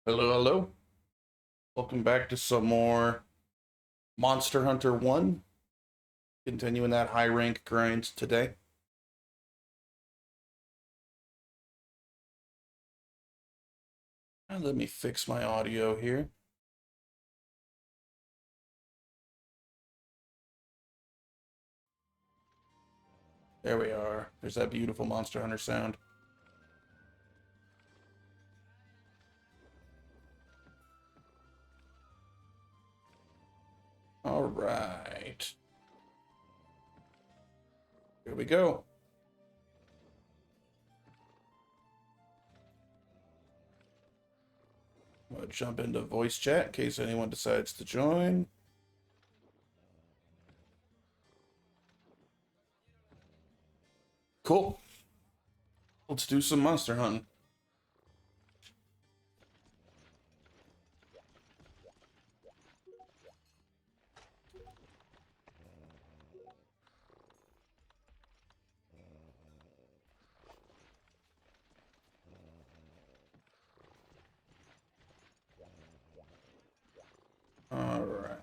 Hello, hello. Welcome back to some more Monster Hunter 1. Continuing that high rank grind today. Let me fix my audio here. There we are. There's that beautiful Monster Hunter sound. All right. Here we go. I'm going to jump into voice chat in case anyone decides to join. Cool. Let's do some monster hunting. All right.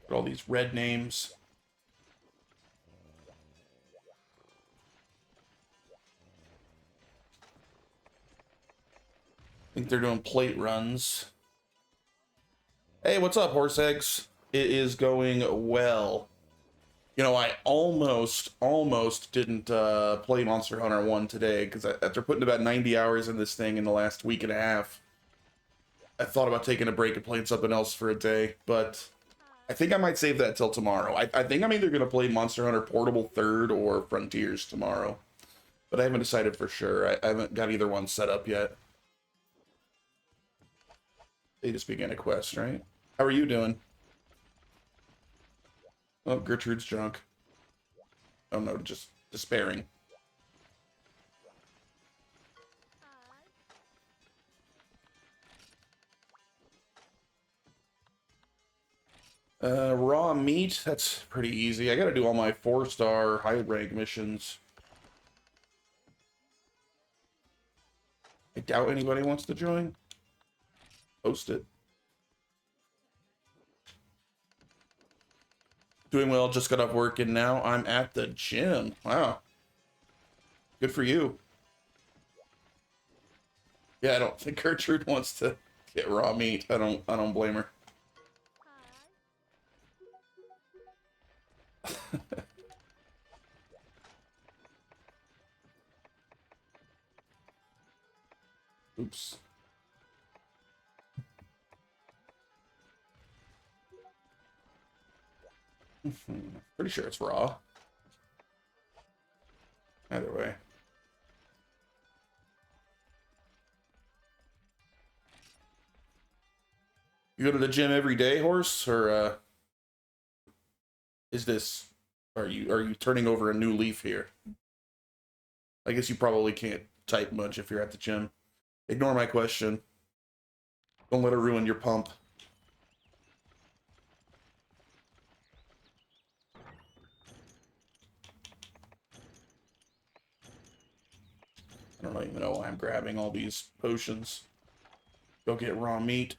Got all these red names. I think they're doing plate runs. Hey, what's up, horse eggs? It is going well. You know, I almost didn't play Monster Hunter 1 today, because after putting about 90 hours in this thing in the last week and a half, I thought about taking a break and playing something else for a day, but I think I might save that till tomorrow. I think I'm either going to play Monster Hunter Portable 3rd or Frontiers tomorrow, but I haven't decided for sure. I haven't got either one set up yet. They just began a quest, right? How are you doing? Oh, Gertrude's drunk. Oh no, just despairing. Raw meat, that's pretty easy. I gotta do all my 4-star high rank missions. I doubt anybody wants to join. Post it. Doing well, just got off work and now I'm at the gym. Wow. Good for you. Yeah, I don't think Gertrude wants to get raw meat. I don't blame her. Oops. Pretty sure it's raw. Either way. You go to the gym every day, horse, or is this are you turning over a new leaf here? I guess you probably can't type much if you're at the gym. Ignore my question. Don't let it ruin your pump. I don't even know why I'm grabbing all these potions. Go get raw meat.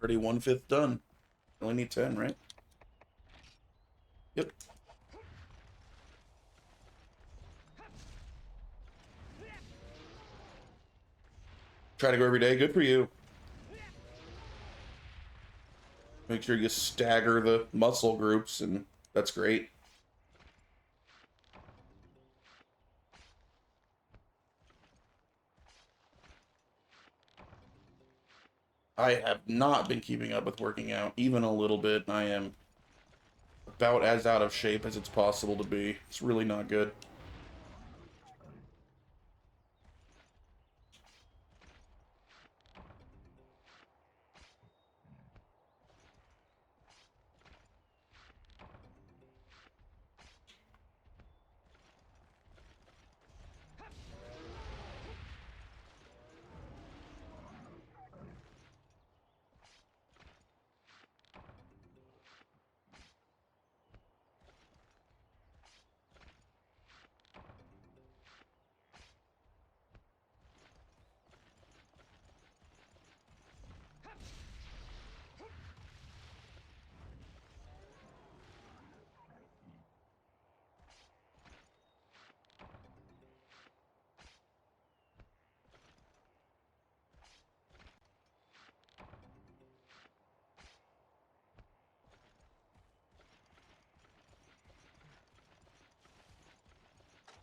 Already 1/5 done. Only need 10, right? Yep. Try to go every day. Good for you. Make sure you stagger the muscle groups, and that's great. I have not been keeping up with working out, even a little bit. I am about as out of shape as it's possible to be. It's really not good.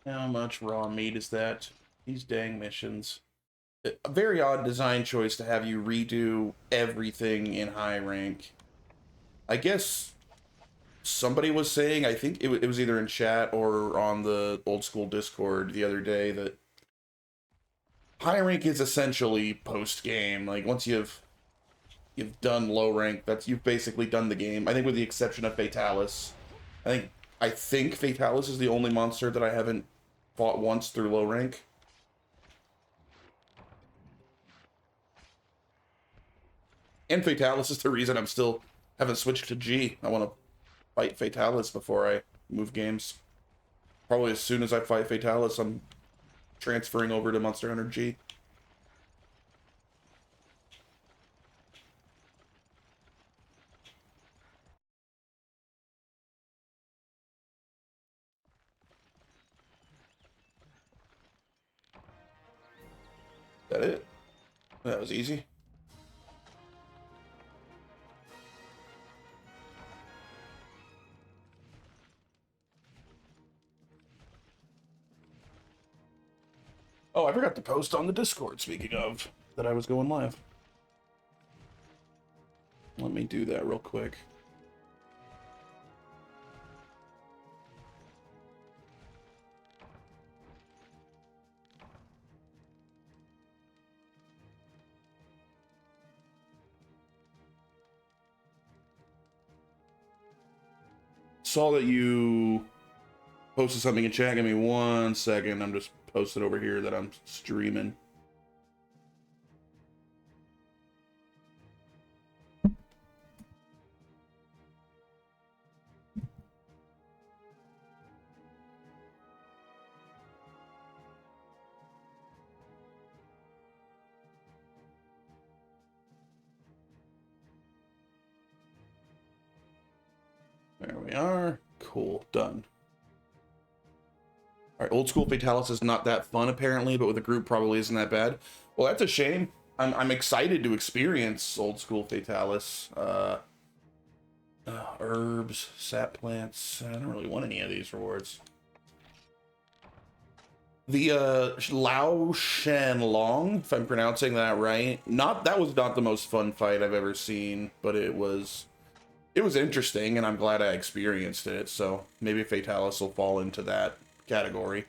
How much raw meat is that? These dang missions. A very odd design choice to have you redo everything in high rank. I guess somebody was saying, I think it was either in chat or on the old school Discord the other day, that high rank is essentially post game. Like once you've done low rank, that's you've basically done the game. I think with the exception of Fatalis. I think Fatalis is the only monster that I haven't fought once through low rank. And Fatalis is the reason I'm still haven't switched to G. I want to fight Fatalis before I move games. Probably as soon as I fight Fatalis, I'm transferring over to Monster Hunter G. That it? That was easy. Oh, I forgot to post on the Discord, speaking of, that I was going live. Let me do that real quick. Saw that you posted something in chat. Give me 1 second. I'm just posting over here that I'm streaming. There we are. Cool. Done. All right, old school Fatalis is not that fun apparently, but with a group probably isn't that bad. Well, that's a shame. I'm excited to experience old school Fatalis. Herbs, sap plants. I don't really want any of these rewards. The Lao Shan Long, if I'm pronouncing that right, that was not the most fun fight I've ever seen, but it was interesting, and I'm glad I experienced it. So maybe Fatalis will fall into that category.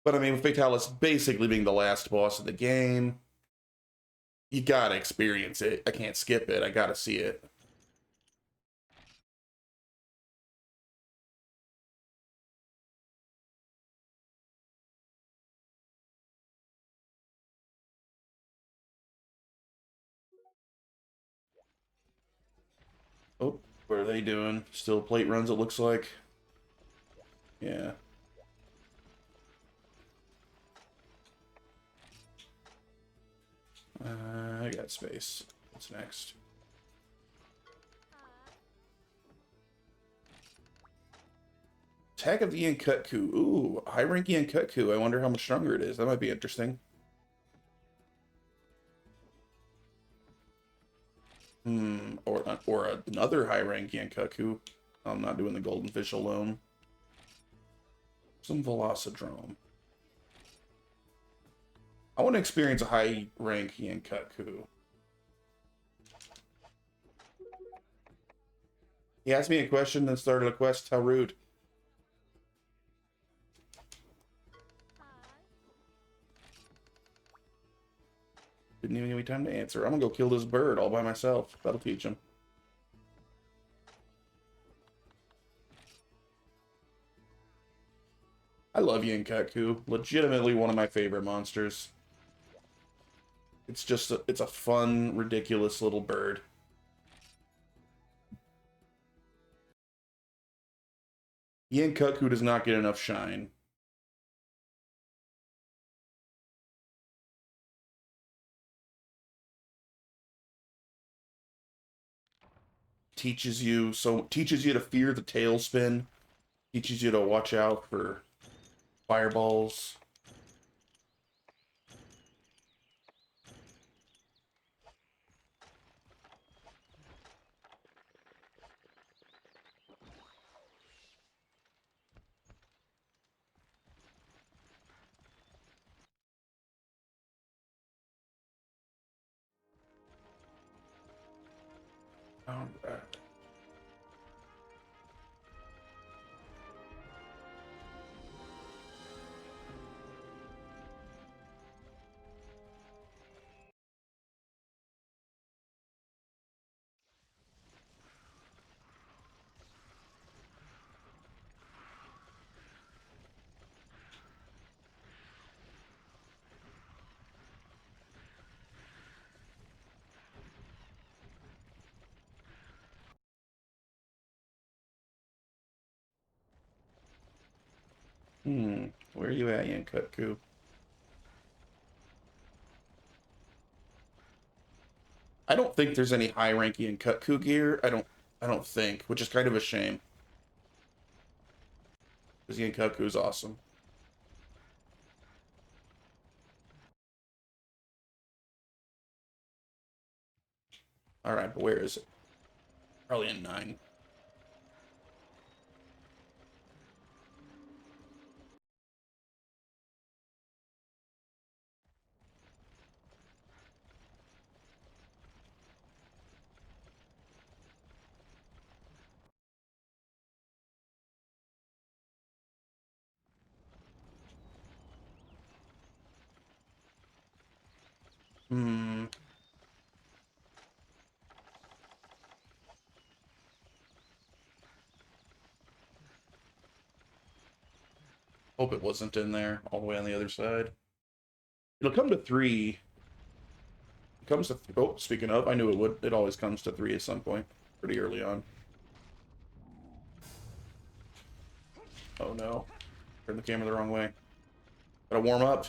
But I mean, with Fatalis basically being the last boss of the game, you gotta experience it. I can't skip it. I gotta see it. Oh, what are they doing? Still plate runs, it looks like. Yeah. I got space. What's next? Attack of the Yankutku. Ooh, high rank Yankutku. I wonder how much stronger it is. That might be interesting. Or another high rank Yankutku. I'm not doing the golden fish alone. Some Velocidrome. I want to experience a high rank Yankutku. He asked me a question, then started a quest. How rude. Didn't even give me time to answer. I'm gonna go kill this bird all by myself. That'll teach him. I love Yankutku. Legitimately one of my favorite monsters. It's just it's a fun, ridiculous little bird. Yankutku does not get enough shine. Teaches you to fear the tailspin. Teaches you to watch out for fireballs. All right. Where are you at, Yankutku? I don't think there's any high ranking Yankutku gear. I don't think, which is kind of a shame. Because Yankutku is awesome. Alright, but where is it? Probably in 9. Hmm. Hope it wasn't in there, all the way on the other side. It'll come to 3. It comes to... Oh, speaking of, I knew it would. It always comes to 3 at some point. Pretty early on. Oh no. Turned the camera the wrong way. Gotta warm up.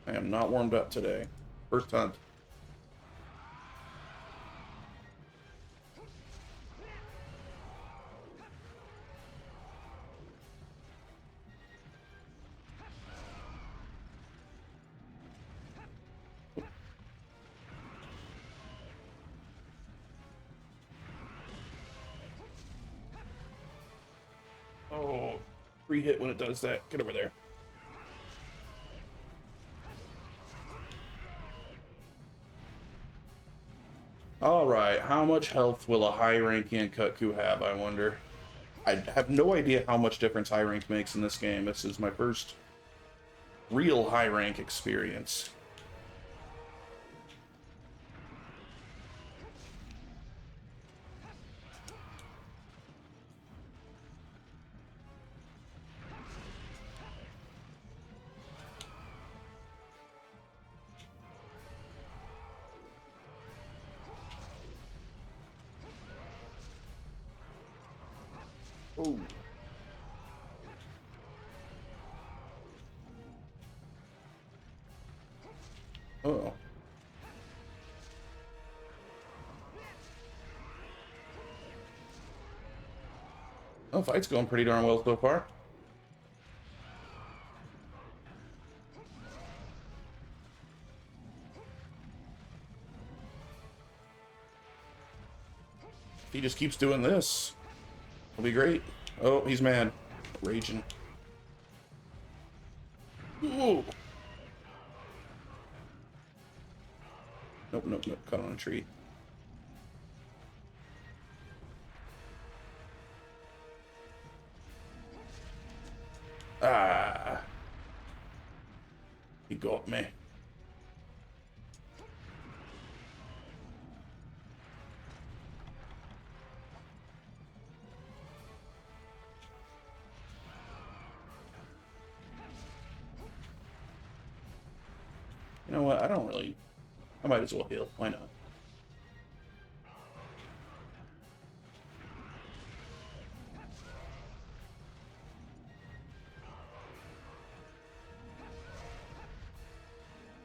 I am not warmed up today. First hunt. Oh, free hit when it does that. Get over there. Alright, how much health will a high ranking Kutku have, I wonder? I have no idea how much difference high rank makes in this game. This is my first real high rank experience. Oh. Oh. Oh, fight's going pretty darn well so far. If he just keeps doing this, it'll be great. Oh, he's mad. Raging. Ooh. Nope, nope, nope. Caught on a tree. Ah. He got me. You know what? I don't really... I might as well heal. Why not?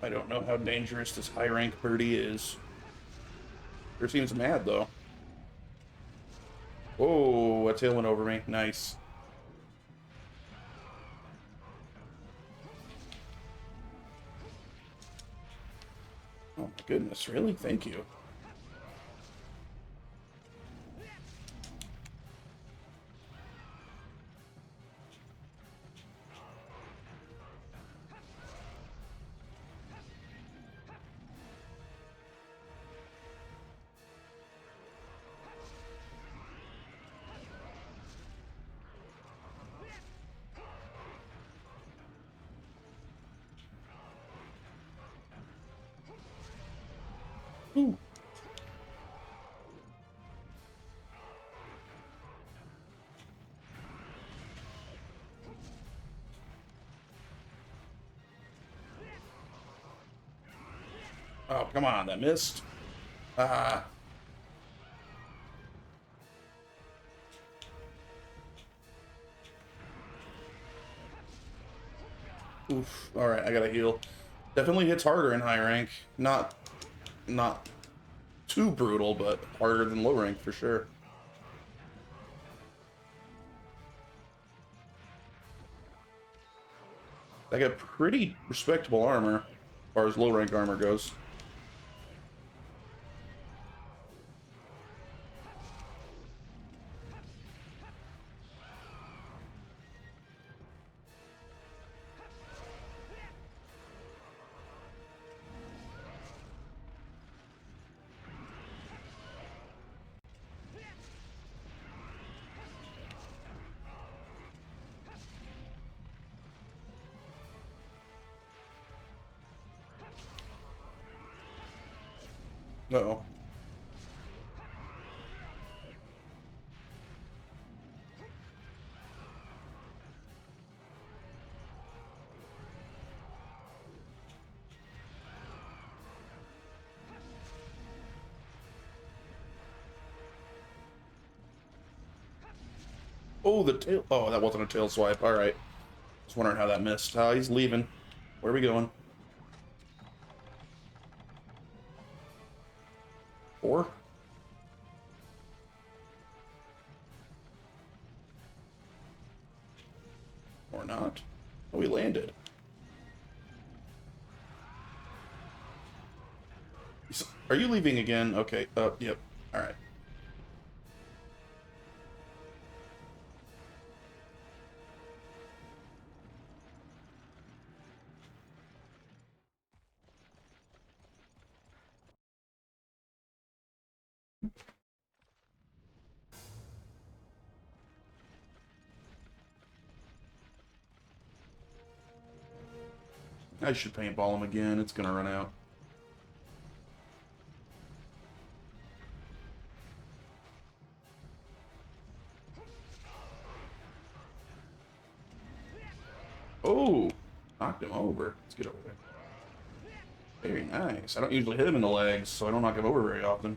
I don't know how dangerous this high rank birdie is. Sure seems mad though. Whoa, a tail went over me. Nice. Oh my goodness, really? Thank you. Oh, come on, that missed. Ah. Oof. Alright, I gotta heal. Definitely hits harder in high rank. Not too brutal, but harder than low rank for sure. I got pretty respectable armor as far as low rank armor goes. Uh-oh. Oh, the tail. Oh, that wasn't a tail swipe. All right. Just wondering how that missed. He's leaving. Where are we going? 4? Or not? Oh, we landed. Are you leaving again? Okay. Yep. All right. I should paintball him again. It's gonna run out. Oh, knocked him over. Let's get over there. Very nice. I don't usually hit him in the legs, so I don't knock him over very often.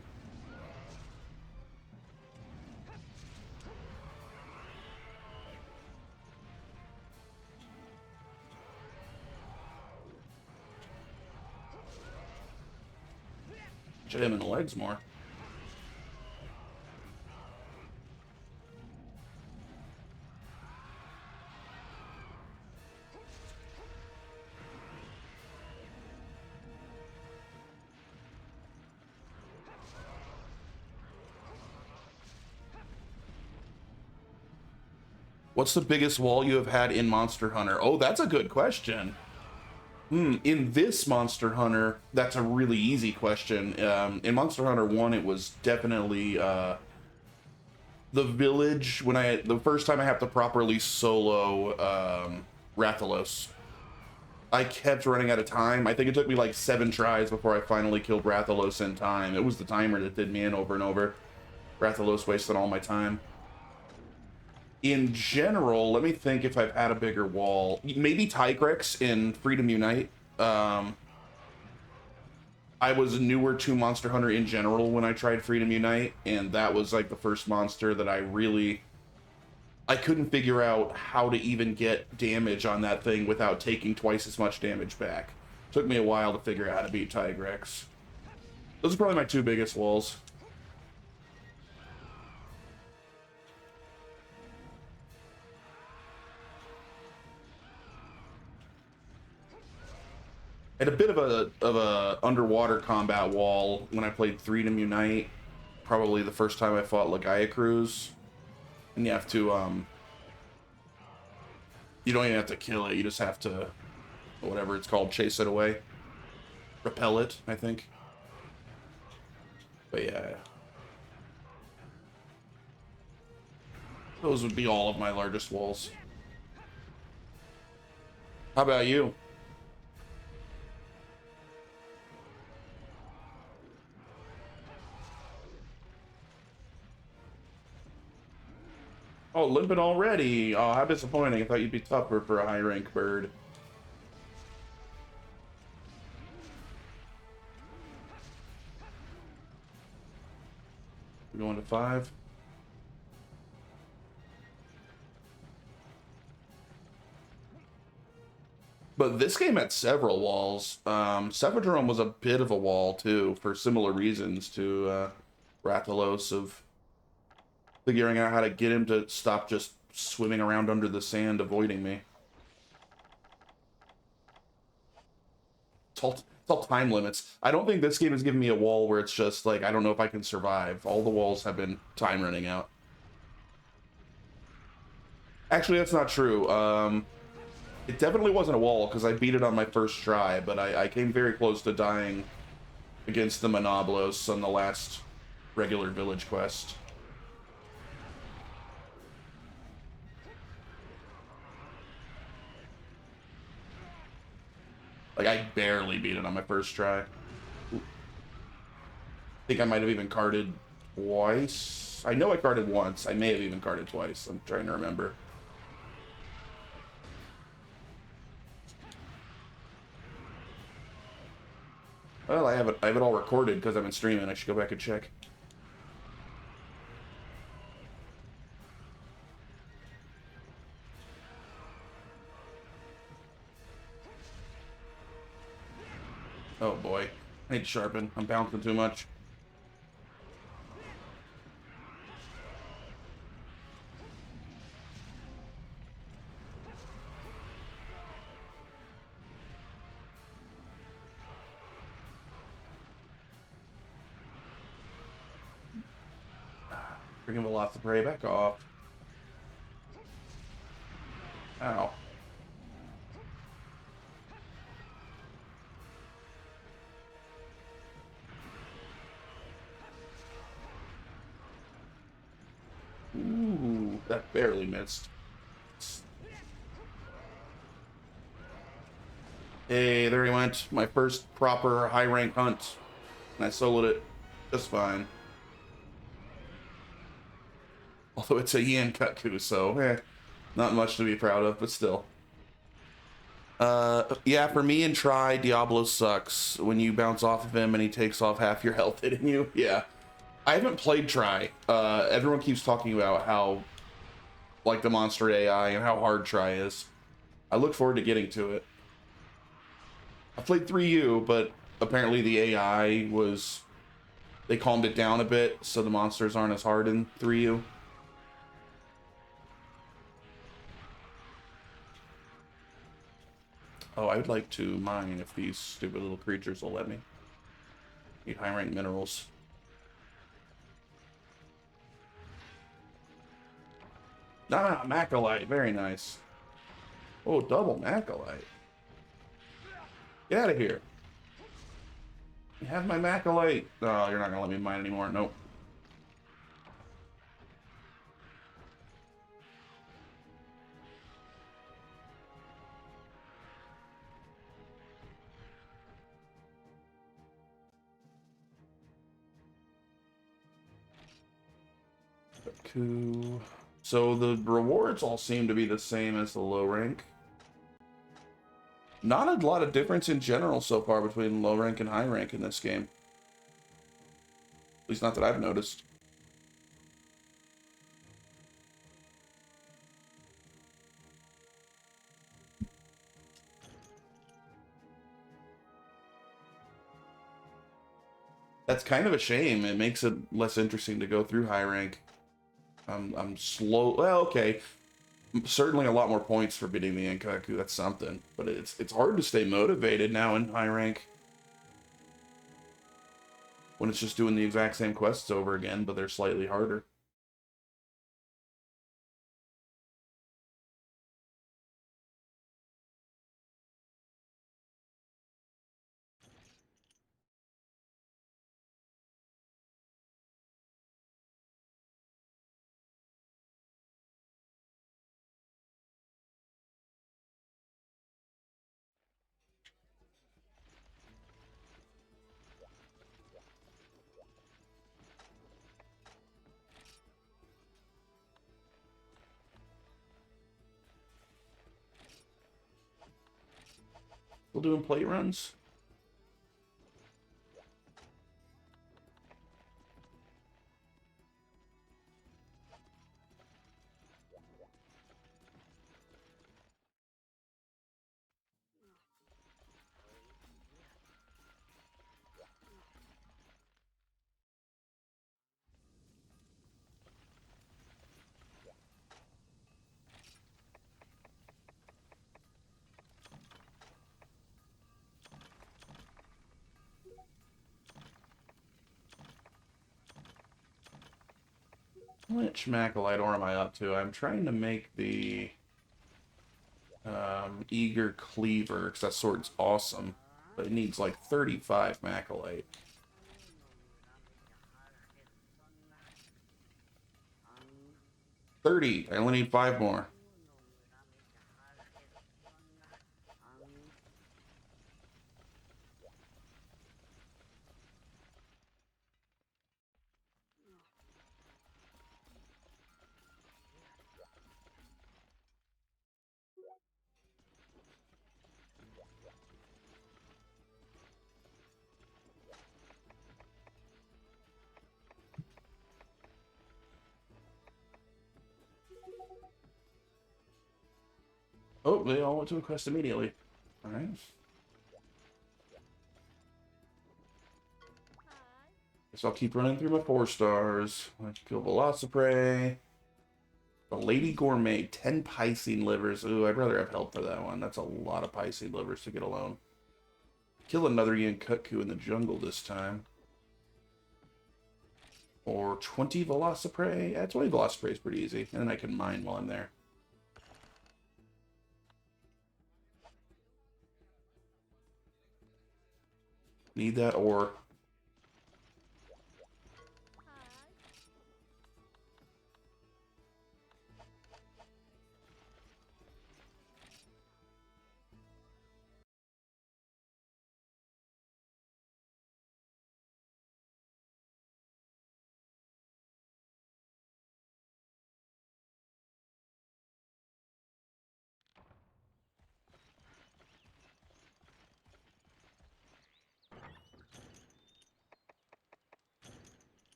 Should hit him in the legs more. What's the biggest wall you have had in Monster Hunter? Oh, that's a good question. In this Monster Hunter, that's a really easy question. In Monster Hunter 1, it was definitely the village when the first time I have to properly solo Rathalos. I kept running out of time. I think it took me like 7 tries before I finally killed Rathalos in time. It was the timer that did me in over and over. Rathalos wasted all my time. In general, let me think if I've had a bigger wall. Maybe Tigrex in Freedom Unite. I was newer to Monster Hunter in general when I tried Freedom Unite, and that was like the first monster that I couldn't figure out how to even get damage on that thing without taking twice as much damage back. Took me a while to figure out how to beat Tigrex. Those are probably my 2 biggest walls. I had a bit of a underwater combat wall when I played Freedom Unite. Probably the first time I fought Legaia Cruz. And you have to you don't even have to kill it, you just have to, whatever it's called, chase it away. Repel it, I think. But yeah. Those would be all of my largest walls. How about you? Oh, limping already. Oh, how disappointing. I thought you'd be tougher for a high rank bird. We're going to 5. But this game had several walls. Sephirodrome was a bit of a wall, too, for similar reasons to Rathalos, of figuring out how to get him to stop just swimming around under the sand, avoiding me. It's all time limits. I don't think this game has given me a wall where it's just like, I don't know if I can survive. All the walls have been time running out. Actually, that's not true. It definitely wasn't a wall, because I beat it on my first try, but I came very close to dying against the Monoblos on the last regular village quest. Like, I barely beat it on my first try. I think I might have even carded twice. I know I carded once. I may have even carded twice. I'm trying to remember. Well, I have it all recorded because I've been streaming. I should go back and check. Oh boy. I need to sharpen. I'm bouncing too much. Bring him a lot to spray back off. Ow. Ooh, that barely missed. Hey, there he went. My first proper high rank hunt. And I soloed it just fine. Although it's a Yan Kutku, so not much to be proud of, but still. Yeah, for me and Try, Diablo sucks. When you bounce off of him and he takes off half your health hitting you, yeah. I haven't played Try. Everyone keeps talking about how, like, the monster AI and how hard Try is. I look forward to getting to it. I played 3U, but apparently the AI was... They calmed it down a bit, so the monsters aren't as hard in 3U. Oh, I would like to mine if these stupid little creatures will let me. Need high rank minerals. Ah, Macalite, very nice. Oh, double Macalite. Get out of here. You have my Macalite. Oh, you're not gonna let me mine anymore. Nope. Cool. So the rewards all seem to be the same as the low rank. Not a lot of difference in general so far between low rank and high rank in this game. At least not that I've noticed. That's kind of a shame. It makes it less interesting to go through high rank. I'm slow. Well, okay. Certainly a lot more points for beating the Enkaku. That's something. But it's hard to stay motivated now in high rank. When it's just doing the exact same quests over again, but they're slightly harder. Still doing plate runs? Which Macalite am I up to? I'm trying to make the Eager Cleaver, because that sword's awesome. But it needs like 35 Macalite. 30. I only need 5 more. Oh, they all went to a quest immediately. Alright. Guess I'll keep running through my 4 stars. Let's kill Velociprey. The Lady Gourmet, 10 Piscine livers. Ooh, I'd rather have help for that one. That's a lot of Piscine livers to get alone. Kill another Yankutku in the jungle this time. Or 20 Velociprey. Yeah, 20 Velociprey is pretty easy. And then I can mine while I'm there. Need that ore.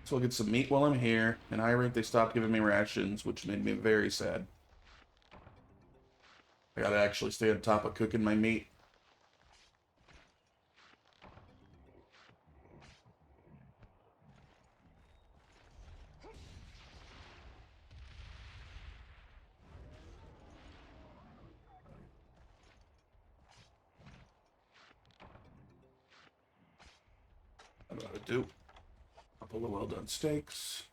So I'll get some meat while I'm here. In I rank, they stopped giving me rations, which made me very sad. I gotta actually stay on top of cooking my meat. What do I do? Couple of well done steaks.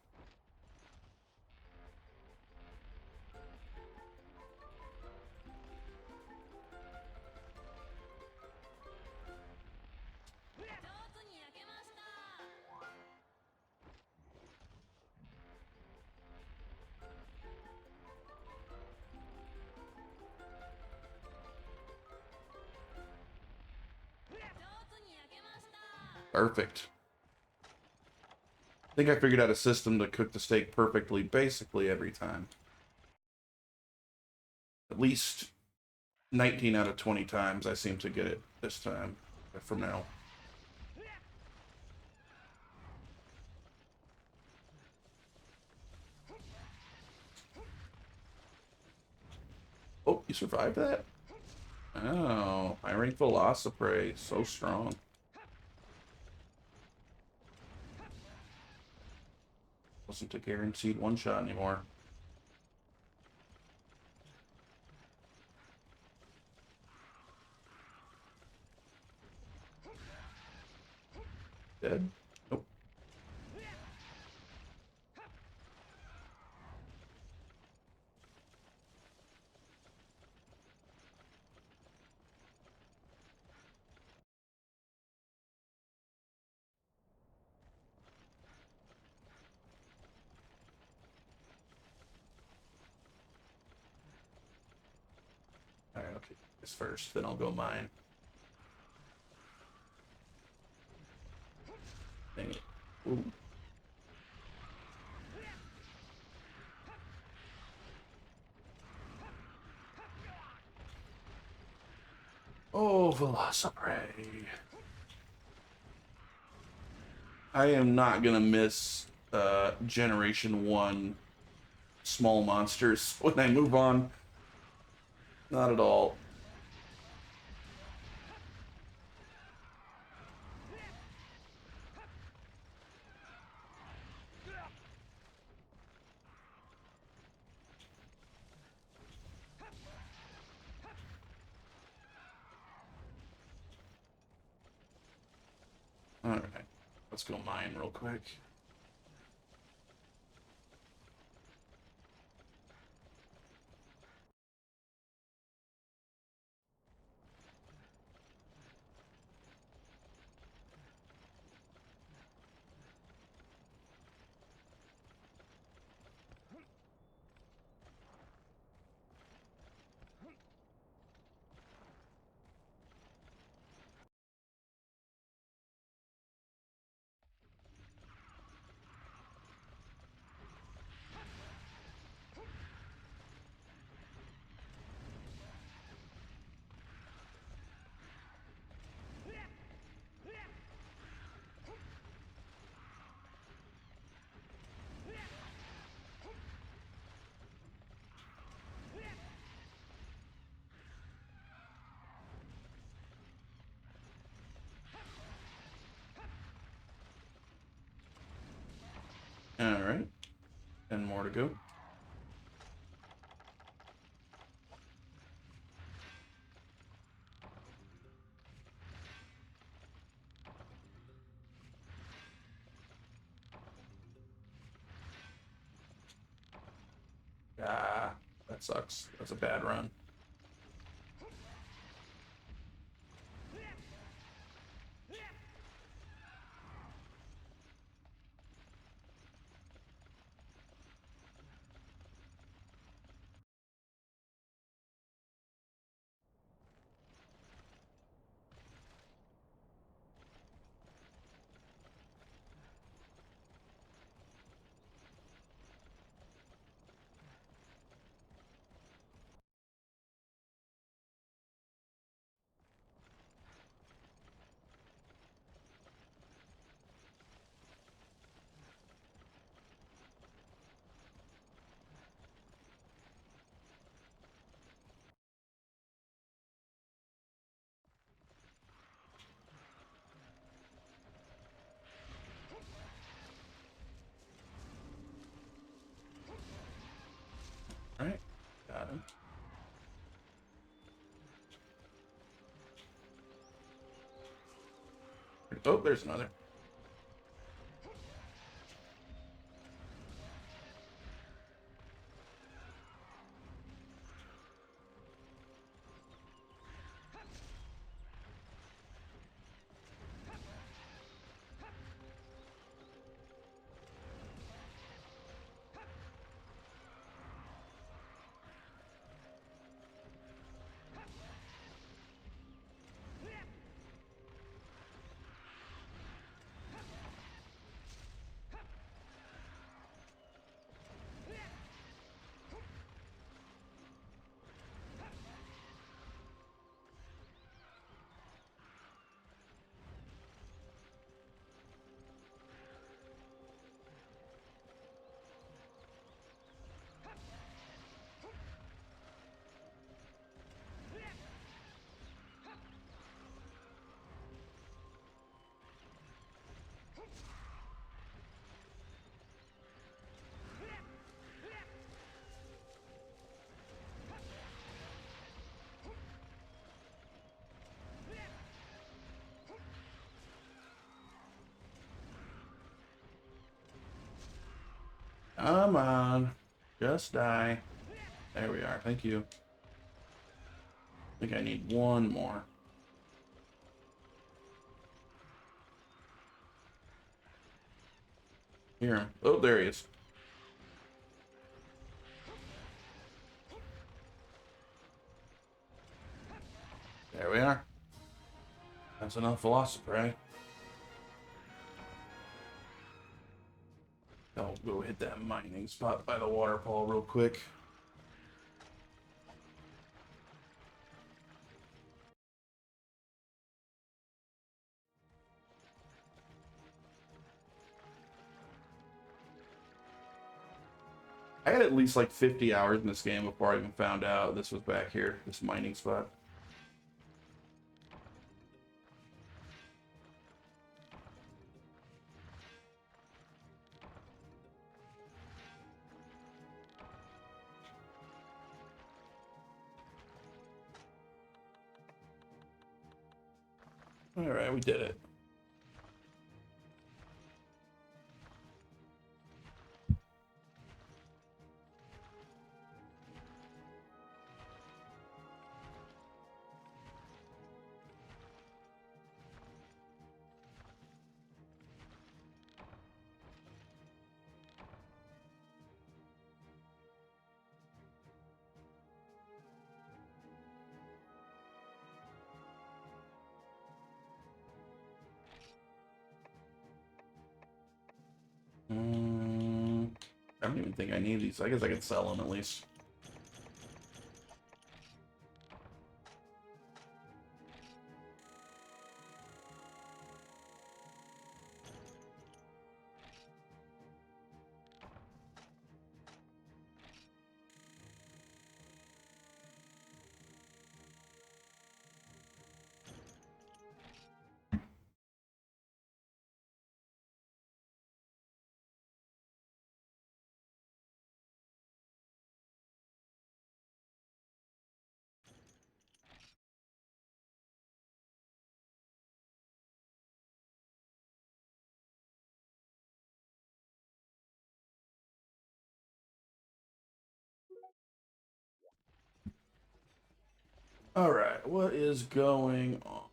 Perfect. I think I figured out a system to cook the steak perfectly, basically every time. At least 19 out of 20 times I seem to get it this time, from now. Oh, you survived that? Oh, I rank Velociprey. So strong. Wasn't a guaranteed one-shot anymore. Dead? Nope. Alright, okay. This first, then I'll go mine. Dang it. Ooh. Oh, Velociprey. I am not gonna miss Generation 1 small monsters when I move on. Not at all. Alright, let's go mine real quick. Alright, 10 more to go. Ah, that sucks. That's a bad run. Alright, got him. Oh, there's another. Come on. Just die. There we are. Thank you. I think I need one more. Here. Oh, there he is. There we are. That's enough Velocipray. I'll go hit that mining spot by the waterfall real quick. I had at least like 50 hours in this game before I even found out this was back here, this mining spot. All right, we did it. I don't even think I need these. I guess I can sell them at least. All right, what is going on?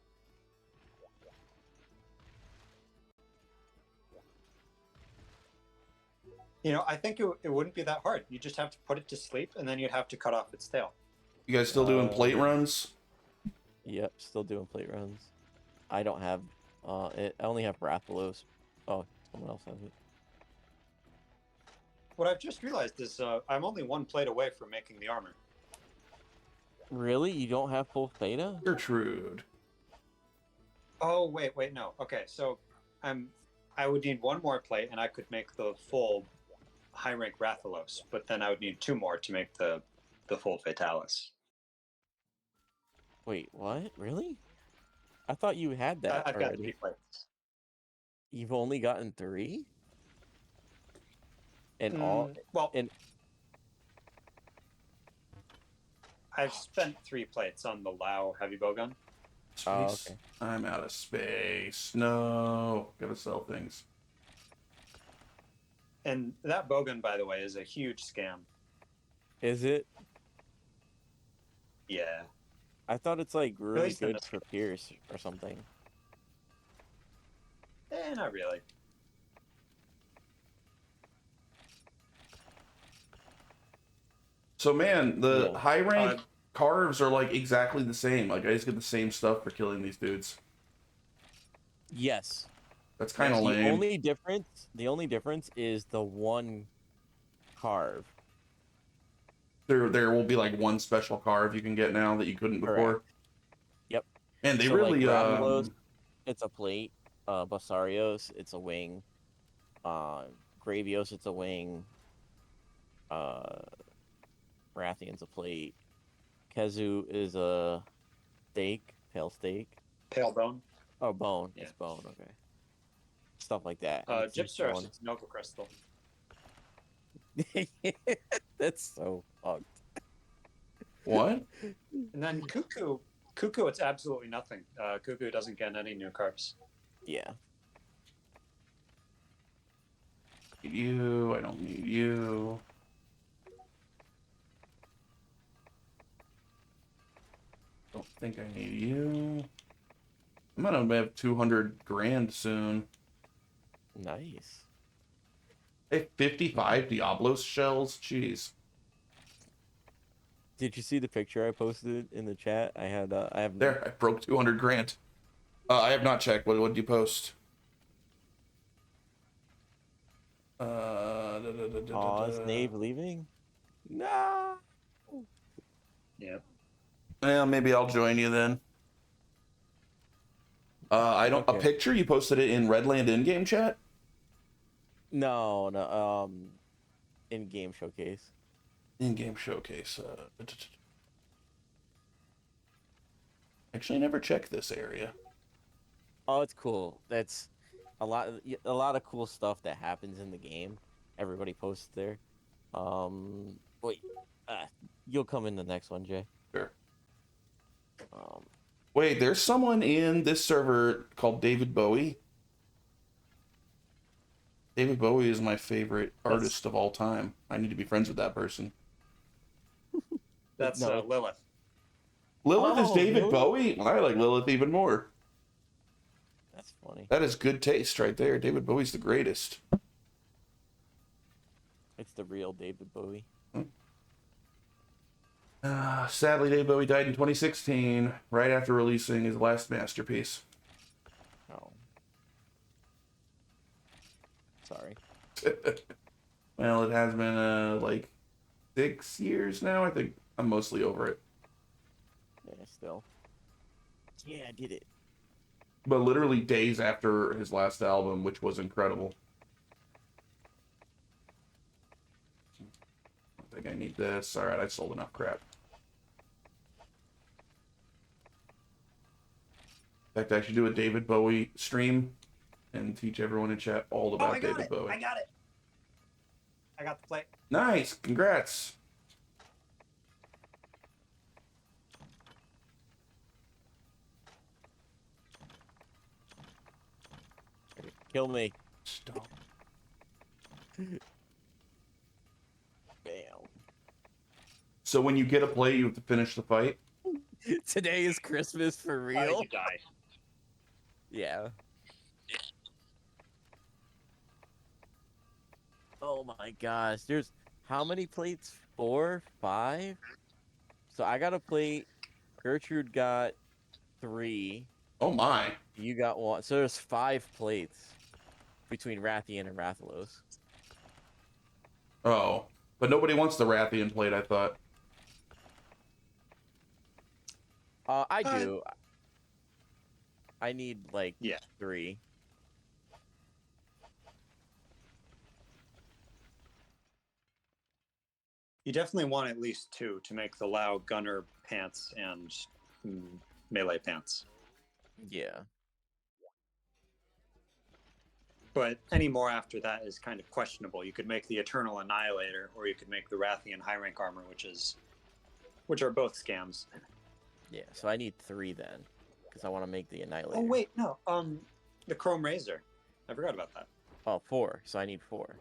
I think it wouldn't be that hard. You just have to put it to sleep, and then you'd have to cut off its tail. You guys still doing plate runs? Yep, still doing plate runs. I don't have, I only have Rathalos. Oh, someone else has it. What I've just realized is I'm only one plate away from making the armor. Really? You don't have full theta? Gertrude. Oh, wait, no. Okay, so I would need one more plate, and I could make the full high rank Rathalos, but then I would need two more to make the full Fatalis. Wait, what? Really? I thought you had that I've already. got 3 plates. You've only gotten 3? And Well, and I've spent 3 plates on the Lao heavy bowgun. Space. Oh, okay. I'm out of space. No, gotta sell things. And that bowgun, by the way, is a huge scam. Is it? Yeah. I thought it's like really least in good this for Pierce or something. Not really. So man, the Yeah. high rank carves are like exactly the same. Like I just get the same stuff for killing these dudes. Yes. That's kind of The lame. only difference is the one carve. There will be like one special carve you can get now that you couldn't before. Correct. Yep. And they So, really like, Rathalos, it's a plate. Basarios, it's a wing. Gravios, it's a wing. Rathian's a plate. Kezu is a steak, pale steak. Pale bone. Oh, bone. Yeah. It's bone. Okay. Stuff like that. Gypsaros, it's Nova Crystal. That's so fucked. what? And then Cuckoo, it's absolutely nothing. Cuckoo doesn't get any new carbs. Yeah. You, I don't need you. Don't think I need you. I'm gonna have 200 grand soon. Nice. Hey, 55 Diablos shells? Jeez. Did you see the picture I posted in the chat? I have There, I broke 200 grand. I have not checked. What did you post? Pause. Knave leaving? No. Yeah. Well, maybe I'll join you then. I don't. Okay. A picture? You posted it in Redland in-game chat? No. in-game showcase. In-game showcase. Actually, I never checked this area. Oh, it's cool. That's a lot of cool stuff that happens in the game. Everybody posts there. Wait, you'll come in the next one, Jay. Sure. Um, Wait, there's someone in this server called David Bowie. David Bowie is my favorite artist of all time. I need to be friends with that person. That's No. Lilith. Lilith is Oh, David really? Bowie? I like Lilith even more. That's funny. That is good taste right there. David Bowie's the greatest. It's the real David Bowie. Sadly, David Bowie died in 2016, right after releasing his last masterpiece. Oh. Sorry. Well, it has been like 6 years now. I think I'm mostly over it. Yeah, still. Yeah, I did it. But literally days after his last album, which was incredible. I think I need this. All right, I sold enough crap. In fact, I should do a David Bowie stream and teach everyone in chat all about David Bowie. I got it. I got the plate. Nice, congrats. Kill me. Stop. Bam. So when you get a plate, you have to finish the fight. Today is Christmas for real. You die. Yeah. Oh my gosh. There's how many plates? 4, 5? So I got a plate. Gertrude got 3. Oh my. You got 1. So there's 5 plates between Rathian and Rathalos. Oh, but nobody wants the Rathian plate, I thought. I do. I need like 3. You definitely want at least 2 to make the Lao gunner pants and melee pants. Yeah. But any more after that is kind of questionable. You could make the Eternal Annihilator, or you could make the Rathian high rank armor, which are both scams. Yeah. So I need 3 then, because I want to make the Annihilator. Oh wait, no. The Chrome Razor. I forgot about that. Oh, 4. So I need 4.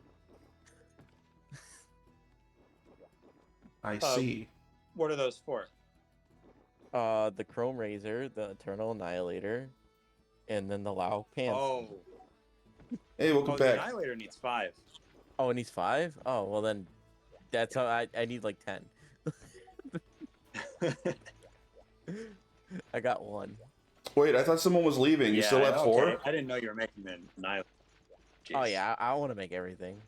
I see. What are those for? The Chrome Razor, the Eternal Annihilator, and then the Lao pants. Oh. Hey, welcome The back. Annihilator needs 5. Oh, it needs 5? Oh, well then, that's how I need like 10. I got 1. Wait, I thought someone was leaving. You still have 4? Okay. I didn't know you were making the Annihilator. Oh yeah, I want to make everything.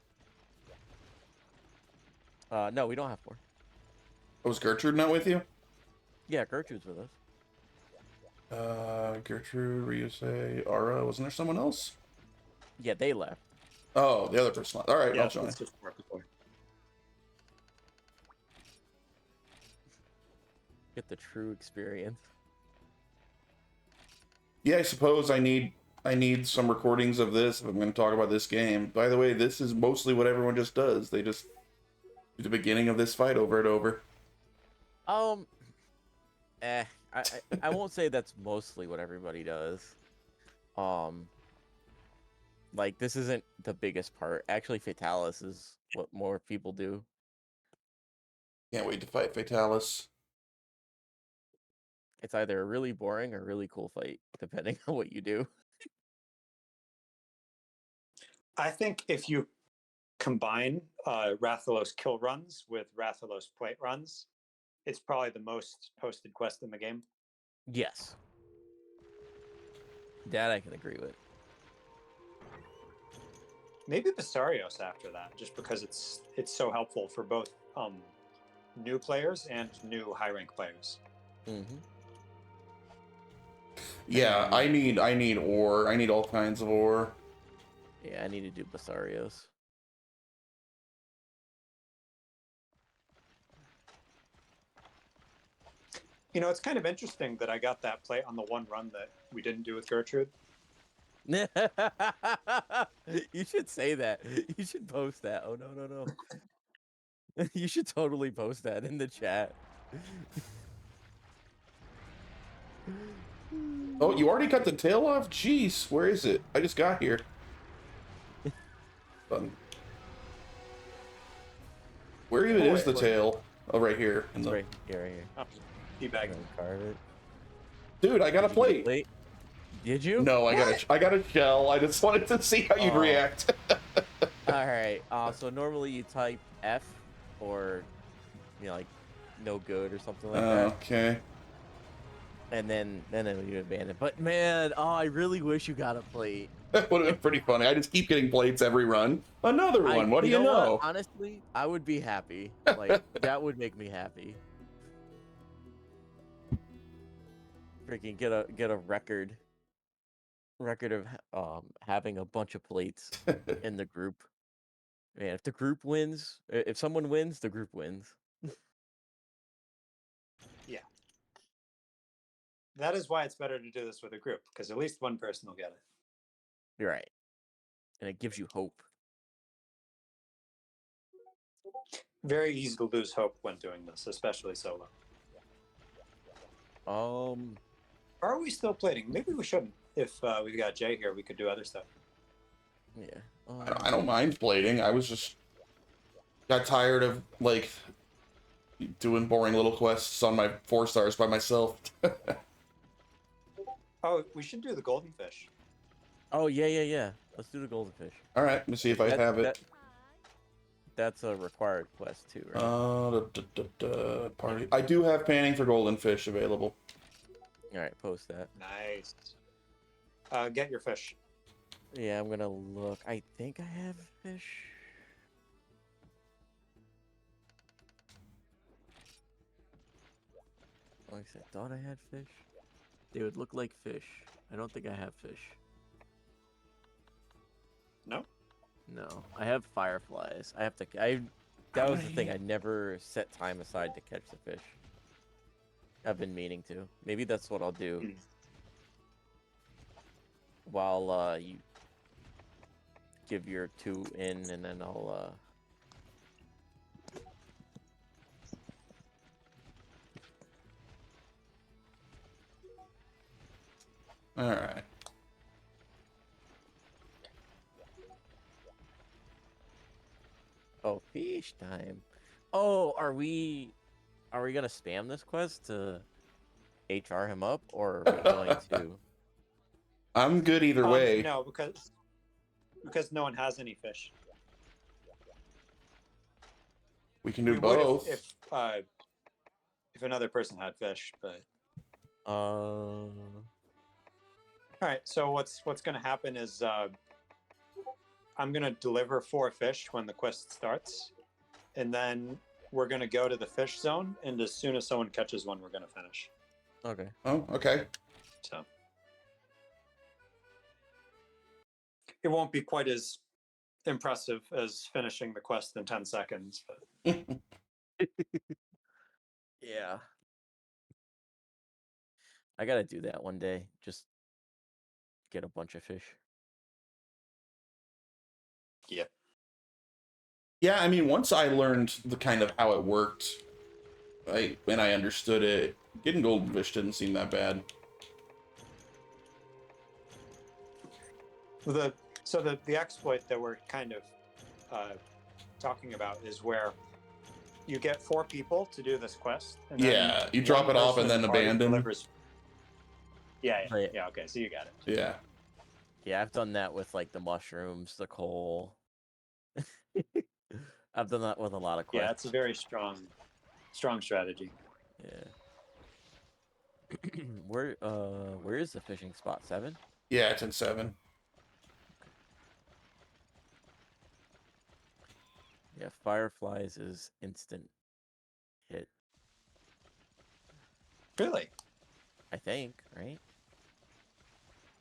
No, we don't have 4. Was Gertrude not with you? Yeah, Gertrude's with us. Gertrude, Ryusei, Ara. Wasn't there someone else? Yeah, they left. Oh, the other person left. All right, Yeah, I'll join. it's just 4 people. Get the true experience. Yeah, I suppose I need some recordings of this if I'm going to talk about this game. By the way, this is mostly what everyone just does. They just do the beginning of this fight over and over. I won't say that's mostly what everybody does. Like this isn't the biggest part. Actually, Fatalis is what more people do. Can't wait to fight Fatalis. It's either a really boring or really cool fight, depending on what you do. I think if you combine Rathalos kill runs with Rathalos plate runs, it's probably the most posted quest in the game. Yes. That I can agree with. Maybe Basarios after that, just because it's so helpful for both new players and new high rank players. Mm-hmm. Yeah, I need ore. I need all kinds of ore. Yeah, I need to do Basarios. You know, it's kind of interesting that I got that plate on the one run that we didn't do with Gertrude. You should say that. You should post that. Oh no, no, no. You should totally post that in the chat. Oh, you already cut the tail off? Jeez, where is it? I just got here. Where even is the tail? Oh, right here. It's right here, right here. Oh, teabag. Carve it. Dude, I got a plate. Did you? No, I got a shell. I just wanted to see how you'd react. All right. So normally you type F or, like no good or something like that. Okay. And then you abandon. But man, I really wish you got a plate. That would have been pretty funny. I just keep getting plates every run. Another one. What do you know? What? Honestly, I would be happy. Like that would make me happy. Freaking get a record of having a bunch of plates in the group. Man, if the group wins, if someone wins, the group wins. Yeah. That is why it's better to do this with a group, because at least one person will get it. You're right. And it gives you hope. Very easy to lose hope when doing this, especially solo. Are we still plating? Maybe we shouldn't. If we've got Jay here, we could do other stuff. Yeah. I don't mind plating. I was just got tired of like doing boring little quests on my 4 stars by myself. Oh, we should do the golden fish. Oh yeah. Let's do the golden fish. All right, let me see if I have it. That's a required quest too, right? Party. I do have panning for golden fish available. All right, post that. Nice. Get your fish. Yeah, I'm gonna look. I think I have fish. Like I thought I had fish. They would look like fish. I don't think I have fish. No? No, I have fireflies. I have to. That was the thing. I never set time aside to catch the fish. I've been meaning to. Maybe that's what I'll do. While you give your 2 in, and then I'll. All right. Oh, fish time. Oh, are we gonna spam this quest to HR him up, or are we going to? I'm good either way. No, because no one has any fish. We can do We both. would if another person had fish, but. All right. So what's going to happen is I'm going to deliver 4 fish when the quest starts, and then we're going to go to the fish zone, and as soon as someone catches one, we're going to finish. Okay. Oh, okay. So it won't be quite as impressive as finishing the quest in 10 seconds, but Yeah. I gotta do that one day. Just get a bunch of fish. yeah. Yeah, I mean, once I learned the kind of how it worked, when I understood it, getting golden fish didn't seem that bad. The exploit that we're kind of talking about is where you get 4 people to do this quest. And Yeah, you drop it off and then abandon. Yeah. Okay, so you got it. Yeah. Yeah, I've done that with like the mushrooms, the coal. I've done that with a lot of quests. Yeah, it's a very strong strategy. Yeah. Where is the fishing spot? 7? Yeah, it's in 7. Yeah, fireflies is instant hit. Really? I think, right?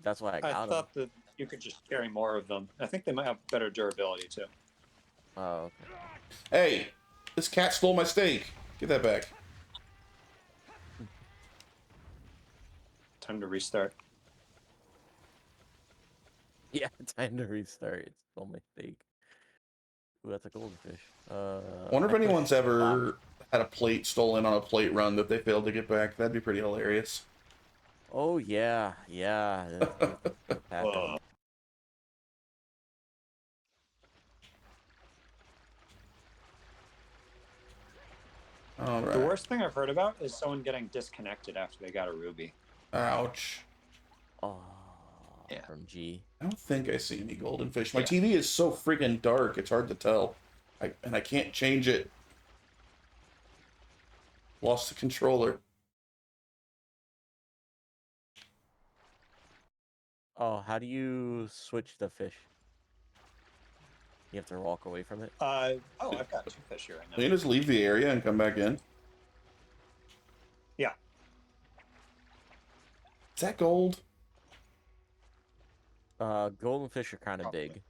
That's why I got them. I thought that you could just carry more of them. I think they might have better durability too. Oh, okay. Hey, this cat stole my steak. Get that back. Time to restart. Yeah, time to restart. It's all my fake. Ooh, that's a goldfish. I wonder if I anyone's pushed block. ever had a plate stolen on a plate run that they failed to get back. That'd be pretty hilarious. Oh yeah, yeah. That's happened. All The right. worst thing I've heard about is someone getting disconnected after they got a ruby. Ouch. Oh, Yeah. from G. I don't think I see any golden fish. My Yeah. TV is so freaking dark, it's hard to tell. And I can't change it. Lost the controller. Oh, how do you switch the fish? You have to walk away from it. Oh, I've got 2 fish here right Can you now. just leave the area and come back in? Yeah. Is that gold? Golden fish are kind of Probably. big.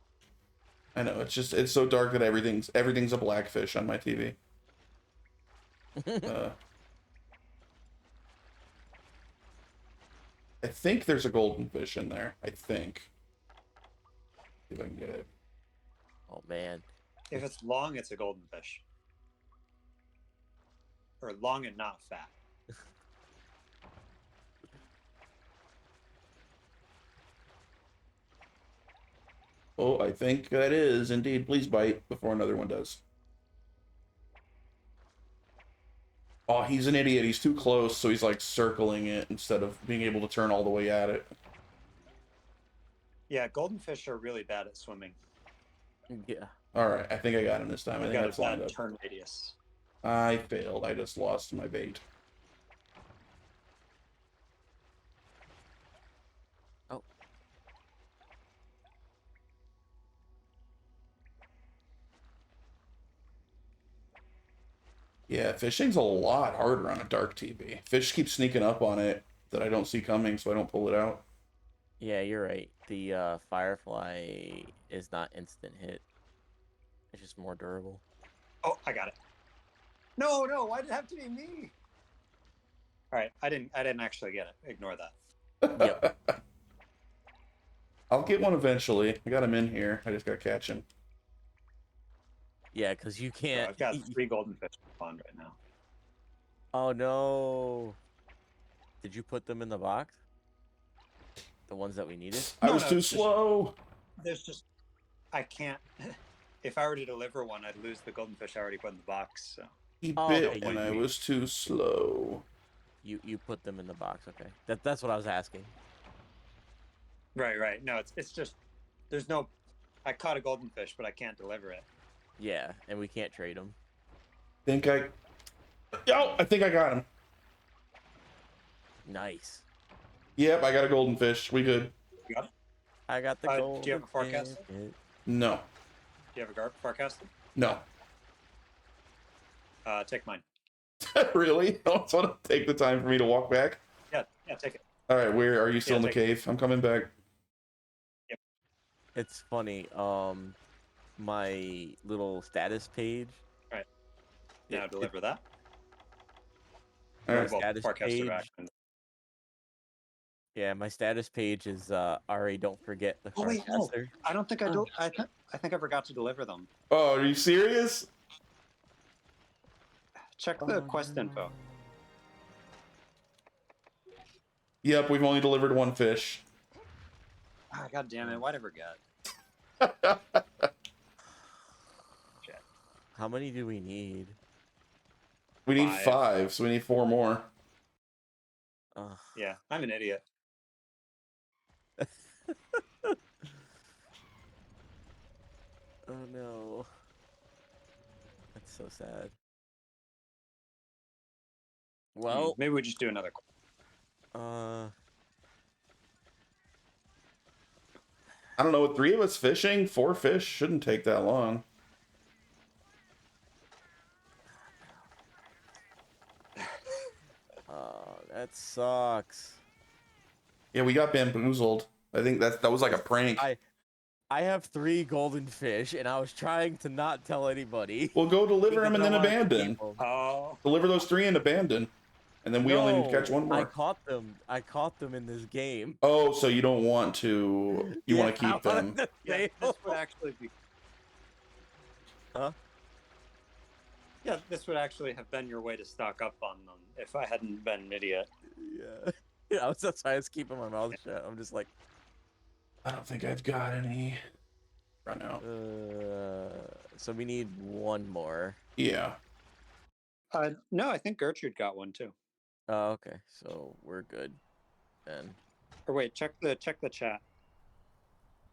I know, it's so dark that everything's a black fish on my TV. I think there's a golden fish in there. I think. See if I can get it. Oh man. If it's long, it's a golden fish. Or long and not fat. Oh, I think that is indeed. Please bite before another one does. Oh, he's an idiot. He's too close, so he's like circling it instead of being able to turn all the way at it. Yeah, golden fish are really bad at swimming. Yeah. All right, I think I got him this time. I They've think got I a flying bad up. turn radius. I failed. I just lost my bait. Oh. Yeah, fishing's a lot harder on a dark TV. Fish keep sneaking up on it that I don't see coming, so I don't pull it out. Yeah, you're right. The firefly is not instant hit. It's just more durable. Oh, I got it. No, why did it have to be me? All right, I didn't actually get it. Ignore that. Yep. I'll get one eventually. I got him in here. I just gotta catch him. Yeah, because you So can't. I've got 3 golden fish in the pond right now. Oh no! Did you put them in the box? The ones that we needed? I No, was no, too it's just- slow. There's just I can't. If I were to deliver one, I'd lose the golden fish I already put in the box. So He Oh, bit okay, and you- I was too slow. You put them in the box. Okay, that's what I was asking. right. No, it's just there's no. I caught a golden fish, but I can't deliver it. Yeah, and we can't trade them. Oh, I think I got him. Nice. Yep, I got a golden fish. We good. You got it? I got the Do gold. you have a forecast? No. Do you have a guard forecast? No. Take mine. Really? You don't want to take the time for me to walk back? Yeah, take it. All right, where are you still Yeah, in the take it. cave? I'm coming back. It's funny. My little status page. Now it- deliver that. All My right. Well, status forecast page. of action. Yeah, my status page is Ari. Don't forget the Oh, wait, no. Farcaster. I don't think I do. I think I forgot to deliver them. Oh, are you serious? Check the quest info. Yep, we've only delivered one fish. Ah, God damn it! Why'd I forget? Shit. How many do we need? We need 5. 5, so we need 4 more. Ugh. Yeah, I'm an idiot. Oh no. That's so sad. Well, Maybe we just do another. I don't know, with 3 of us fishing, 4 fish shouldn't take that long. that sucks. Yeah, we got bamboozled. I think that was like a prank. I have 3 golden fish, and I was trying to not tell anybody. Well, go deliver them and Because I then wanted to abandon. keep 'em. Oh, Deliver those 3 and abandon. And then we only need to catch one I more. caught them. I caught them in this game. Oh, so you don't want to... You want to keep I them. wanted to Yeah, fail. this would actually be. Huh? Yeah, this would actually have been your way to stock up on them if I hadn't been an idiot. Yeah. Yeah, I was just trying to keep my mouth shut. I'm just like, I don't think I've got any right now. so we need one more. Yeah. No, I think Gertrude got one too. Oh, okay. So we're good then. Or wait, check the chat.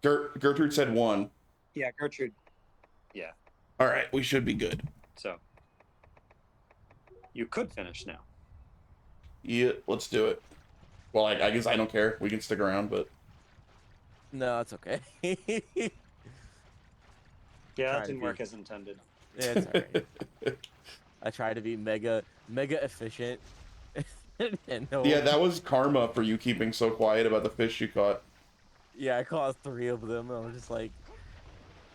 Gertrude said 1. Yeah, Gertrude. Yeah, All right, we should be good. so you could finish now. Yeah, let's do it. Well, I guess I don't care. We can stick around, but... No, it's okay. Yeah, Trying that to didn't be- work as intended. It's alright. I try to be mega efficient. And no, Yeah, that was karma for you keeping so quiet about the fish you caught. yeah, I caught 3 of them. I was just like,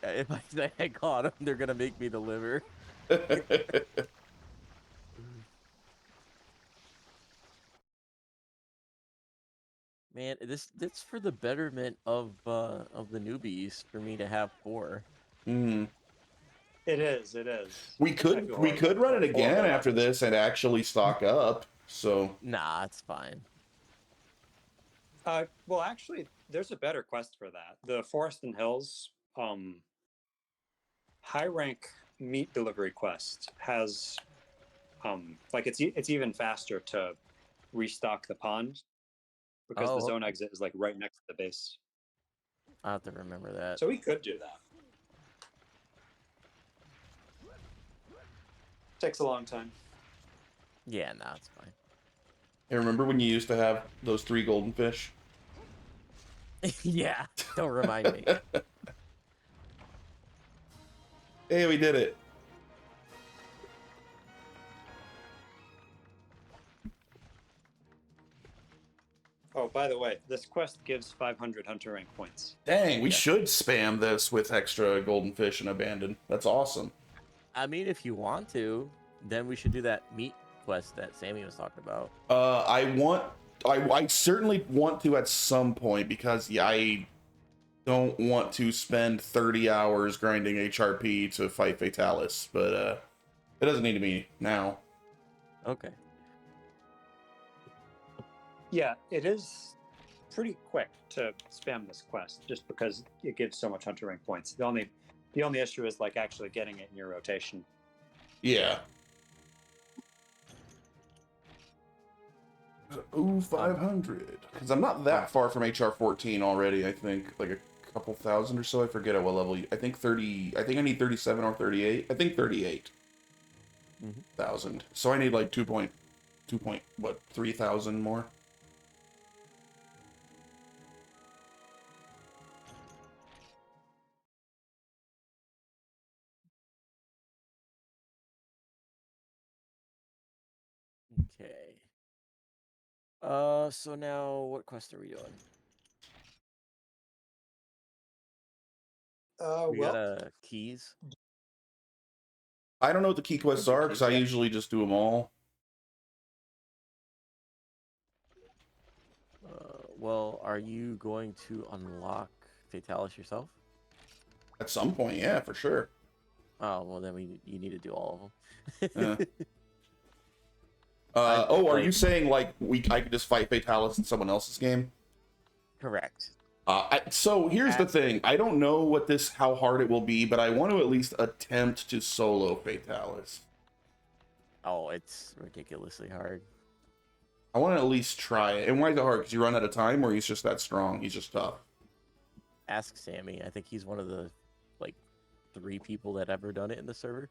if I say I caught them, they're gonna make me deliver. Man, this for the betterment of the newbies for me to have 4. Hmm. It is. It is. We I could feel we like could run it four again levels. after this and actually stock up. So Nah, it's fine. Well, actually, there's a better quest for that. The Forest and Hills high rank meat delivery quest has like it's even faster to restock the pond because Oh, the zone okay. exit is like right next to the base. I have to remember that. So we could do that. Takes a long time. Yeah, nah, it's fine. hey, remember when you used to have those 3 golden fish? Yeah, don't remind me. Hey, we did it. Oh, by the way, this quest gives 500 hunter rank points. Dang, we Yeah. should spam this with extra golden fish and abandon. That's awesome. I mean, if you want to, then we should do that meat quest that Sammy was talking about. I certainly want to at some point because yeah, I don't want to spend 30 hours grinding HRP to fight Fatalis, but it doesn't need to be now. Okay. Yeah, it is pretty quick to spam this quest just because it gives so much hunter rank points. The only issue is like actually getting it in your rotation. Yeah. Ooh, 500. Because I'm not that far from HR 14 already. I think like a couple thousand or so. I forget at what level. I think 30. I think I need 37 or 38. I think 38,000. So I need like 3,000 more. Okay. So now what quest are we doing? We got keys. I don't know what the key quests are because I usually just do them all. Well, are you going to unlock Fatalis yourself? At some point, yeah, for sure. Oh, well then you need to do all of them. Are you saying like I could just fight Fatalis in someone else's game? Correct. So here's the thing. I don't know how hard it will be, but I want to at least attempt to solo Fatalis. Oh, it's ridiculously hard. I want to at least try it. And why is it hard? Because you run out of time, or he's just that strong? He's just tough. Ask Sammy. I think he's one of the like 3 people that ever done it in the server.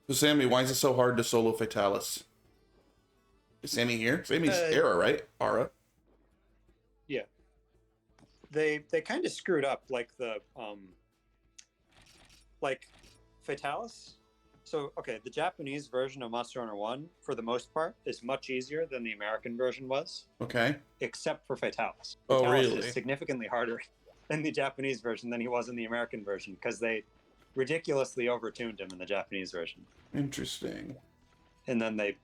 So Sammy, why is it so hard to solo Fatalis? Is Sammy here? Sammy's Ara, right? Ara. Yeah. They kind of screwed up like the like Fatalis. So okay, the Japanese version of Monster Hunter 1 for the most part is much easier than the American version was. Okay. Except for Fatalis. Oh, Fatalis really? is significantly harder in the Japanese version than he was in the American version because they ridiculously overtuned him in the Japanese version. Interesting. and then they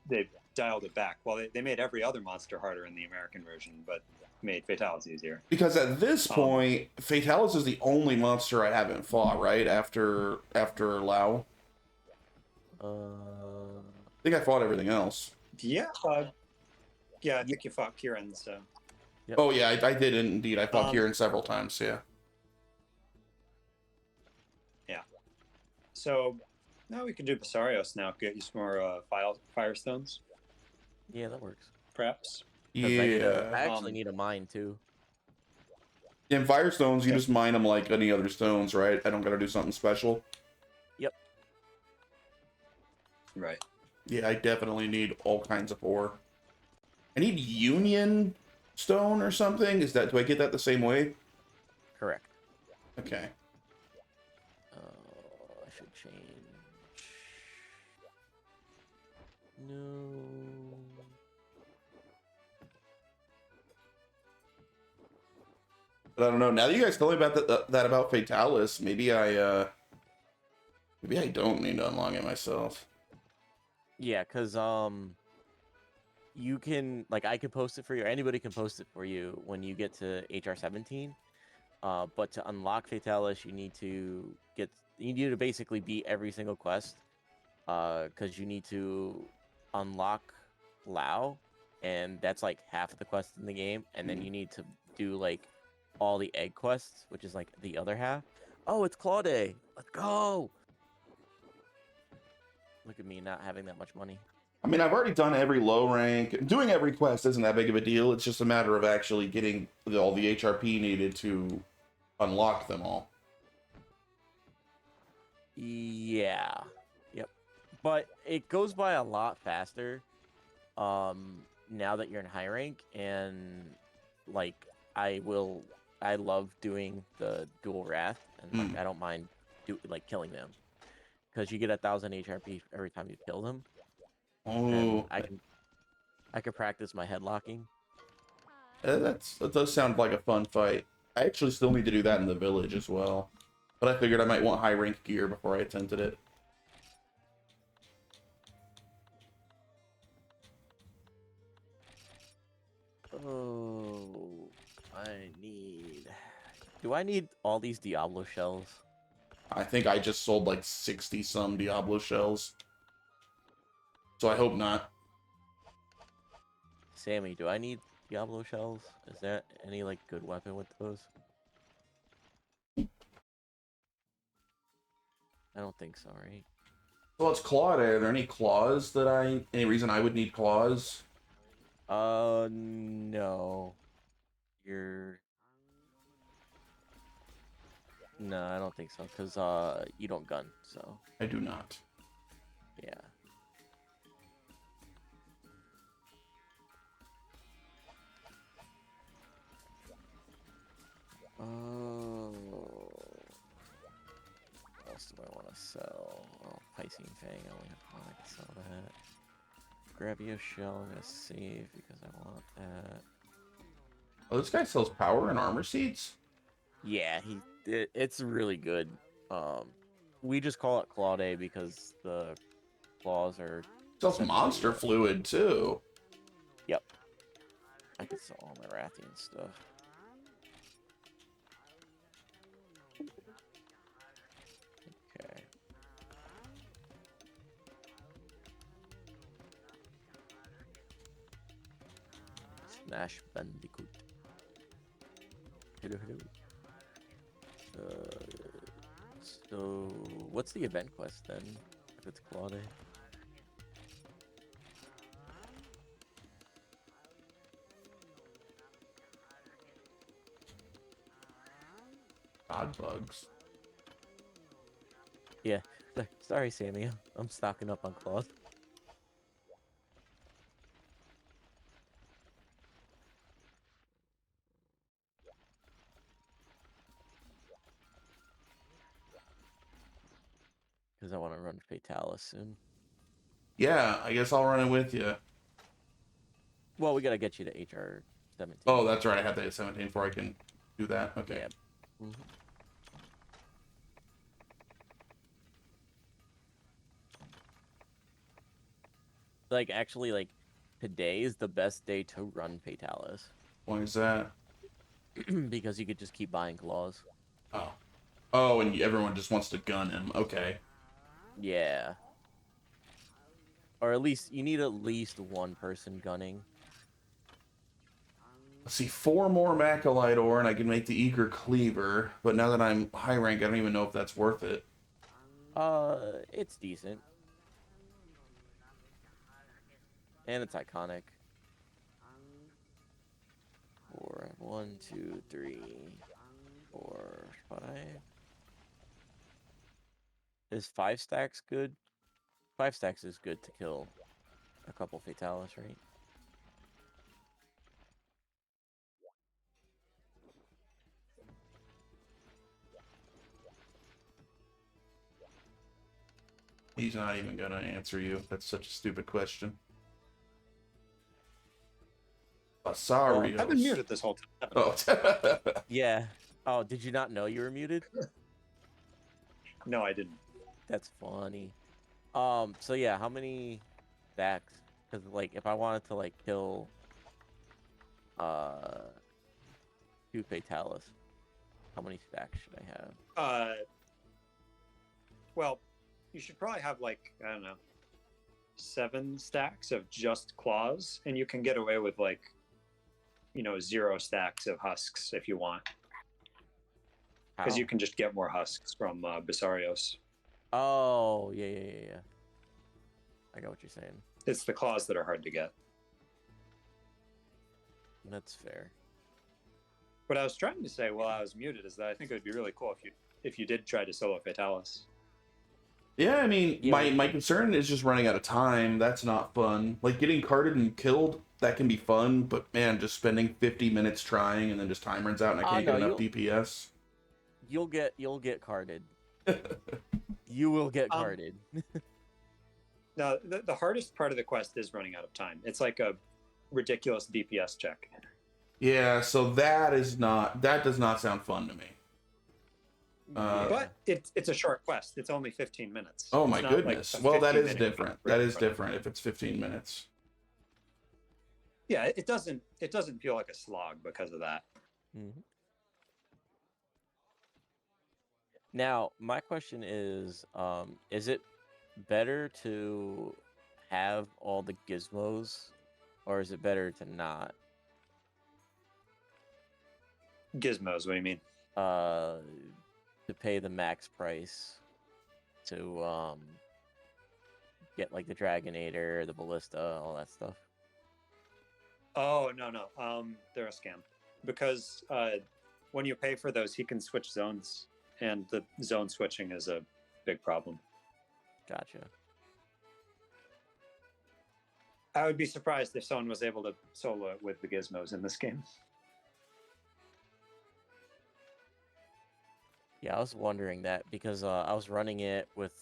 dialed it back. Well, they made every other monster harder in the American version, but made Fatalis easier. Because at this point, Fatalis is the only monster I haven't fought, right? After Lao. I think I fought everything else. Yeah, yeah, I think you fought Kieran, so. Yep. Oh yeah, I did indeed. I fought Kieran several times, yeah. Yeah. So now we can do Basarios now. Get you some more Firestones. Yeah, that works. Perhaps. Yeah. I actually need a mine too. In Firestones, you just mine them like any other stones, right? I don't gotta do something special. Yep. Right. Yeah, I definitely need all kinds of ore. I need Union Stone or something. Do I get that the same way? Correct. Okay. I should change. No. But I don't know. Now that you guys tell me about that about Fatalis, maybe I don't need to unlock it myself. Yeah, because you can, like, I can post it for you, or anybody can post it for you when you get to HR 17. But to unlock Fatalis, you need to basically beat every single quest. Because you need to unlock Lao, and that's like half of the quest in the game, and then you need to do like all the egg quests, which is like the other half. Oh, it's Claw Day. Let's go. Look at me not having that much money. I mean, I've already done every low rank. Doing every quest isn't that big of a deal. It's just a matter of actually getting all the HRP needed to unlock them all. Yeah. Yep. But it goes by a lot faster now that you're in high rank, and like I love doing the dual wrath, and like I don't mind killing them because you get 1,000 HRP every time you kill them. Oh, I can practice my headlocking. that does sound like a fun fight. I actually still need to do that in the village as well, but I figured I might want high rank gear before I attempted it. Oh, do I need all these Diablo shells? I think I just sold like 60 some Diablo shells, so I hope not. Sammy, do I need Diablo shells? Is there any like good weapon with those? I don't think so, right? Well, it's Claw Day. Are there any claws any reason I would need claws? No. No, I don't think so, because you don't gun, so. I do not. Yeah. Oh. What else do I want to sell? Oh, Piscean Fang, I only have one, I can sell that. Grab you a shell, I'm gonna save because I want that. Oh, this guy sells power and armor seeds? Yeah, it's really good. We just call it Claw Day because the claws are... Sells monster fluid too. Yep. I could sell all my Rathian stuff. Okay. Smash Bandicoot. Hello, hello. So what's the event quest then? If it's Claw Day. God bugs. Yeah. Sorry, Sammy. I'm stocking up on claws. Because I want to run Fatalis soon. Yeah, I guess I'll run it with you. Well, we gotta get you to HR 17. Oh, that's right. I have to hit 17 before I can do that. Okay. Yeah. Mm-hmm. like actually like today is the best day to run Fatalis Why is that? because you could just keep buying claws. Oh. Oh, and everyone just wants to gun him. Okay. Yeah. Or at least you need at least one person gunning. Let's see, 4 more Macalite ore, and I can make the Eager Cleaver. But now that I'm high rank, I don't even know if that's worth it. It's decent. And it's iconic. 4, 1, 2, 3, 4, 5. Is 5 stacks good? 5 stacks is good to kill a couple Fatalis, right? He's not even gonna answer you. That's such a stupid question. Well, I've been Basarios. muted this whole time. Oh. yeah. Oh, did you not know you were muted? No, I didn't. That's funny. So yeah, how many stacks? Because like, if I wanted to like kill, uh, 2 Fatalis, how many stacks should I have? Well, you should probably have like, I don't know, 7 stacks of just claws, and you can get away with like, 0 stacks of husks if you want, because How? you can just get more husks from Basarios. Oh, yeah. I got what you're saying. It's the claws that are hard to get. That's fair. What I was trying to say while I was muted is that I think it would be really cool if you did try to solo Fatalis. Yeah, I mean, Yeah, my concern is just running out of time. That's not fun. Like, getting carded and killed, that can be fun, but man, just spending 50 minutes trying and then just time runs out and I can't no, get enough DPS. you'll get carded. You will get Um, carded. No, the hardest part of the quest is running out of time. It's like a ridiculous DPS check. Yeah, so that does not sound fun to me. Yeah. But it's a short quest. It's only 15 minutes. Oh It's my not like goodness. a Well, that is 15-minute different. That is different if it's 15 minutes. Yeah, it doesn't feel like a slog because of that. Mm-hmm. Now, my question is it better to have all the gizmos, or is it better to not? Gizmos, what do you mean? To pay the max price to get like the Dragonator, the Ballista, all that stuff. Oh, no. They're a scam. Because when you pay for those, he can switch zones, and the zone switching is a big problem. Gotcha. I would be surprised if someone was able to solo it with the gizmos in this game. Yeah, I was wondering that because I was running it with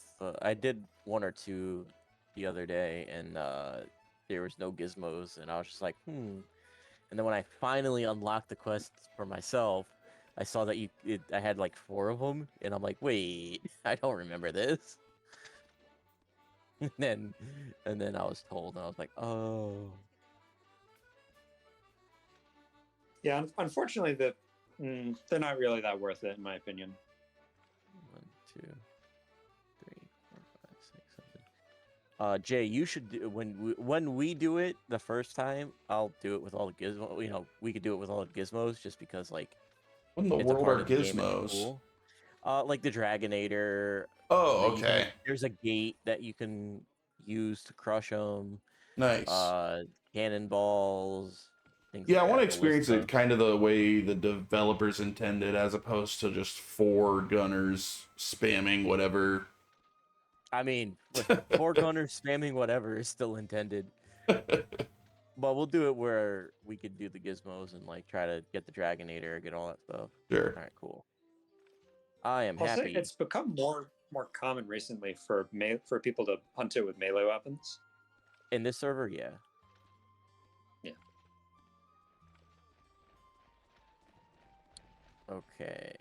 I did 1 or 2 the other day, and there was no gizmos, and I was just like, And then when I finally unlocked the quests for myself, I saw that I had like 4 of them, and I'm like, wait, I don't remember this. and then I was told, and I was like, oh. Yeah, unfortunately, they're not really that worth it, in my opinion. 1, 2, 3, 4, 5, 6, 7. Jay, you should do, when we do it the first time, I'll do it with all the gizmos. We could do it with all the gizmos just because like What in the it's a world part are of the game and it's gizmos? cool. Like the Dragonator. Oh, Then okay. there's a gate that you can use to crush them. Nice. Cannonballs, things Yeah, like I want to that. experience Ballista. it kind of the way the developers intended, as opposed to just 4 gunners spamming whatever. I mean, listen, 4 gunners spamming whatever is still intended. But we'll do it where we could do the gizmos and like try to get the Dragonator, get all that stuff. Sure. All right, cool. I am I'll say happy. it's become more common recently for people to hunt it with melee weapons. In this server, yeah. Yeah. Okay.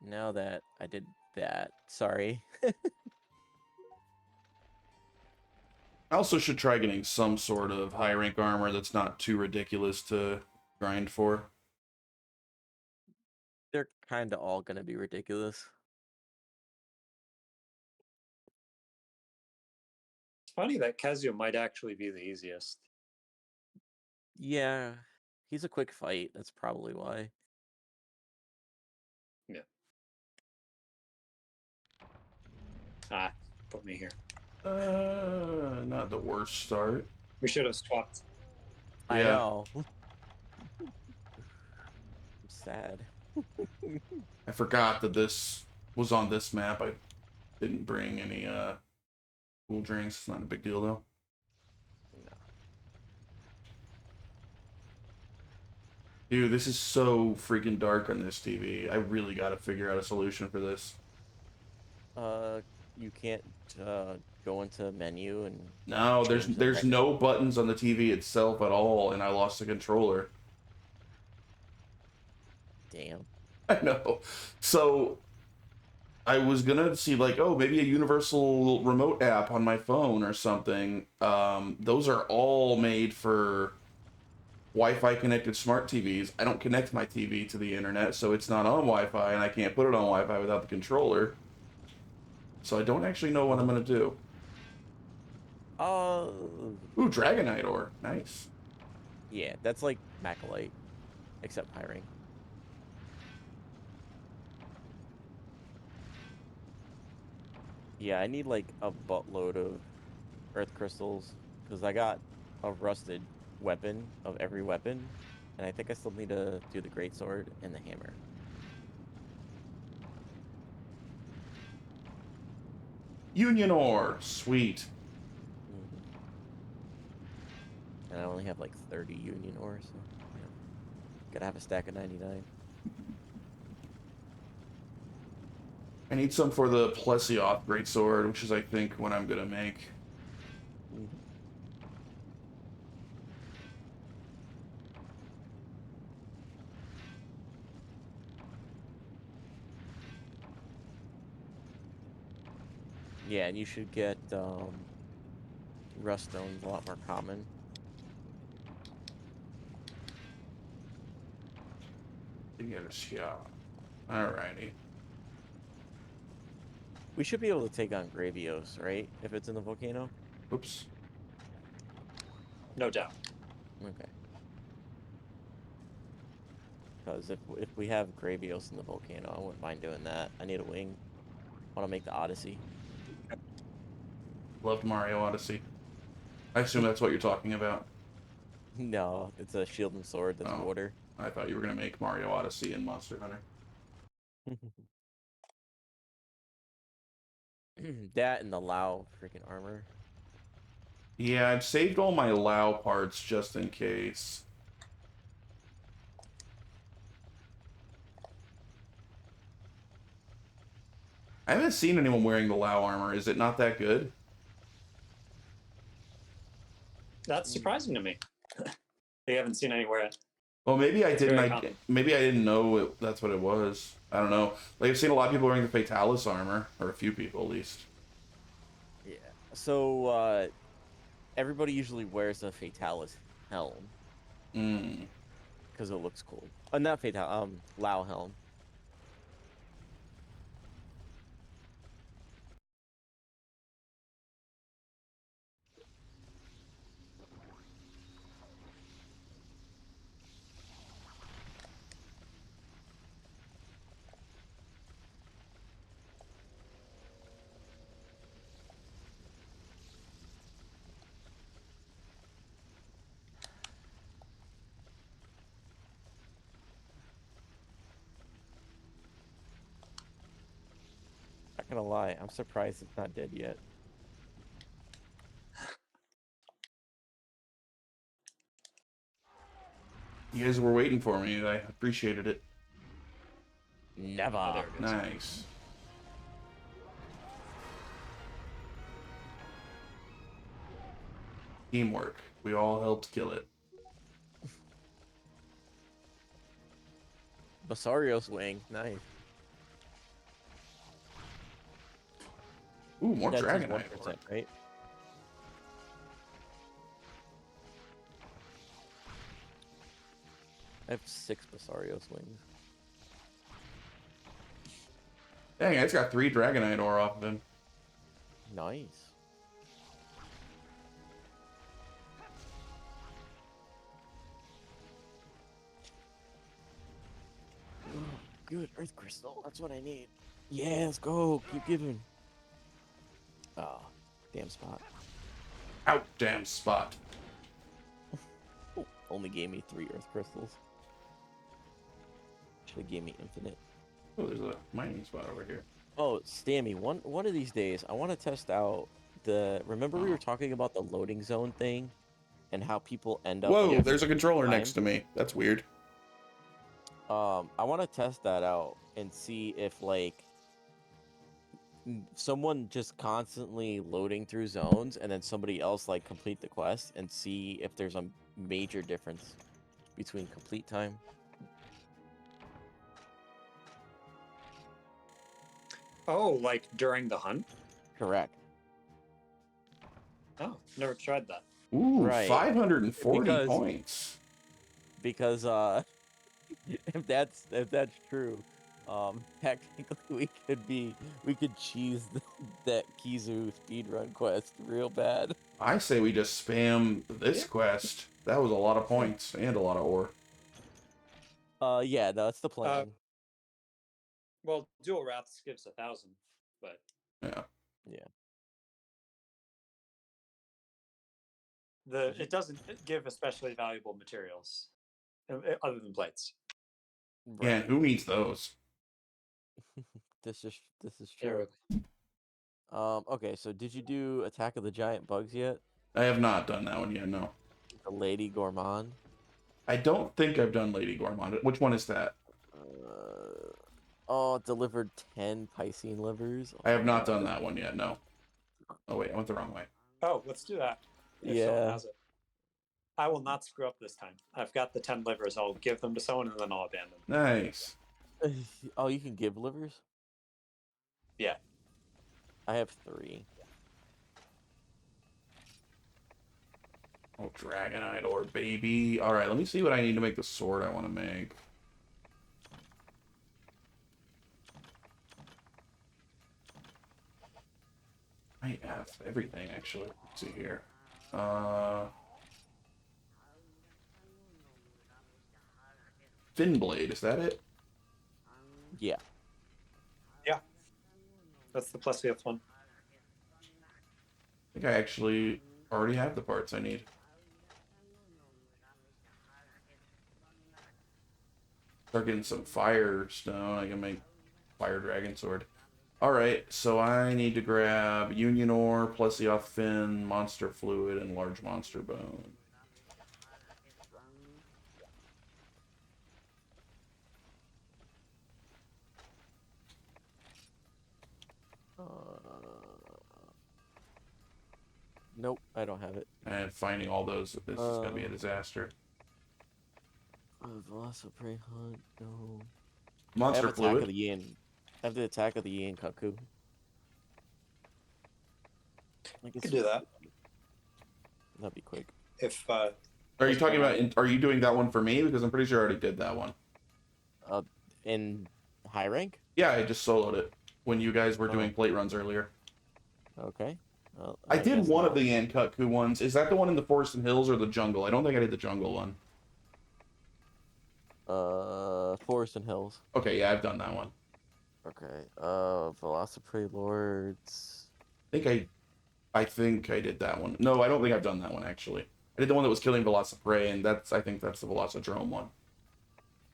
Now that I did that, sorry. I also should try getting some sort of high rank armor that's not too ridiculous to grind for. They're kind of all gonna be ridiculous. It's funny that Kazuya might actually be the easiest. Yeah, he's a quick fight. That's probably why. Yeah. Ah, put me here. Not the worst start. We should have swapped. I Yeah. know. I'm sad. I forgot that this was on this map. I didn't bring any cool drinks. It's not a big deal though. No. Dude, this is so freaking dark on this TV. I really got to figure out a solution for this. You can't go into menu and No, there's change the there's no buttons on the TV itself at all, and I lost the controller. Damn. I know. So I was gonna see like, oh, maybe a universal remote app on my phone or something. Those are all made for Wi-Fi connected smart TVs. I don't connect my TV to the internet, so it's not on Wi-Fi, and I can't put it on Wi-Fi without the controller. So I don't actually know what I'm gonna do. Ooh, Dragonite ore. Nice. Yeah, that's like Macalite, except high rank. Yeah, I need like a buttload of earth crystals because I got a rusted weapon of every weapon, and I think I still need to do the greatsword and the hammer. Union ore. Sweet. Mhm. And I only have like 30 union ore, so you know, gotta have a stack of 99. I need some for the Plesioth greatsword, which is I think what I'm gonna make. Mhm. Yeah, and you should get rust stones a lot more common. Yeah. Alrighty. We should be able to take on Gravios, right? If it's in the volcano. Oops. No doubt. Okay. Because if we have Gravios in the volcano, I wouldn't mind doing that. I need a wing. I want to make the Odyssey. Loved Mario Odyssey. I assume that's what you're talking about. No, it's a shield and sword that's Oh, water. I thought you were gonna make Mario Odyssey and Monster Hunter. That and the Lao freaking armor. Yeah, I've saved all my Lao parts just in case. I haven't seen anyone wearing the Lao armor. Is it not that good? That's surprising to me. They haven't seen anywhere. Well, maybe I It's didn't. very common. Maybe I didn't know that's what it was. I don't know. Like I've seen a lot of people wearing the Fatalis armor, or a few people at least. Yeah. So everybody usually wears a Fatalis helm Mm. because it looks cool. Not Fatal, Lao helm. Not gonna lie, I'm surprised it's not dead yet. You guys were waiting for me. I appreciated it. Oh, Never. there it is. Nice. Teamwork. We all helped kill it. Basario's wing, nice. Ooh, more That does Dragonite ore. 1%, right? I have 6 Basarios wings. Dang, I just got 3 Dragonite ore off of him. Nice. Oh, good Earth Crystal. That's what I need. Yeah, let's go. Keep giving. Oh, damn spot. Out damn spot. Oh, only gave me 3 Earth Crystals. Should have gave me infinite. Oh, there's a mining spot over here. Oh, Stammy, one of these days, I want to test out the. Remember we were talking about the loading zone thing, and how people end up. Whoa, losing there's a controller time? next to me. That's weird. I want to test that out and see if like someone just constantly loading through zones, and then somebody else like complete the quest, and see if there's a major difference between complete time. Oh, like during the hunt? Correct. Oh, never tried that. Ooh, Right. 540 Because- points. Because if that's true, technically we could cheese that Kizu speedrun quest real bad. I say we just spam this quest. That was a lot of points and a lot of ore. Yeah, no, that's the plan. Well, dual wraths gives 1,000, but Yeah. it doesn't give especially valuable materials other than plates. And who needs those? This is true. Okay, so did you do Attack of the Giant Bugs yet? I have not done that one yet, no. The Lady Gourmand? I don't think I've done Lady Gourmand. Which one is that? Oh, it delivered 10 Piscine livers. I have not done that one yet, no. Oh wait, I went the wrong way. Oh, let's do that. If someone has it. I will not screw up this time. I've got the 10 livers. I'll give them to someone and then I'll abandon. Nice. Oh, you can give livers? Yeah. I have 3. Oh, Dragonite ore, baby. Alright, let me see what I need to make the sword I want to make. I have everything, actually. Let's see here. Fin blade, is that it? Yeah. Yeah. That's the +CF one. I think I actually already have the parts I need. Start getting some fire stone. I can make fire dragon sword. Alright, so I need to grab union ore, Plesioth fin, monster fluid, and large monster bone. Nope, I don't have it. And finding all those, this is going to be a disaster. Velociprey hunt, no. Monster I have fluid. Attack of the Yin. I have the Attack of the Yin Cuckoo. You could do that. That'd be quick. If Are you talking about, are you doing that one for me? Because I'm pretty sure I already did that one. In high rank? Yeah, I just soloed it when you guys were doing plate runs earlier. Okay. Well, I did guess one not. of the Yankutku ones. Is that the one in the forest and hills or the jungle? I don't think I did the jungle one. Forest and Hills. Okay, yeah, I've done that one. Okay. Velociprey Lords. I think I did that one. No, I don't think I've done that one actually. I did the one that was killing Velociprey, and I think that's the Velocidrome one.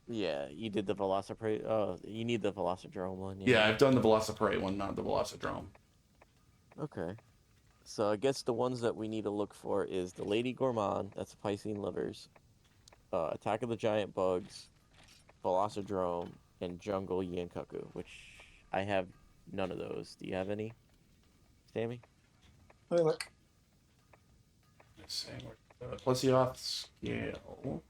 Yeah, you did the Velociprey. Oh, you need the Velocidrome one. Yeah, I've done the Velociprey one, not the Velocidrome. Okay. So I guess the ones that we need to look for is the Lady Gourmand, that's the Piscine livers, Attack of the Giant Bugs, Velocidrome, and Jungle Yankaku, which I have none of those. Do you have any, Sammy? let me look. Plesioth scale.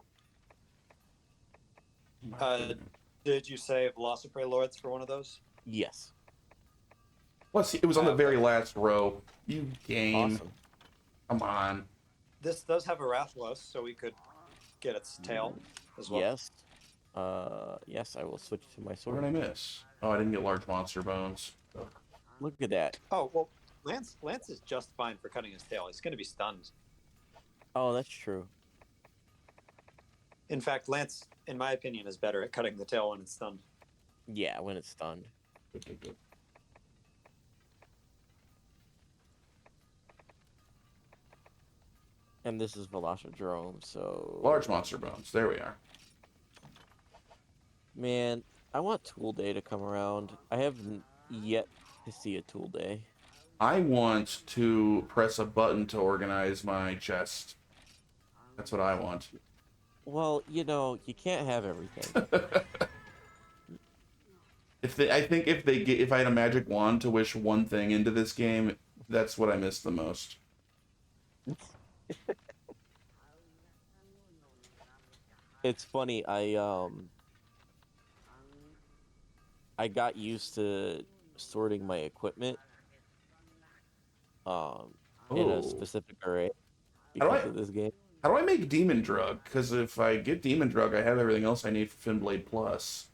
Did you say Velociprey Lords for one of those? Yes. It was on the very last row. You game. Awesome. Come on. This does have a Rathalos, so we could get its tail. as well. Yes. Yes, I will switch to my What sword. did I miss? Oh, I didn't get large monster bones. Ugh. Look at that. Oh well, Lance is just fine for cutting his tail. He's going to be stunned. Oh, that's true. In fact, Lance, in my opinion, is better at cutting the tail when it's stunned. Yeah, when it's stunned. Good, good, good. And this is Velociraptor, so... Large monster bones. There we are. Man, I want Tool Day to come around. I haven't yet to see a Tool Day. I want to press a button to organize my chest. That's what I want. Well, you know, you can't have everything. I think if I had a magic wand to wish one thing into this game, that's what I miss the most. It's funny, I got used to sorting my equipment in Oh. a specific array How do because I- of this game. How do I make Demon Drug? Because if I get Demon Drug, I have everything else I need for Finblade Plus.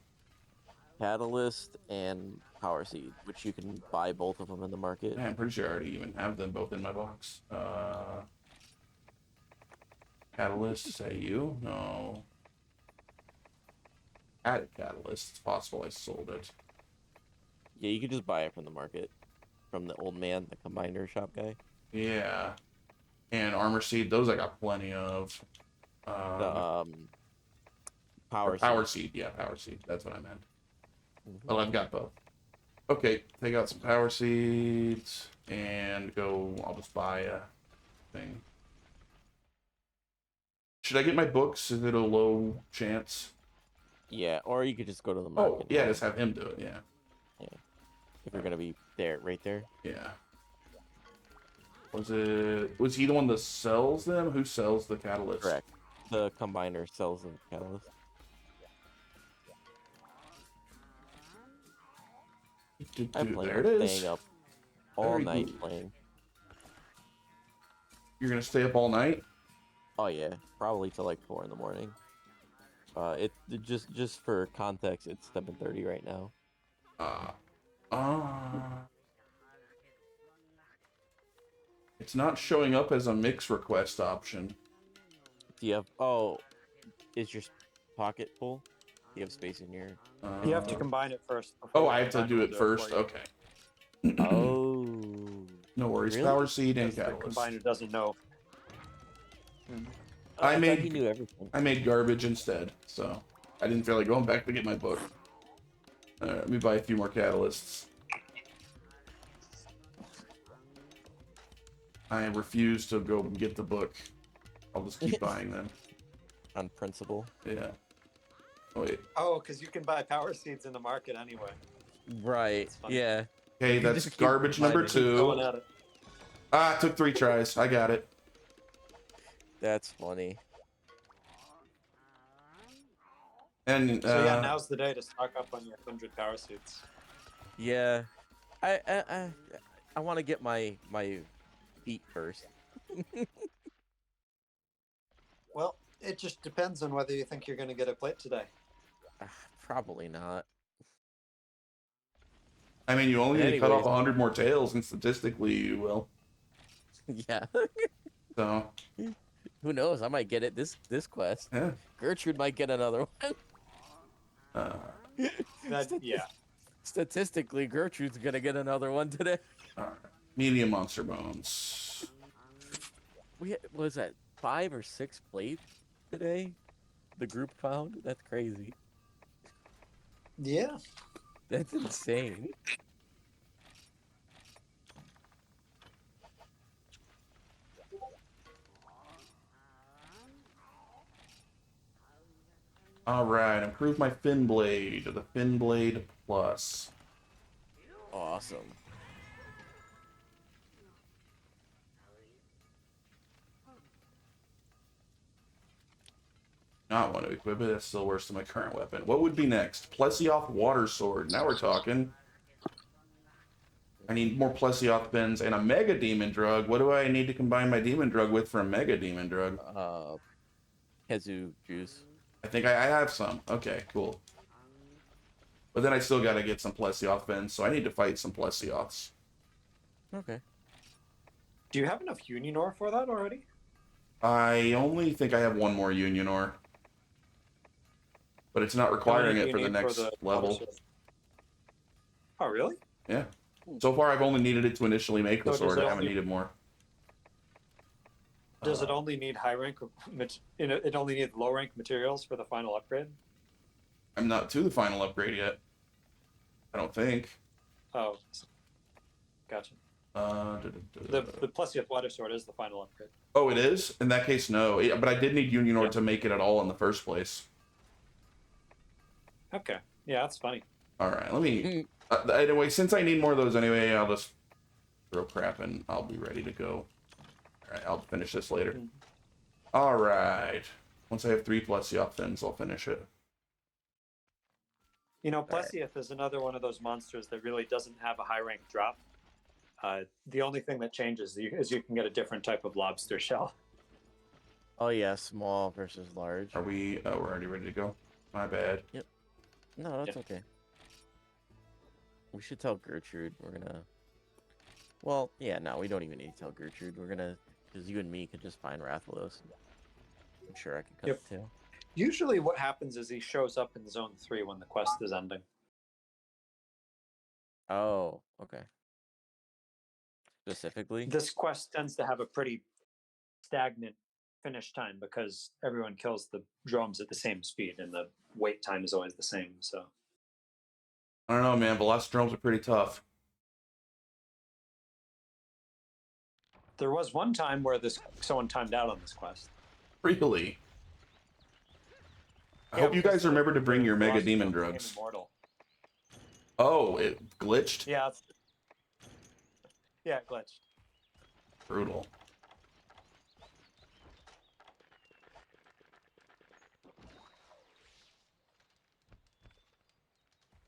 Catalyst and Power Seed, which you can buy both of them in the market. Yeah, I'm pretty sure I already even have them both in my box. Catalyst, say you? No. Added Catalyst. It's possible I sold it. Yeah, you can just buy it from the market, from the old man, the combiner shop guy. Yeah. And Armor Seed, those I got plenty of. The Power Seed, yeah, Power Seed. That's what I meant. Mhm. Well, I've got both. Okay, take out some Power Seeds and go. I'll just buy a thing. Should I get my books? Is it a low chance? Yeah, or you could just go to the market. Oh, yeah, just have him do it. Yeah, If you're gonna be there, right there. yeah. Was he the one that sells them? Who sells the catalyst? Correct. The combiner sells the catalyst. I plan There it on is. staying up all Very night good. playing. You're gonna stay up all night? Oh yeah, probably till like 4 in the morning. Just for context, it's 7:30 right now. It's not showing up as a mix request option. Do you have? Oh, is your pocket full? Do you have space in your? You have to combine it first. Oh, before I the have to combiner do will it first. for you. Okay. Oh. No worries. Really? Power Seed and Because the catalyst. combiner doesn't know. I thought made- he knew everything. I made garbage instead, so I didn't feel like going back to get my book. Let me buy a few more catalysts. I refuse to go get the book. I'll just keep buying them. On principle. Yeah. Oh, wait. Oh, because you can buy power seeds in the market anyway. Right. That's funny. Yeah. Okay, You that's just keep garbage number reminding me. Going 2. at it. Ah, it took 3 tries. I got it. That's funny. And So yeah, now's the day to stock up on your 100 power seeds. Yeah. I want to get my feet first. Well, it just depends on whether you think you're going to get a plate today. Probably not. I mean, you only need to cut off Anyways. 100 more tails, and statistically, you will. Yeah. So, Who knows? I might get it this quest. yeah. Gertrude might get another one. Yeah. Statistically, Gertrude's gonna get another one today. Alright. Medium monster bones. Was that 5 or 6 plates today? The group found? That's crazy. Yeah. That's insane. Alright, improve my fin blade to the fin blade plus. Awesome. Not want to equip it, that's still worse than my current weapon. What would be next? Plesioth Water Sword. Now we're talking. I need more Plesioth bends and a Mega Demon Drug. What do I need to combine my Demon Drug with for a Mega Demon Drug? Hezu juice. I I think I have some. Okay, cool. But then I still gotta get some Plesioth fins, so I need to fight some Plesioths. Okay. Do you have enough Unionor for that already? I only think I have one more Unionor. But it's not How requiring many do it you for the need for next the level. sword? Oh, really? Yeah. So far, I've only needed it to initially make the So does sword. it I haven't only- needed more. Does it only need high rank? It only needs low rank materials for the final upgrade. I'm not to the final upgrade yet. I don't think. Oh, gotcha. The Plesioth Water Sword is the final upgrade. Oh, it is? In that case, no. Yeah, but I did need Unionor Yeah. to make it at all in the first place. Okay. Yeah, that's funny. All right, let me... anyway, since I need more of those anyway, I'll just throw crap and I'll be ready to go. All right, I'll finish this later. Mhm. All right. Once I have 3 Plesioth fins, I'll finish it. You know, Plesioth is another one of those monsters that really doesn't have a high rank drop. The only thing that changes is you can get a different type of lobster shell. Oh yeah, small versus large. Are we... Oh, we're already ready to go. My bad. No, that's Yeah. okay. We should tell Gertrude we're gonna. Well, yeah, no, we don't even need to tell Gertrude. We're gonna, because you and me could just find Rathalos. I'm sure I can cut Yep. the tail. Usually, what happens is he shows up in Zone 3 when the quest is ending. Oh, okay. Specifically? This quest tends to have a pretty stagnant finish time because everyone kills the drones at the same speed and the wait time is always the same. So I don't know, man. Velocidromes are pretty tough. there was one time where someone timed out on this quest. Really? I Yeah, hope you because guys remember to bring the your Mega Velociraptor Demon became drugs. Immortal. Oh, it glitched? Yeah. Yeah, it glitched. Brutal.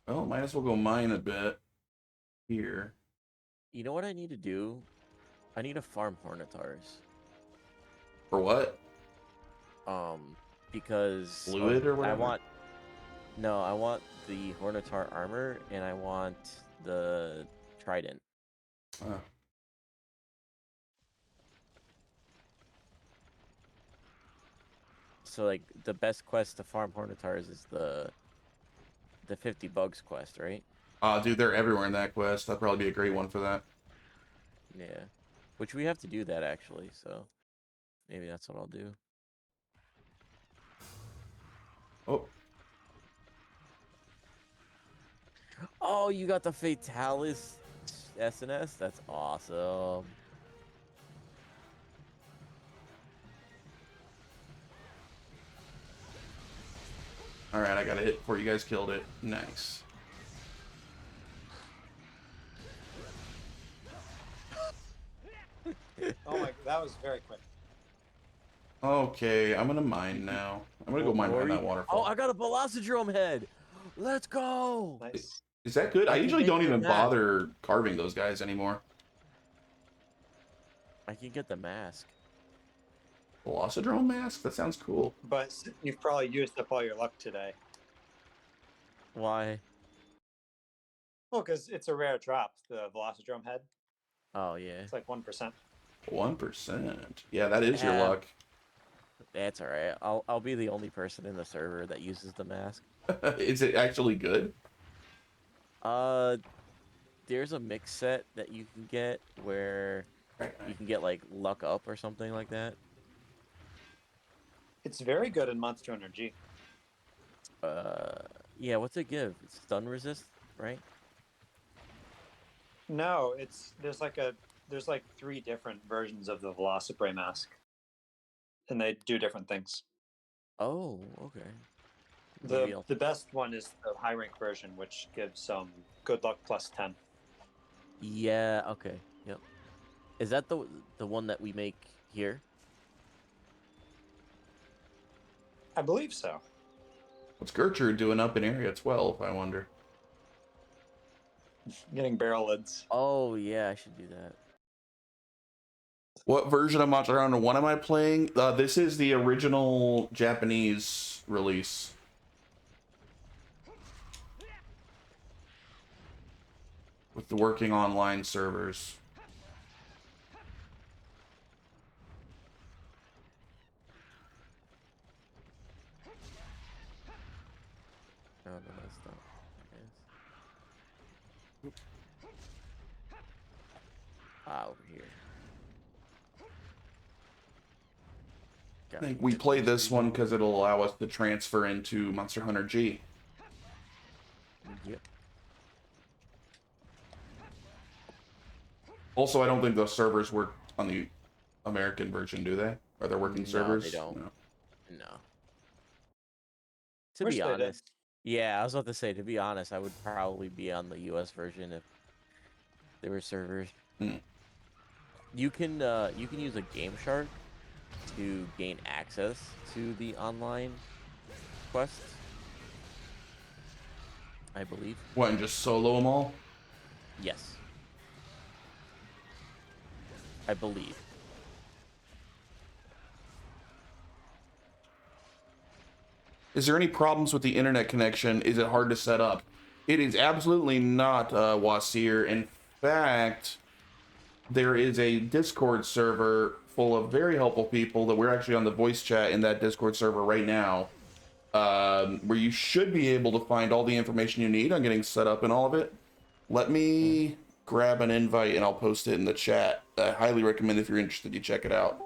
Well, might as well go mine a bit here. You know what I need to do? I need to farm Hornitars. For what? Because Fluid or whatever? I want the Hornitar armor and I want the trident. Oh. So like the best quest to farm Hornitars is the 50 bugs quest, right? Dude, they're everywhere in that quest. That'd probably be a great one for that. Yeah. Which we have to do that actually, so maybe that's what I'll do. Oh, Oh, you got the Fatalis SNS? That's awesome. all right. I got a hit before you guys killed it. Nice. Oh my, that was very quick. Okay, I'm gonna mine now. I'm gonna go mine behind that Oh, waterfall. I got a Velocidrome head. Let's go. Nice. Is that good? I can usually get don't the even map. bother carving those guys anymore. I can get the mask. Velocidrome mask? That sounds cool. But you've probably used up all your luck today. Why? Well, because it's a rare drop, the Velocidrome head. Oh yeah. It's like 1%. 1%. Yeah, that is your Yeah. luck. That's all right. I'll be the only person in the server that uses the mask. Is it actually good? There's a mix set that you can get where you can get like luck up or something like that. It's very good in Monster Energy. Yeah, what's it give? It's stun resist, right? No, there's like 3 different versions of the Velociprey mask, and they do different things. Oh, okay. Maybe The best one is the high rank version, which gives good luck plus 10. Yeah, okay. Yep. Is that the one that we make here? I believe so. What's Gertrude doing up in Area 12, I wonder? Getting barrel lids. Oh, yeah, I should do that. What version of Monster Hunter 1 am I playing? This is the original Japanese release. With the working online servers. No, that's not. Over here. I think we play this one because it'll allow us to transfer into Monster Hunter G. Yep. Also, I don't think those servers work on the American version, do they? Are there working servers? They don't. No. No. To Wish be they did. honest, yeah, I was about to say. To be honest, I would probably be on the U.S. version if there were servers. Hmm. You can use a Game Shark to gain access to the online quests, I believe. What, and just solo them all? Yes. I believe. Is there any problems with the internet connection? Is it hard to set up? It is absolutely not, Wasir. In fact, there is a Discord server full of very helpful people that we're actually on the voice chat in that Discord server right now, where you should be able to find all the information you need on getting set up and all of it. Let me grab an invite and I'll post it in the chat. I highly recommend if you're interested, you check it out.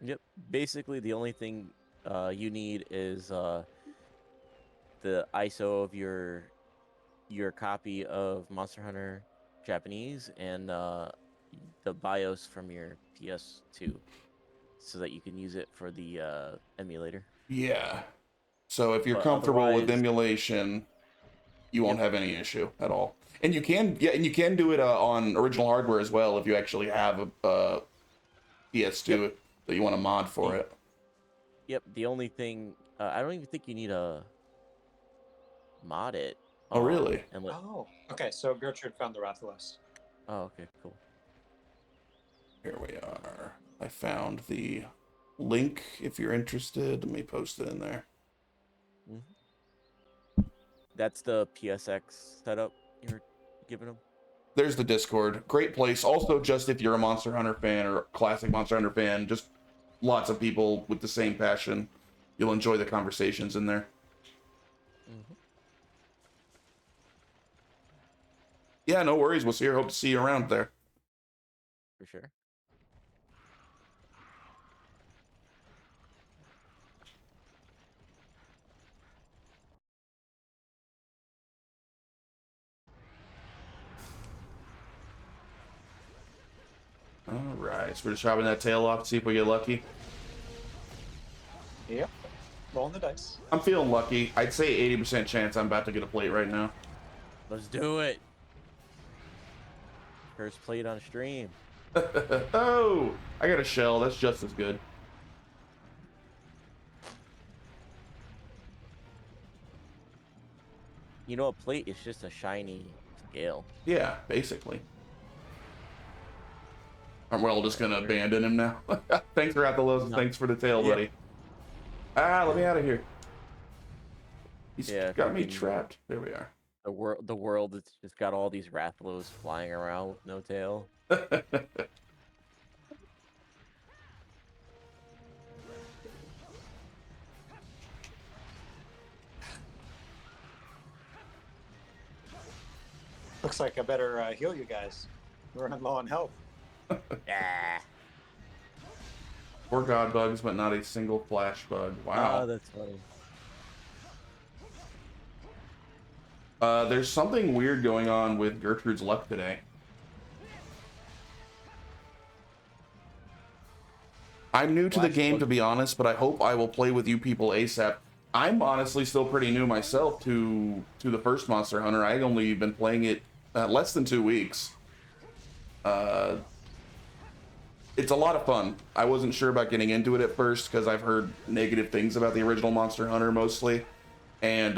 Yep. Basically, the only thing you need is the ISO of your copy of Monster Hunter Japanese and the BIOS from your PS2, so that you can use it for the emulator. Yeah. So if you're But comfortable with otherwise- emulation, you won't have any issue at all. And you can, yeah, and you can do it on original hardware as well if you actually have a PS2 that you want to mod for it. Yep. The only thing I don't even think you need a mod it. Oh, really? And Oh, okay. So Gertrude found the Rathalos. Oh, okay, cool. Here we are. I found the link if you're interested. Let me post it in there. That's the PSX setup you're giving them. There's the Discord. Great place. Also, just if you're a Monster Hunter fan or classic Monster Hunter fan, just lots of people with the same passion. You'll enjoy the conversations in there. Yeah, no worries. We'll see you. Hope to see you around there. For sure. All right, so we're just chopping that tail off to see if we get lucky. Yep. Rolling the dice. I'm feeling lucky. I'd say 80% chance I'm about to get a plate right now. Let's do it. First plate on stream. Oh, I got a shell. That's just as good. You know, a plate is just a shiny scale. Yeah, basically. Aren't we all just gonna abandon him now? Thanks for Athalos. No. Thanks for the tail, Yeah. buddy. Ah, let me out of here. He's Yeah, got me fucking- trapped. There we are. The world that's just got all these Rathalos flying around with no tail. Looks like I better heal you guys. We're running low on health. Ah. 4 god bugs, but not a single flash bug. Wow. Oh, that's funny. There's something weird going on with Gertrude's luck today. I'm new to the game, to be honest, but I hope I will play with you people ASAP. I'm honestly still pretty new myself to the first Monster Hunter. I only been playing it less than 2 weeks. It's a lot of fun. I wasn't sure about getting into it at first because I've heard negative things about the original Monster Hunter mostly. And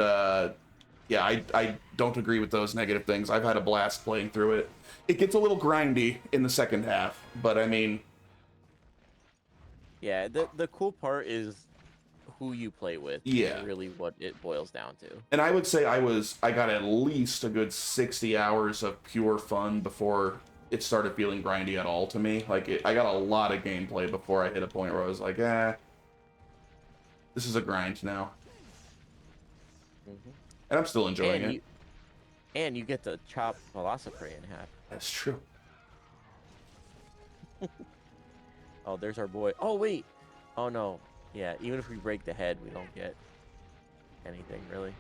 yeah, I don't agree with those negative things. I've had a blast playing through it. It gets a little grindy in the second half, but I mean, Yeah, the cool part is who you play with is Yeah. really what it boils down to. And I would say I got at least a good 60 hours of pure fun before it started feeling grindy at all to me. Like, I got a lot of gameplay before I hit a point where I was like, this is a grind now. Hmm. And I'm still enjoying And it. you get to chop Velociprey in half. That's true. Oh, there's our boy. Oh wait. Oh no. Yeah, even if we break the head, we don't get anything really.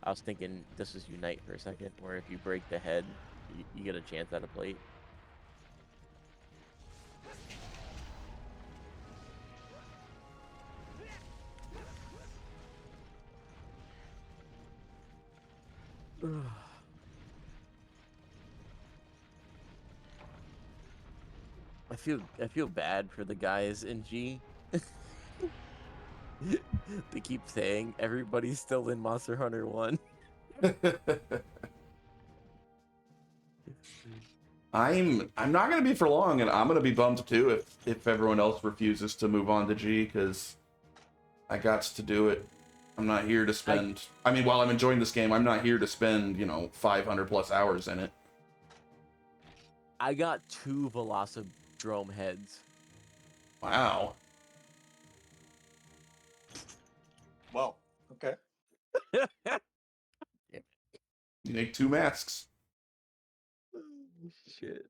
I was thinking this was Unite for a second, where if you break the head, you get a chance at a plate. I feel bad for the guys in G. They keep saying everybody's still in Monster Hunter 1. I'm not gonna be for long, and I'm gonna be bummed too if everyone else refuses to move on to G, because I got to do it. I'm not here to spend. I mean, while I'm enjoying this game, I'm not here to spend 500 plus hours in it. I got 2 Velocidrome heads. Wow. Well, okay. You make 2 masks. Shit.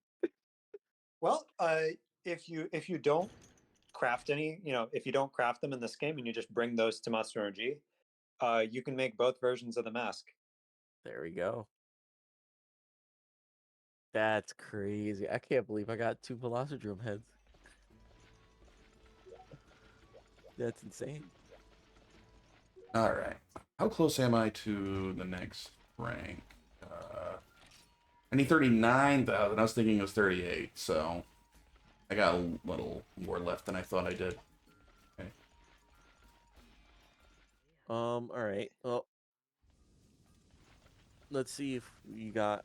Well, if you don't craft any, if you don't craft them in this game and you just bring those to Monster Energy, you can make both versions of the mask. There we go. That's crazy. I can't believe I got 2 Velocidrome heads. That's insane. All right. How close am I to the next rank? I need 39,000. I was thinking it was 38, so I got a little more left than I thought I did. Okay. All right. Well, let's see if we got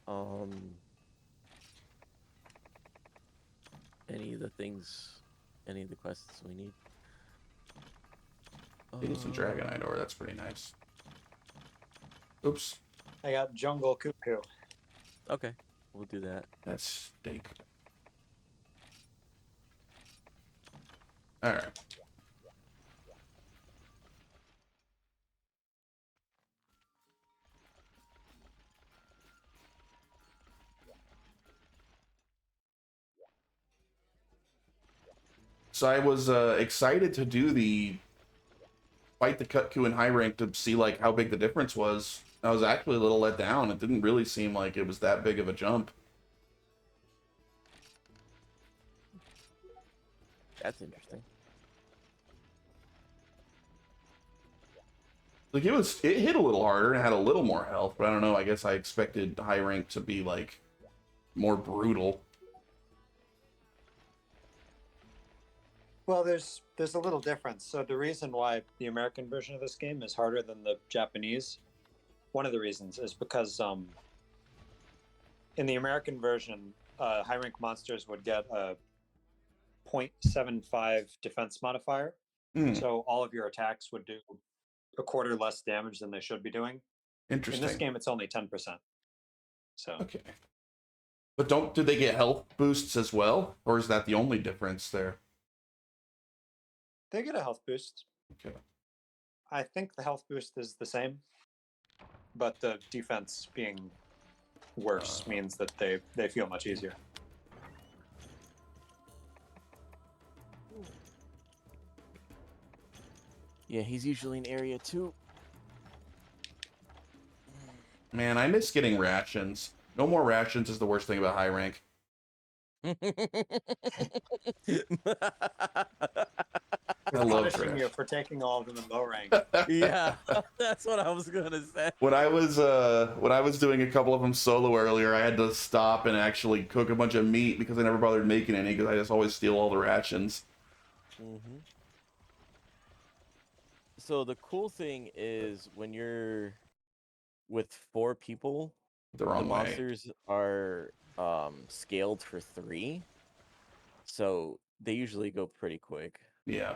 any of the things, any of the quests we need. I think it's some Dragonite ore. That's pretty nice. Oops. I got Jungle Cuckoo. Okay, we'll do that. That's steak. All right. So I was excited to do the fight the Cutku in high rank to see like how big the difference was. I was actually a little let down. It didn't really seem like it was that big of a jump. That's interesting. Like it hit a little harder and had a little more health, but I don't know. I guess I expected high rank to be like more brutal. Well, there's a little difference. So the reason why the American version of this game is harder than the Japanese, one of the reasons is because in the American version, high rank monsters would get a 0.75 defense modifier. Hmm. So all of your attacks would do a quarter less damage than they should be doing. Interesting. In this game, it's only 10%. So okay. But do they get health boosts as well, or is that the only difference there? they get a health boost. Okay. I think the health boost is the same, but the defense being worse means that they feel much easier. Yeah, he's usually in area 2. Man, I miss getting rations. No more rations is the worst thing about high rank. I love Punishing you trash. for taking all of them in low rank. Yeah, that's what I was gonna say. When I was doing a couple of them solo earlier, I had to stop and actually cook a bunch of meat because I never bothered making any because I just always steal all the rations. Mm-hmm. So the cool thing is when you're with 4 people, The wrong way. monsters are scaled for 3. So they usually go pretty quick. Yeah.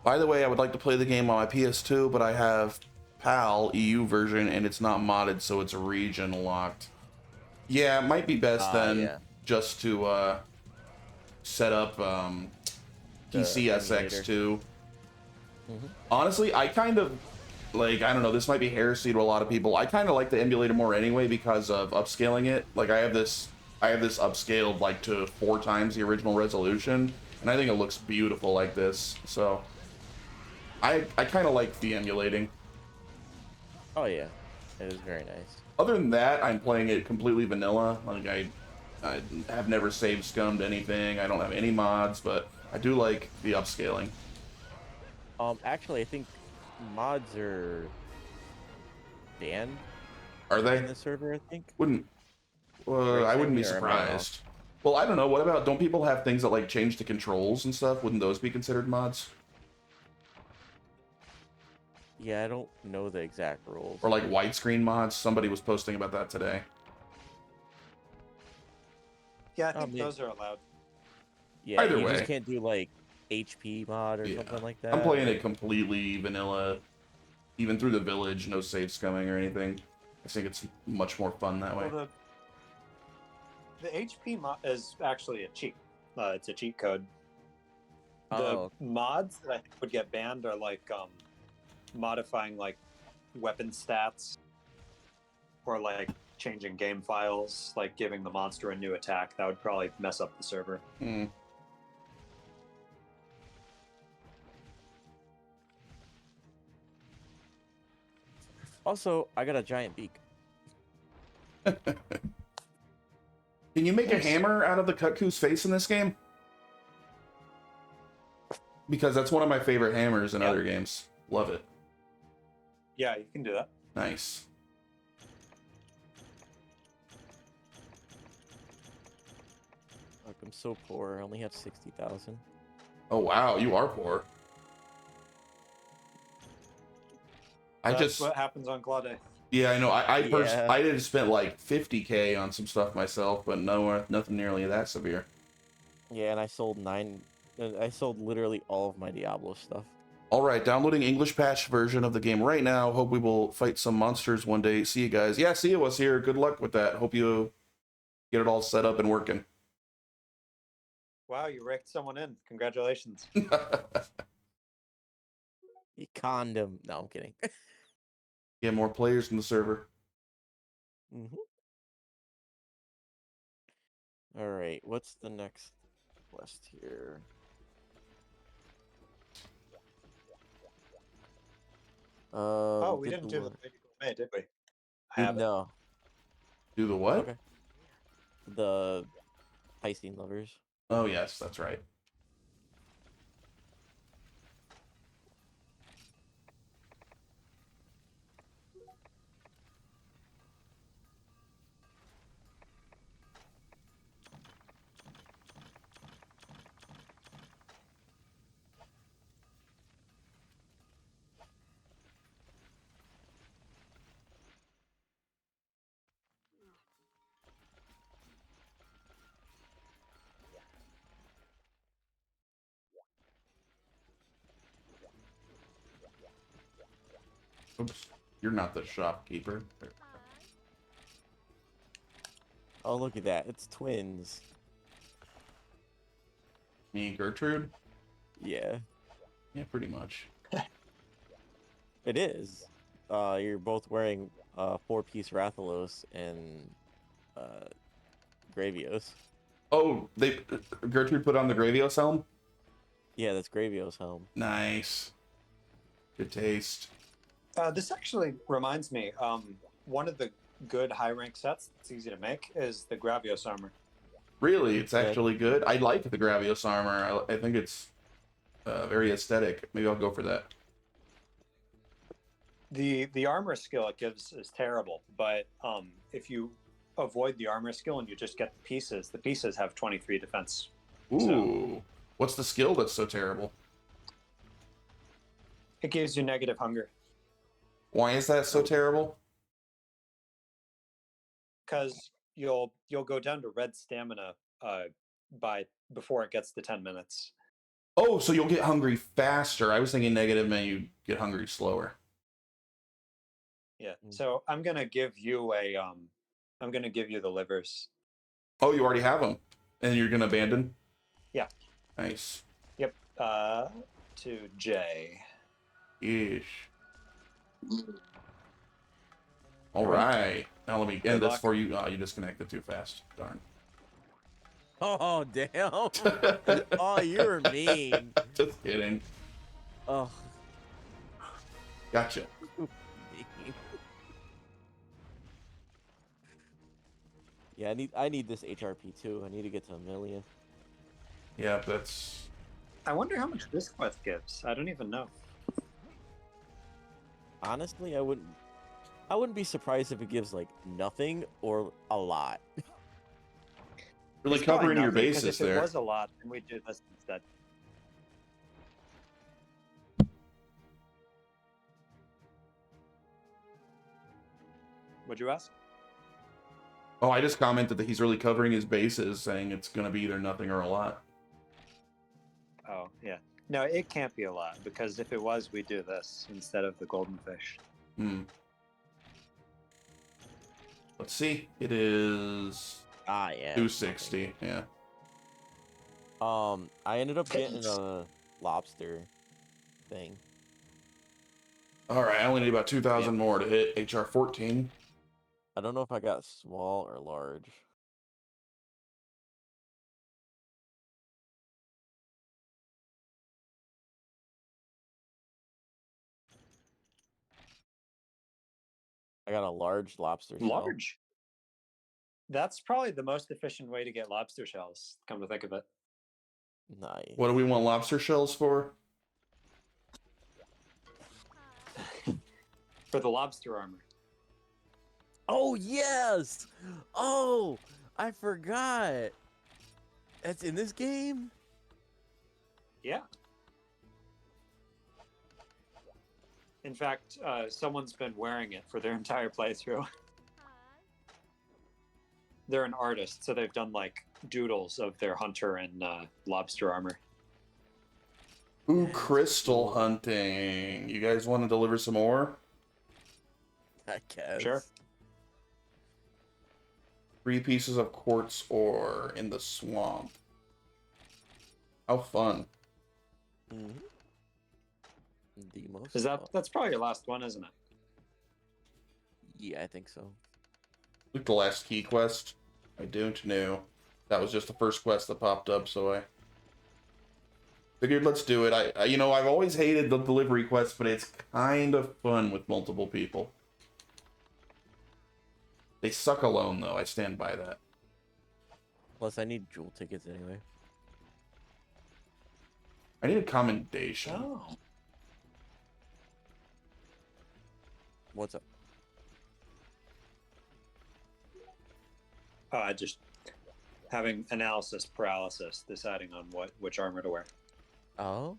By the way, I would like to play the game on my PS2, but I have PAL EU version and it's not modded, so it's region locked. Yeah, it might be best then Yeah. just to set up The PCSX2. Mhm. Honestly, I kind of like, I don't know, this might be heresy to a lot of people. I kind of like the emulator more anyway because of upscaling it. Like I have this upscaled like to 4 times the original resolution, and I think it looks beautiful like this. So I kind of like the emulating. Oh yeah, it is very nice. Other than that, I'm playing it completely vanilla. Like I have never save scummed anything. I don't have any mods, but I do like the upscaling. Actually, I think mods are banned Are they? in the server. I think. Wouldn't Right, I wouldn't be Sammy, or am I wrong? surprised. Well, I don't know. What about, don't people have things that like change the controls and stuff? Wouldn't those be considered mods? Yeah, I don't know the exact rules. Or like widescreen mods? Somebody was posting about that today. Yeah, I think yeah. those are allowed. Yeah, Either you way. just can't do like HP mod or Yeah. something like that. I'm playing it completely vanilla, even through the village, no save scumming or anything. I think it's much more fun that way. Well, the HP mod is actually a cheat. It's a cheat code. The Oh, mods that I think would get banned are like modifying like weapon stats, or like changing game files, like giving the monster a new attack. That would probably mess up the server. Hmm. also, I got a giant beak. Can you make a Nice. hammer out of the Kutku's face in this game? Because that's one of my favorite hammers in Yeah. other games. Love it. Yeah, you can do that. Nice. Look, I'm so poor. I only have 60,000. Oh wow, you are poor. That's what happens on Claude. Yeah, I know. Yeah. I did spent like 50K on some stuff myself, but nothing nearly that severe. Yeah, and I sold I sold literally all of my Diablo stuff. All right, downloading English patch version of the game right now. Hope we will fight some monsters one day. See you guys. Yeah, see you was here. Good luck with that. Hope you get it all set up and working. Wow, you raked someone in. Congratulations. You condom. No, I'm kidding. Get more players in the server. Mm-hmm. All right, what's the next quest here? We didn't do the Lady Gourmet, did we? I haven't. No. Do the what? Okay. The Piscine lovers. Oh yes, that's right. Oops, you're not the shopkeeper. Oh, look at that. It's twins. Me and Gertrude? Yeah, Yeah, pretty much. it is. You're both wearing 4-piece Rathalos and Gravios. Oh, Gertrude put on the Gravios helm? Yeah, that's Gravios' helm. Nice. Good taste. This actually reminds me. One of the good high rank sets that's easy to make is the Gravios armor. Really, it's Yeah. actually good. I like the Gravios armor. I think it's very aesthetic. Maybe I'll go for that. The armor skill it gives is terrible, but if you avoid the armor skill and you just get the pieces have 23 defense. Ooh. So, What's the skill that's so terrible? it gives you negative hunger. Why is that so terrible? Because you'll go down to red stamina by before it gets to 10 minutes. Oh, so you'll get hungry faster. I was thinking negative meant you get hungry slower. Yeah. So I'm gonna give you the livers. Oh, you already have them, and you're gonna abandon. Yeah. Nice. Yep. To J. Ish. All All right. right. Now let me Good end this luck. for you. Oh, you disconnected too fast. Darn. Oh damn! Oh, you're mean. Just kidding. Oh, Gotcha. mean. Yeah, I need this HRP too. I need to get to 1 million. Yeah, that's. I wonder how much this quest gives. I don't even know. Honestly, I wouldn't be surprised if it gives like nothing or a lot. Really It's probably covering your nothing, 'cause bases if it there. was a lot, then we'd do this instead. Would you ask? Oh, I just commented that he's really covering his bases, saying it's going to be either nothing or a lot. Oh, yeah. No, it can't be a lot, because if it was, we'd do this instead of the golden fish. Hmm. Let's see. It is Ah, yeah. 260. Yeah. I ended up getting a lobster thing. All right. I only need about 2,000 more to hit HR 14. I don't know if I got small or large. I got a large lobster shell. Large. That's probably the most efficient way to get lobster shells, come to think of it. Nice. What do we want lobster shells for? For the lobster armor. Oh yes! Oh, I forgot. That's in this game? Yeah. In fact, someone's been wearing it for their entire playthrough. They're an artist, so they've done like doodles of their hunter and lobster armor. Ooh, crystal hunting. You guys want to deliver some more? I guess. Sure. 3 pieces of quartz ore in the swamp. How fun. Mm-hmm. The most. That's probably your last one, isn't it? Yeah, I think so. Look, the last key quest. I don't know. That was just the first quest that popped up, so I figured let's do it. I've always hated the delivery quest, but it's kind of fun with multiple people. They suck alone, though. I stand by that. Plus, I need jewel tickets anyway. I need a commendation. Oh. What's up? I just having analysis paralysis, deciding on which armor to wear. Oh.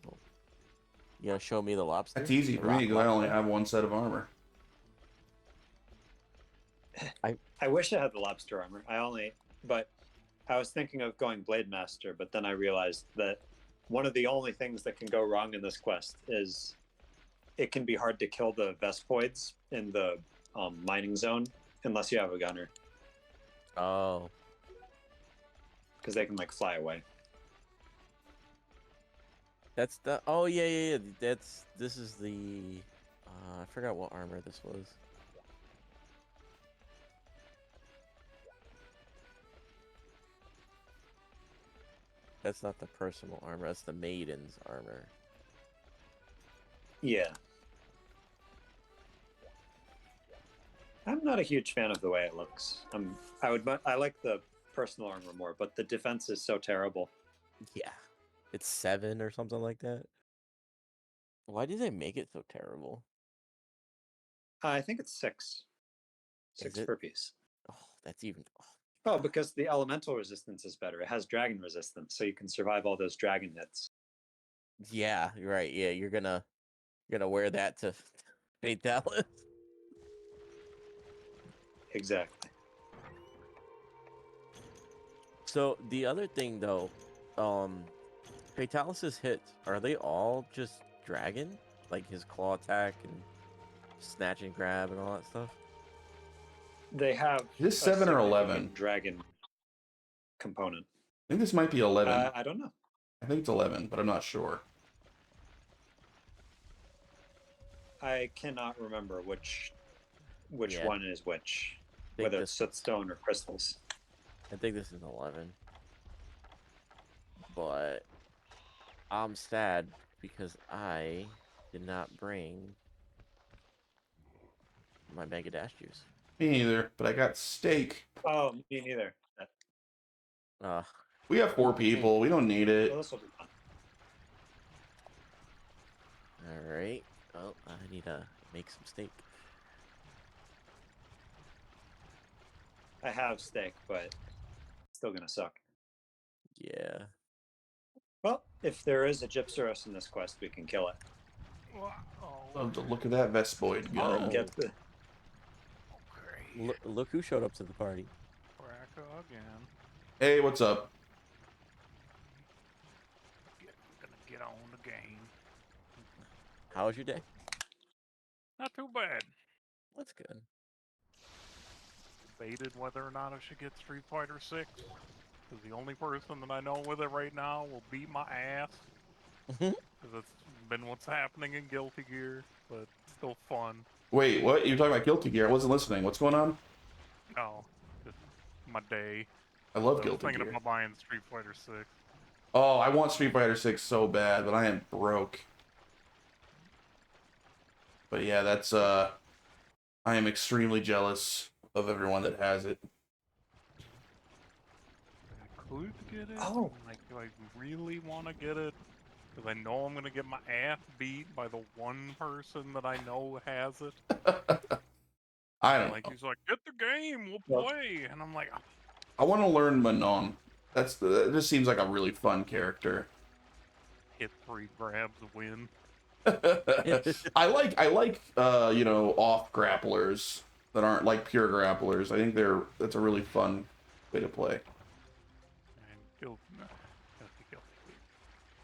You gonna show me the lobster? That's easy The for me because I only lobster? have one set of armor. I wish I had the lobster armor. But I was thinking of going Blade Master, but then I realized that one of the only things that can go wrong in this quest is it can be hard to kill the Vespoids in the mining zone unless you have a gunner, Oh. because they can like fly away. That's the. Oh yeah. This is the. I forgot what armor this was. That's not the personal armor. That's the maiden's armor. Yeah. I'm not a huge fan of the way it looks. I like the personal armor more, but the defense is so terrible. Yeah. It's 7 or something like that. Why did they make it so terrible? I think it's 6. Is 6 it? per piece. Oh, that's even. Oh, because the elemental resistance is better. It has dragon resistance, so you can survive all those dragon hits. Yeah, you're right. Yeah, you're gonna wear that to Fate Dallas. exactly. So the other thing though, Fatalis' hits, are they all just dragon? Like his claw attack and snatch and grab and all that stuff? They have Is this a 7 or significant 11? dragon component. I think this might be 11. I don't know. I think it's 11, but I'm not sure. I cannot remember which Yeah. one is which, Think whether it's this- sootstone or crystals. I think this is 11. But I'm sad because I did not bring my Mega Dash juice. Me neither, but I got steak. Oh, me neither. Uh, We have 4 people. We don't need it. Well, this will be fun. all right. Oh, I need to make some steak. I have steak, but it's still gonna suck. Yeah. Well, if there is a Gypsaros in this quest, we can kill it. Love to look at that Vespoid go. Oh. Get the Okay. Look who showed up to the party. Crack again. Hey, what's up? Gonna get on the game. How was your day? Not too bad. That's good. Debated whether or not I should get Street Fighter 6. Because the only person that I know with it right now will beat my ass. Because that's been what's happening in Guilty Gear. But still fun. Wait, what? You're talking about Guilty Gear? I wasn't listening. What's going on? No, just my day. I love I was Guilty thinking Gear. about buying Street Fighter 6. Oh, I want Street Fighter 6 so bad, but I am broke. But yeah, that's I am extremely jealous of everyone that has it. I could get it. Oh. Like, do I really want to get it? Because I know I'm going to get my ass beat by the one person that I know has it. I don't Like, know. he's like, get the game, we'll Well- play. And I'm like, "Ah, I want to learn Manon. That just seems like a really fun character. hit 3 grabs, win. I like you know, off grapplers that aren't like pure grapplers. I think that's a really fun way to play. And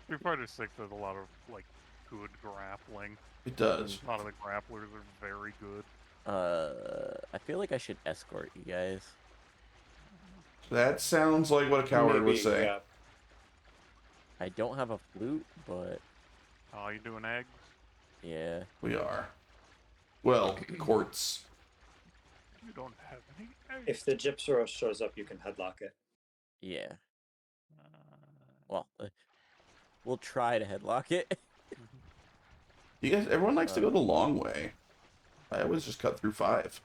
Street Fighter 6 has a lot of, like, good grappling. It does. A lot of the grapplers are very good. I feel like I should escort you guys. That sounds like what a coward would say. yeah. I don't have a flute, but Oh, you doing eggs? yeah. We are. Well, quartz. You don't have any eggs. If the Gypsaros shows up, you can headlock it. Yeah. Uh, Well, we'll try to headlock it. You guys, everyone likes to go the long way. I always just cut through 5.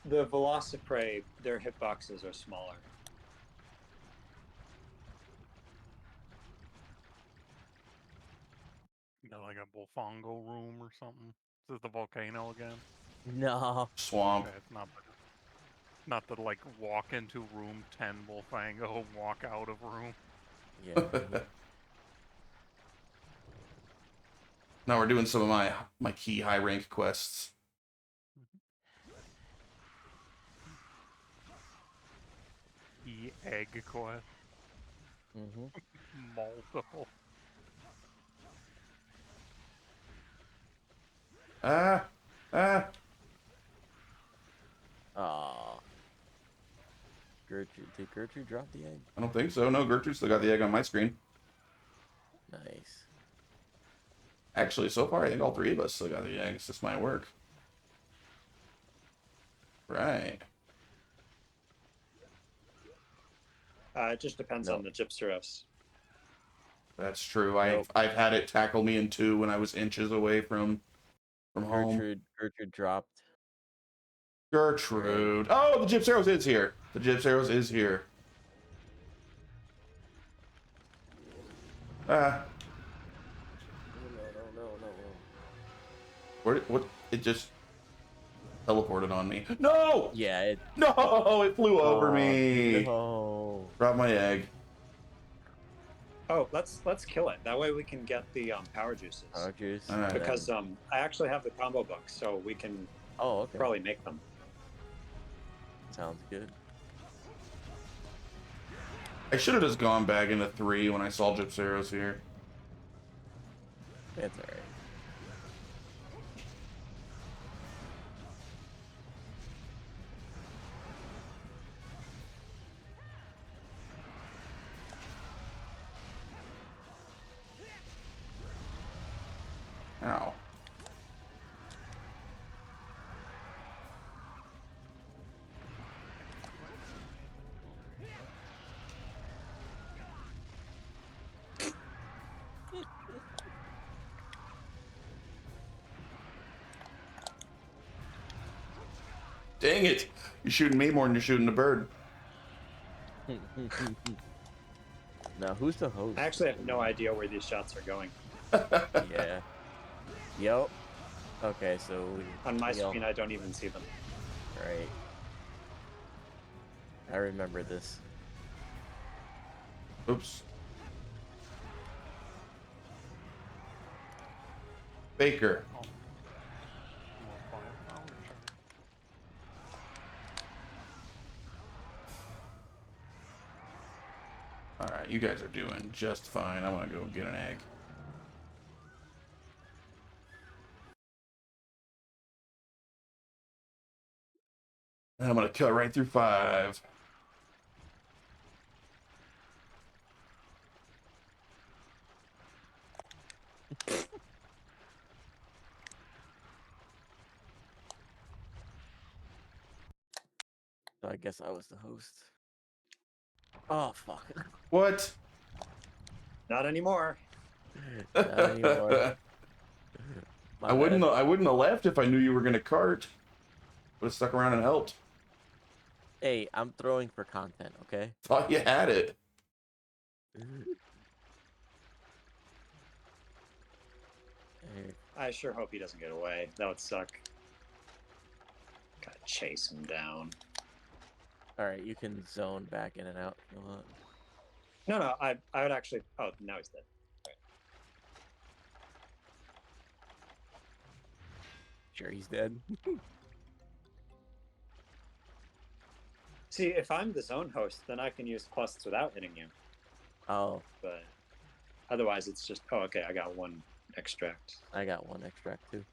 The Velociprey, their hitboxes are smaller. you got like a Bullfongo room or something. Is this the volcano again? No. Swamp. Okay, it's not to like walk into room 10 Bullfango, walk out of room. Yeah. Now we're doing some of my key high rank quests. The egg quest. Mm-hmm. Multiple. Ah. Aw. Gertrude. Did Gertrude drop the egg? I don't think so. No, Gertrude still got the egg on my screen. Nice. Actually, so far, I think all 3 of us still got the egg. It's just my work. Right. It just depends No. on the Gypsaros. That's true. Nope. I've had it tackle me in 2 when I was inches away from home. Gertrude dropped. Gertrude. Oh, the Gypsaros is here. The Gypsaros is here. Ah. No. What? It just teleported on me. No! Yeah, it. No! It flew over Oh, me. No. Drop my egg. Oh, let's kill it. That way we can get the power juices. Power juice. All right. Because I actually have the combo book, so we can Oh, okay. probably make them. Sounds good. I should have just gone back into 3 when I saw Gyps Arrows here. That's alright. Ow. Dang it! You're shooting me more than you're shooting the bird. Now, who's the host? I actually have no idea where these shots are going. Yeah. Yep. Okay, so On my yep. screen, I don't even see them. Right. I remember this. Oops. Baker. Oh. More firepower, sure. Alright, you guys are doing just fine. I'm gonna go get an egg. And I'm gonna cut right through 5. So I guess I was the host. Oh, fuck. What? Not anymore. Not anymore. My I wouldn't. bad. I wouldn't have left if I knew you were gonna cart. Would have stuck around and helped. Hey, I'm throwing for content, okay? Thought you had it. Hey, I sure hope he doesn't get away. That would suck. Gotta chase him down. Alright, you can zone back in and out if you want. No, I would actually. Oh, now he's dead. Sure, he's dead. See, if I'm the zone host, then I can use quests without hitting you. Oh, But otherwise, it's just. Oh, okay. I got 1 extract. I got 1 extract too.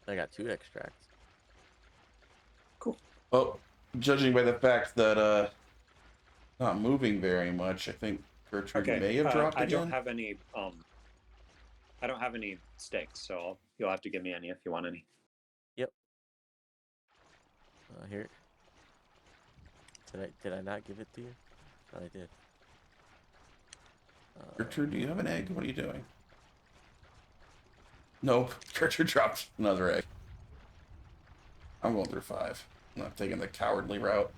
I got 2 extracts. Cool. Well, judging by the fact that not moving very much, I think Gertrude Okay. may have dropped I again. don't have any. I don't have any stakes, so you'll have to give me any if you want any. Yep. Here. Did I not give it to you? Oh, I did. Gertrude, do you have an egg? What are you doing? Nope. Gertrude dropped another egg. I'm going through 5. I'm not taking the cowardly route.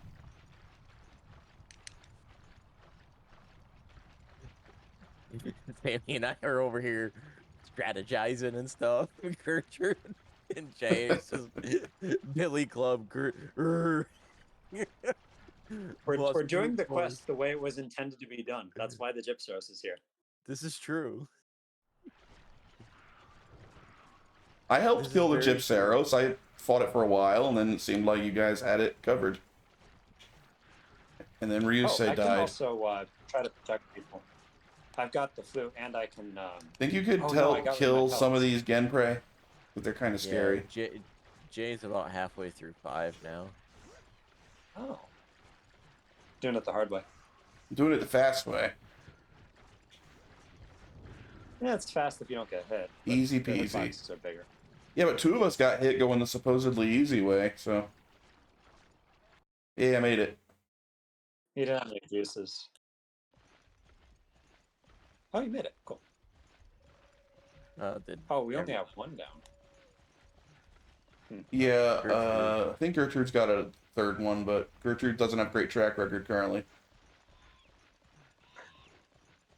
Sammy and I are over here strategizing and stuff. Gertrude and Jay is just Billy Club. We're doing the quest the way it was intended to be done. That's why the Gypsos is here. This is true. I helped This is kill the very Gyps true. Arrows. I fought it for a while, and then it seemed like you guys had it covered. And then Ryusei I can died. also try to protect people. I've got the flute, and I can. Think you could Oh, no, I help got kill rid of my some of pellets. these Genprei? But they're kind of scary. Jay's about halfway through 5 now. Oh. Doing it the hard way. I'm doing it the fast way. Yeah, it's fast if you don't get hit. but Easy the peasy. boxes are bigger. Yeah, but 2 of us got hit going the supposedly easy way, so... Yeah, I made it. You didn't have any juices. Oh, you made it. Cool. Oh, we only have 1 down. Yeah, Gertrude. I think Gertrude's got a 3rd one, but Gertrude doesn't have great track record currently.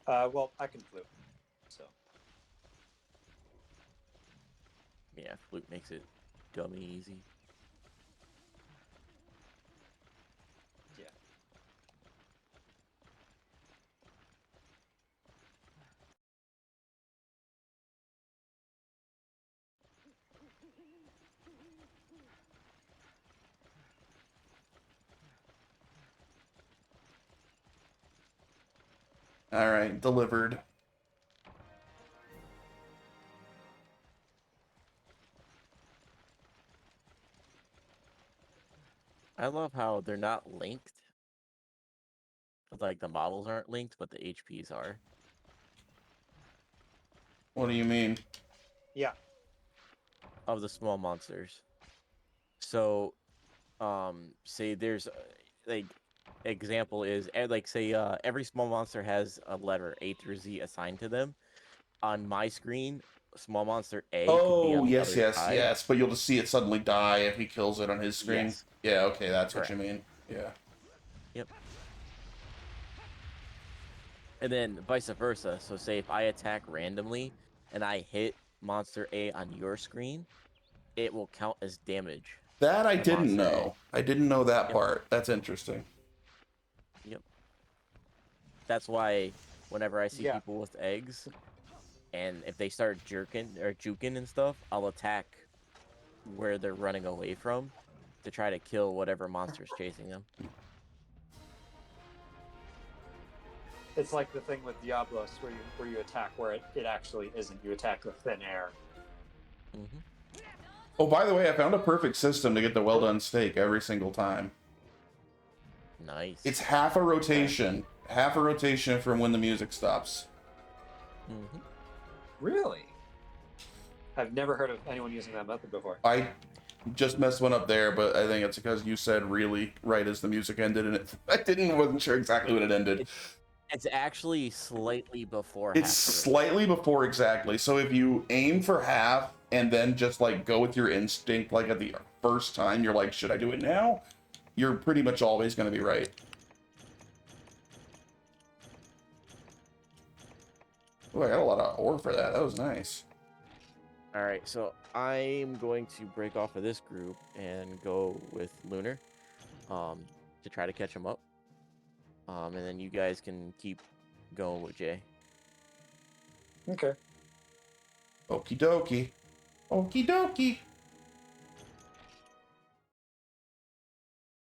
Well, I can flute. So. Yeah, flute makes it dummy easy. Yeah. All right, delivered. I love how they're not linked. Like the models aren't linked, but the HPs are. What do you mean? Yeah. Of the small monsters. So, say there's like example is like say every small monster has a letter A through Z assigned to them. On my screen, small monster A could be Oh, on the yes, other yes, side. yes. But you'll just see it suddenly die if he kills it on his screen. Yes. Yeah, okay, that's what Correct. you mean. Yeah. Yep. And then vice versa. So say if I attack randomly and I hit monster A on your screen, it will count as damage. That I to didn't monster A. know. I didn't know that Yep. part. That's interesting. Yep. That's why whenever I see Yeah. people with eggs, and if they start jerking or juking and stuff, I'll attack where they're running away from to try to kill whatever monster's chasing them. It's like the thing with Diablos where you attack where it actually isn't. You attack the thin air. Mm-hmm. Oh, by the way, I found a perfect system to get the well done steak every single time. Nice. It's half a rotation from when the music stops. Mm-hmm. Really? I've never heard of anyone using that method before. I just messed one up there, but I think it's because you said really right as the music ended, and wasn't sure exactly when it ended. It's actually slightly before. It's half the slightly before exactly. So if you aim for half and then just like go with your instinct, like at the first time, you're like, should I do it now? You're pretty much always going to be right. Oh, I got a lot of ore for that. That was nice. All right, so I'm going to break off of this group and go with Lunar, to try to catch him up. And then you guys can keep going with Jay. Okay. Okie dokie. Okie dokie.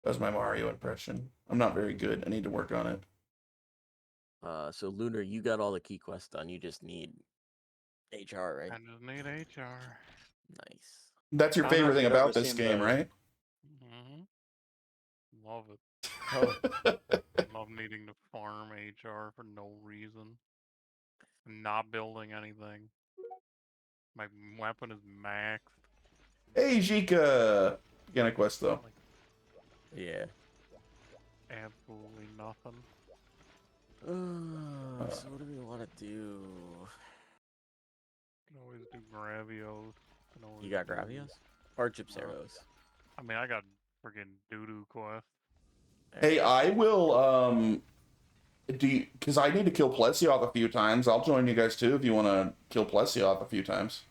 That was my Mario impression. I'm not very good. I need to work on it. So Lunar, you got all the key quests done. You just need HR, right? I just need HR. Nice. That's your I don't know favorite if thing you've about ever this seen game, the- right? Love it. Oh, Love needing to farm HR for no reason. Not building anything. My weapon is maxed. Hey, Jika! Again, a quest, though. Like, yeah. absolutely nothing. So what do we want to do? Can always do Gravios. Can always You got do- Gravios? Or Gyps Arrows? I mean, I got friggin' doo-doo quest. Hey, I will, because I need to kill Plesioth a few times. I'll join you guys too if you want to kill Plesioth a few times.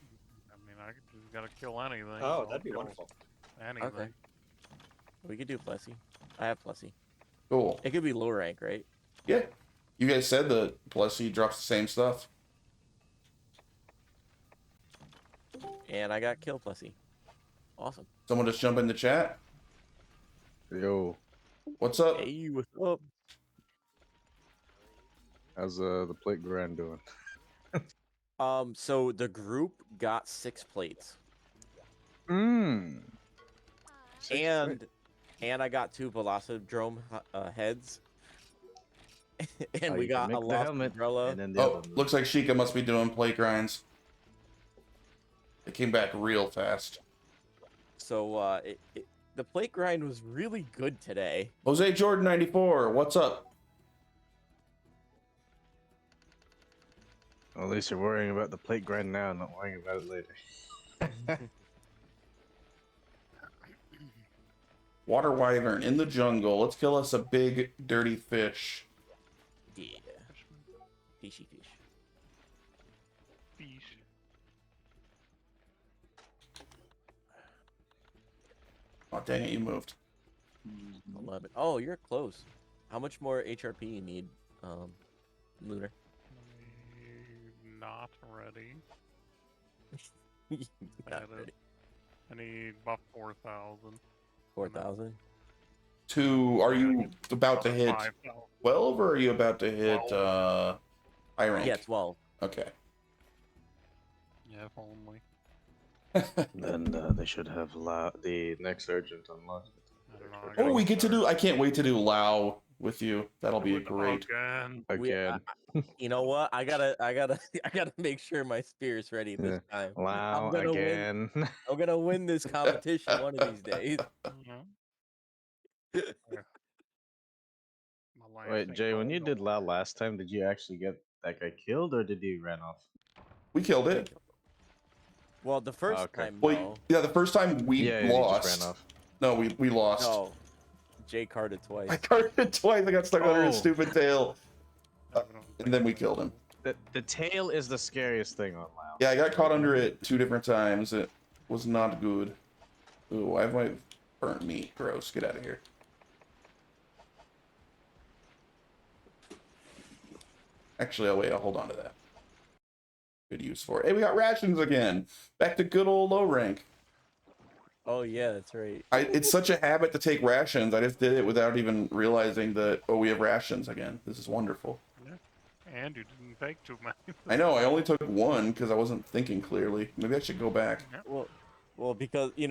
I mean, I just gotta kill anything. Oh, I'll that'd be kill wonderful. Anything. Okay. We could do Plessy. I have Plessy. Cool. It could be low rank, right? Yeah. You guys said that Plessy drops the same stuff. And I got Kill Plessy. Awesome. Someone just jump in the chat. Yo, What's up? Hey, what's up? how's the plate grind doing? So the group got 6 plates. Mmm. And I got 2 Velocodrome heads. And we got a lost umbrella. and then the Oh, other one. looks like Sheikah must be doing plate grinds. It came back real fast. So the plate grind was really good today. Jose Jordan 94, what's up? Well, at least you're worrying about the plate grind now, not worrying about it later. Water Wyvern in the jungle. Let's kill us a big dirty fish. Yeah. Fishy fish. Fish. Oh, dang it, you moved. 11. Oh, you're close. How much more HRP you need, Lunar? Not ready. Not Added. ready. I need buff 4,000. 4,000. to, are you about to hit 5,000. 12 or are you about to hit high rank? Yeah, 12. Okay. Yeah, if only. Then they should have the next urgent unlocked. I don't know. I Oh, gotta we get to do, start I can't wait to do Lao with you. That'll be a doing great. Again. Again. You know what? I gotta I gotta make sure my spear's ready this time. Wow, I'm gonna win. again. I'm gonna win this competition one of these days. Yeah. Yeah. My last Wait, thing Jay, when gold you did over. Lao last time, did you actually get that guy killed or did he run off? We killed it. Well, the first okay. time, Wait, no. yeah, the first time we Yeah, and he just ran lost. off. No, we lost. No. Jay carded twice. I carded twice. I got stuck under his Oh. stupid tail. I don't And think then we so. killed him. The tail is the scariest thing on Lao. Yeah, I got caught under it 2 different times. It was not good. Ooh, why have I burnt meat? Gross. Get out of here. Actually, I'll hold on to that. Good use for it. Hey, we got rations again. Back to good old low rank. Oh yeah, that's right. It's such a habit to take rations. I just did it without even realizing that, oh, we have rations again. This is wonderful. Yeah. And you didn't take too many. I know, I only took 1 because I wasn't thinking clearly. Maybe I should go back. Well, because you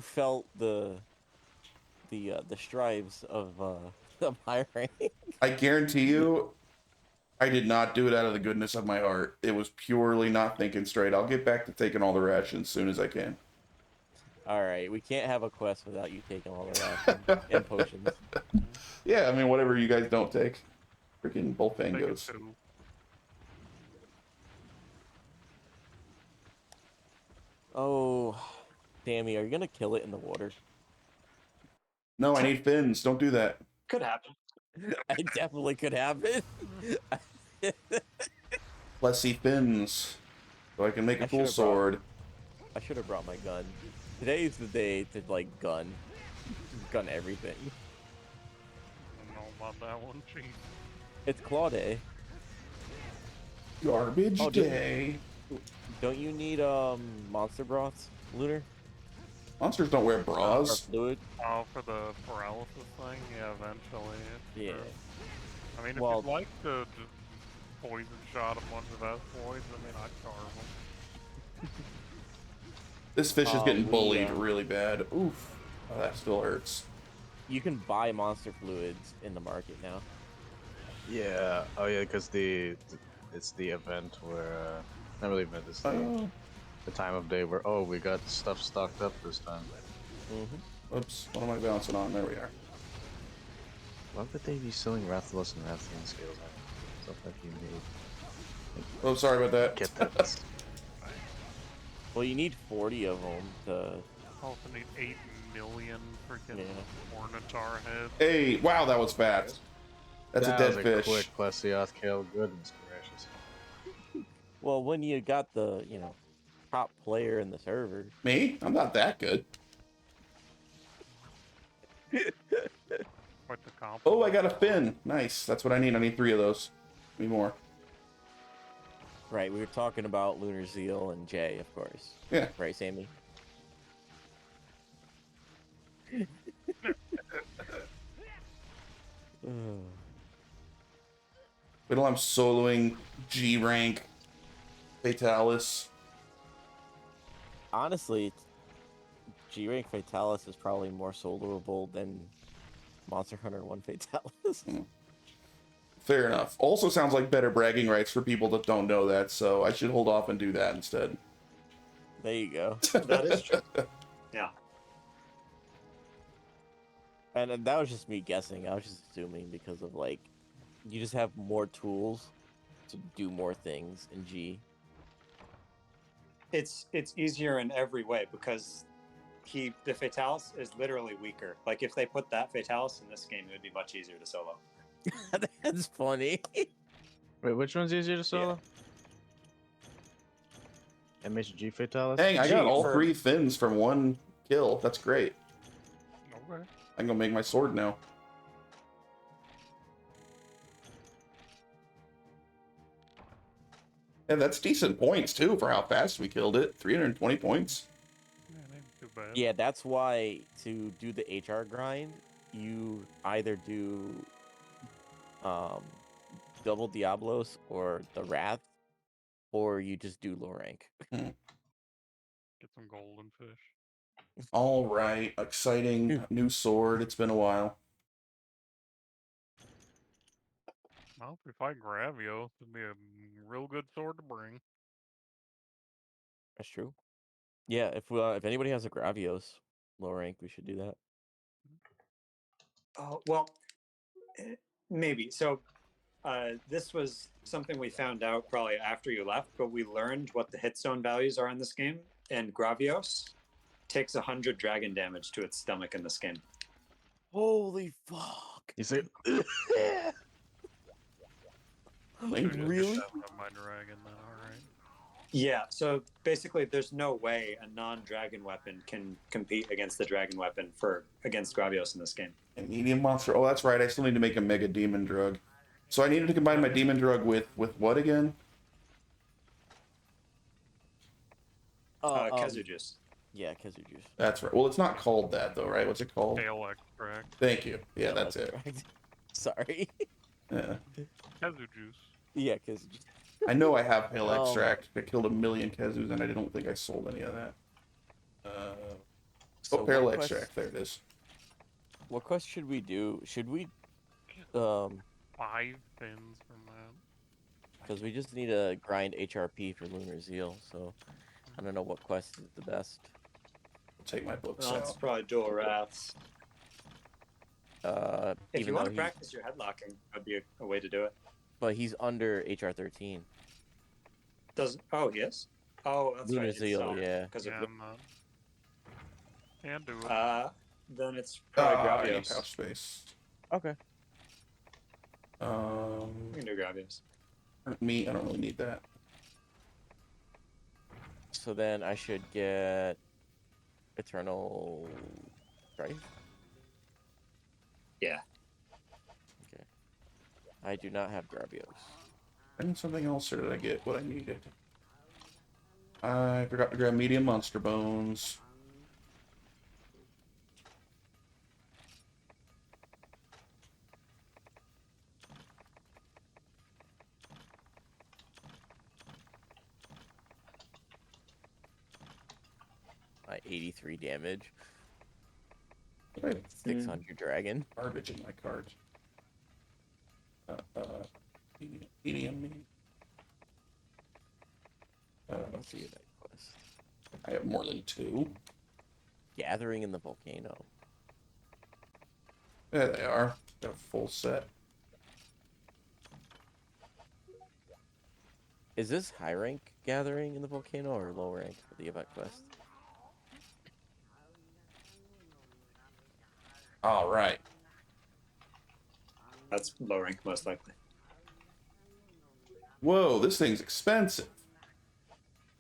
felt the strives of of high rank. I guarantee you, I did not do it out of the goodness of my heart. It was purely not thinking straight. I'll get back to taking all the rations as soon as I can. All right, we can't have a quest without you taking all the rations and potions. Yeah, I mean, whatever you guys don't take. Freaking both Take it fangos. too. Oh, Tammy, are you gonna kill it in the water? No, I need fins. Don't do that. Could happen. I definitely could happen. Let's see fins. So I can make a I cool should've brought- sword. I should have brought my gun. Today's the day to like gun everything. I don't know about that one. Jeez. It's Claw Day. Garbage Oh, dude. day. Don't you need monster broths, Lunar? Monsters don't wear Or bras. fluid? Oh, for the paralysis thing? Yeah, eventually. Yeah. Sure. I mean, if Well- you'd like to just poison shot a bunch of asteroids, I mean, I'd carve them. This fish is getting we, bullied really bad. Oof. Oh, that still hurts. You can buy monster fluids in the market now. Yeah. Oh yeah, because it's the event where not really event. It's Oh. the time of day where we got stuff stocked up this time. Mm-hmm. Oops. What am I bouncing on? There we are. Why would they be selling Rathalos and Rathian scales? Stuff like you need. Oh, sorry about that. Get that. Well, you need 40 of them to. Also need 8 million freaking Yeah. Ornitar heads. Hey, wow, that was fast. That's That a dead was fish. Quick Plesioth kill. Goodness gracious. Well, when you got the top player in the server. Me? I'm not that good. Quite the compliment. Oh, I got a fin. Nice. That's what I need. I need 3 of those. Need more. Right, we were talking about Lunar Zeal and Jay, of course. Yeah. Right, Sammy? Wait till I'm soloing G rank Fatalis. Honestly, G rank Fatalis is probably more soloable than Monster Hunter 1 Fatalis. Fair enough. Also sounds like better bragging rights for people that don't know that, so I should hold off and do that instead. There you go. That is true. Yeah. And that was just me guessing. I was just assuming because of like, you just have more tools to do more things in G. It's easier in every way because the Fatalis is literally weaker. Like if they put that Fatalis in this game, it would be much easier to solo. That's funny. Wait, which one's easier to solo? MHG Fatalis? Dang, I G got all for- 3 fins from 1 kill. That's great. Okay. I can go make my sword now. Yeah, that's decent points too for how fast we killed it. 320 points. Yeah, it ain't too bad. Yeah, that's why to do the HR grind, you either do um double Diablos or the Wrath, or you just do low rank. Get some golden fish. All right, exciting new sword. It's been a while. Well, if we fight Gravios, it'd be a real good sword to bring. That's true. Yeah, if anybody has a Gravios low rank, we should do that. Oh well, maybe. So this was something we found out probably after you left, but we learned what the hit zone values are in this game, and Gravios takes 100 dragon damage to its stomach in this game. Holy fuck! He's like, Thank Dude, you. Really? my dragon then, alright. Yeah, so basically there's no way a non-dragon weapon can compete against the dragon weapon against Gravios in this game. A medium monster. Oh, that's right. I still need to make a mega demon drug. So I needed to combine my demon drug with what again? Kezu juice. Yeah, Kezu juice. That's right. Well, it's not called that though, right? What's it called? Tail extract. Thank you. Yeah, that's it. Sorry. Yeah. Kezu juice. Yeah, Kezu juice. I know I have pale Oh. extract. I killed 1,000,000 Kezus, and I don't think I sold any of that. So pale what quest- extract. There it is. What quest should we do? Should we 5 pins from that. because we just need to grind HRP for Lunar Zeal, so I don't know what quest is the best. I'll take my books Well, it's out. probably dual wraths. If If you want to practice your headlocking, that'd be a way to do it. But he's under HR 13. Oh, he is? Oh, that's Lunar right. Zeal, yeah. Because Yeah, of I'm not. Can't do it. then it's probably I need Gravios. pouch space. Okay. We can do Gravios. Me, I don't really need that. So then I should get Eternal Strife. Yeah. Okay. I do not have Gravios. I need something else, or did I get what I needed? I forgot to grab medium monster bones. My 83 damage. I have 600 dragon. garbage in my cards. Medium. Let's see that quest. I have more than 2. Gathering in the volcano. There they are. Got a full set. Is this high rank gathering in the volcano or low rank for the event quest? All right. That's low rank, most likely. Whoa, this thing's expensive.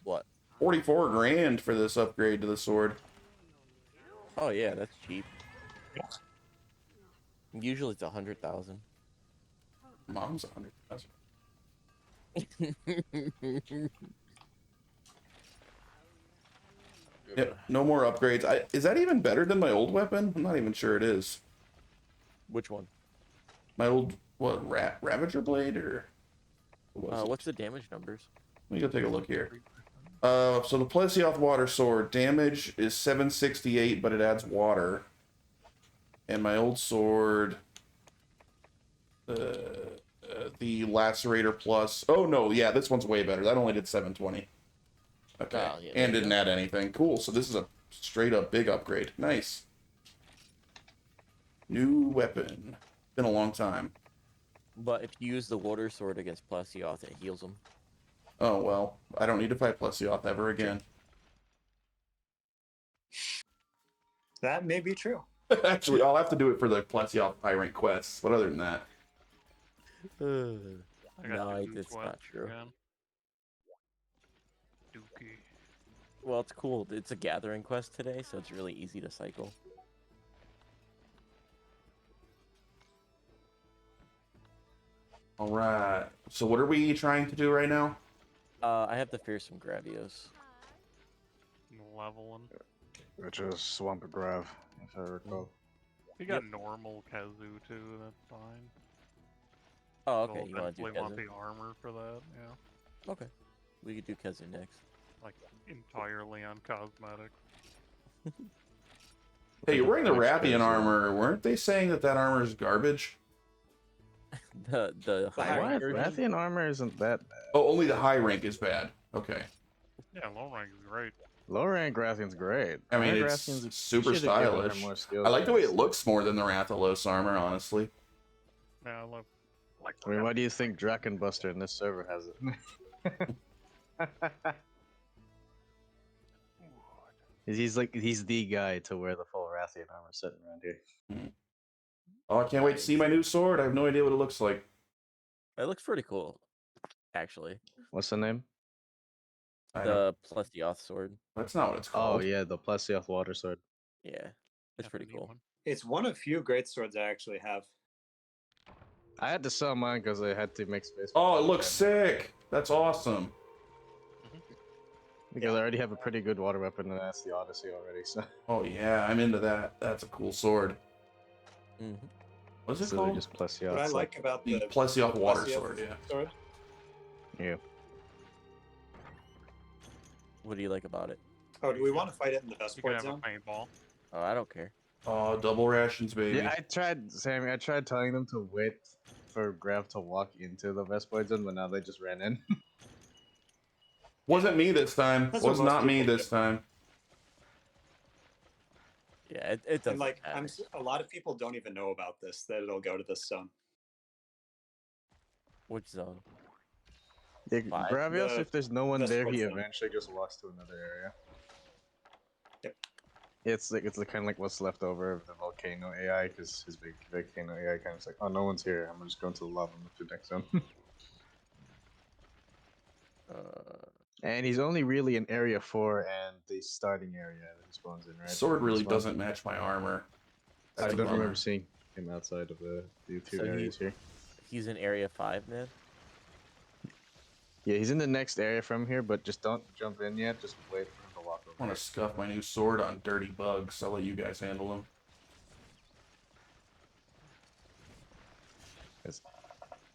What? 44 grand for this upgrade to the sword. Oh yeah, that's cheap. Usually it's 100,000. Mom's 100,000. Yep, no more upgrades. Is that even better than my old weapon? I'm not even sure it is. Which one? My old, what, Ravager Blade, or what was it? What's the damage numbers? Let me go take a look here. So the Plesioth Water Sword, damage is 768, but it adds water. And my old sword, the Lacerator Plus. Oh no, yeah, this one's way better. That only did 720. Okay, Oh, yeah, there and you didn't go. add anything. Cool. So this is a straight up big upgrade. Nice. New weapon. Been a long time. But if you use the water sword against Plesioth, it heals him. Oh well, I don't need to fight Plesioth ever again. That may be true. Actually, I'll have to do it for the Plesioth high rank quests. But other than that, I got No, two it's not quests true. again. Dookie. Well, it's cool. It's a gathering quest today, so it's really easy to cycle. all right. So what are we trying to do right now? I have the fearsome Gravios. Leveling. Which is Swamp Grav, if I recall. You got normal Kazu too, that's fine. Oh, okay. We'll You want to do eventually want Kezu? the armor for that, yeah. Okay. We could do Kezu next. Like, entirely on cosmetics. Hey, you're wearing the Which Rathian Kazu? armor. Weren't they saying that that armor is garbage? The high high rank What? version? Rathian armor isn't that bad. Oh, only the high rank is bad. Okay. Yeah, low rank is great. Low rank Rathian's great. I mean, High it's Rathian's, you super should have given her stylish. more skills. I like the way it honestly. looks more than the Rathalos armor, honestly. Yeah, I love. Like, I mean, why do you think Drakenbuster in this server has it? he's the guy to wear the full Rathian armor sitting around here. Oh, I can't wait to see my new sword. I have no idea what it looks like. It looks pretty cool, actually. What's the name? I don't. The Plesioth sword. That's not what it's Oh called. yeah, the Plesioth water sword. Yeah, it's that's a pretty neat cool. one. It's one of few great swords I actually have. I had to sell mine because I had to make space. Oh, it looks sick. That's awesome. Because I already have a pretty good water weapon, and that's the Odyssey already. So Oh yeah, I'm into that. That's a cool sword. Hmm. What's it so called? just Plesioth. What I It's like about The the Plesioth water Plesioth sword. Yeah. sword, yeah. What do you like about it? oh, do we want to fight it in the best You can point have zone? a paintball. Oh, I don't care. Oh, double rations, baby. Yeah, I tried, Sammy. I tried telling them to wait for Grav to walk into the West Poison, but now they just ran in. Wasn't me this time. That's what Was most not me people this do. time. Yeah, it doesn't And like, matter. a lot of people don't even know about this, that it'll go to this zone. Which zone? Yeah, Five? Gravios, The if there's no one West there, he Poison. eventually just walks to another area. Yep. It's kind of like what's left over of the volcano AI, because his big volcano AI kind of like, oh, no one's here. I'm just going to the lava move to the next zone. And he's only really in area 4 and the starting area that he spawns in, right? Sword really This one. doesn't match my armor. I That's a don't bummer. remember seeing him outside of the two So areas here. He's in area 5, man. Yeah, he's in the next area from here, but just don't jump in yet. Just wait for him to walk I over. want to scuff my new sword on dirty bugs. I'll let you guys handle them.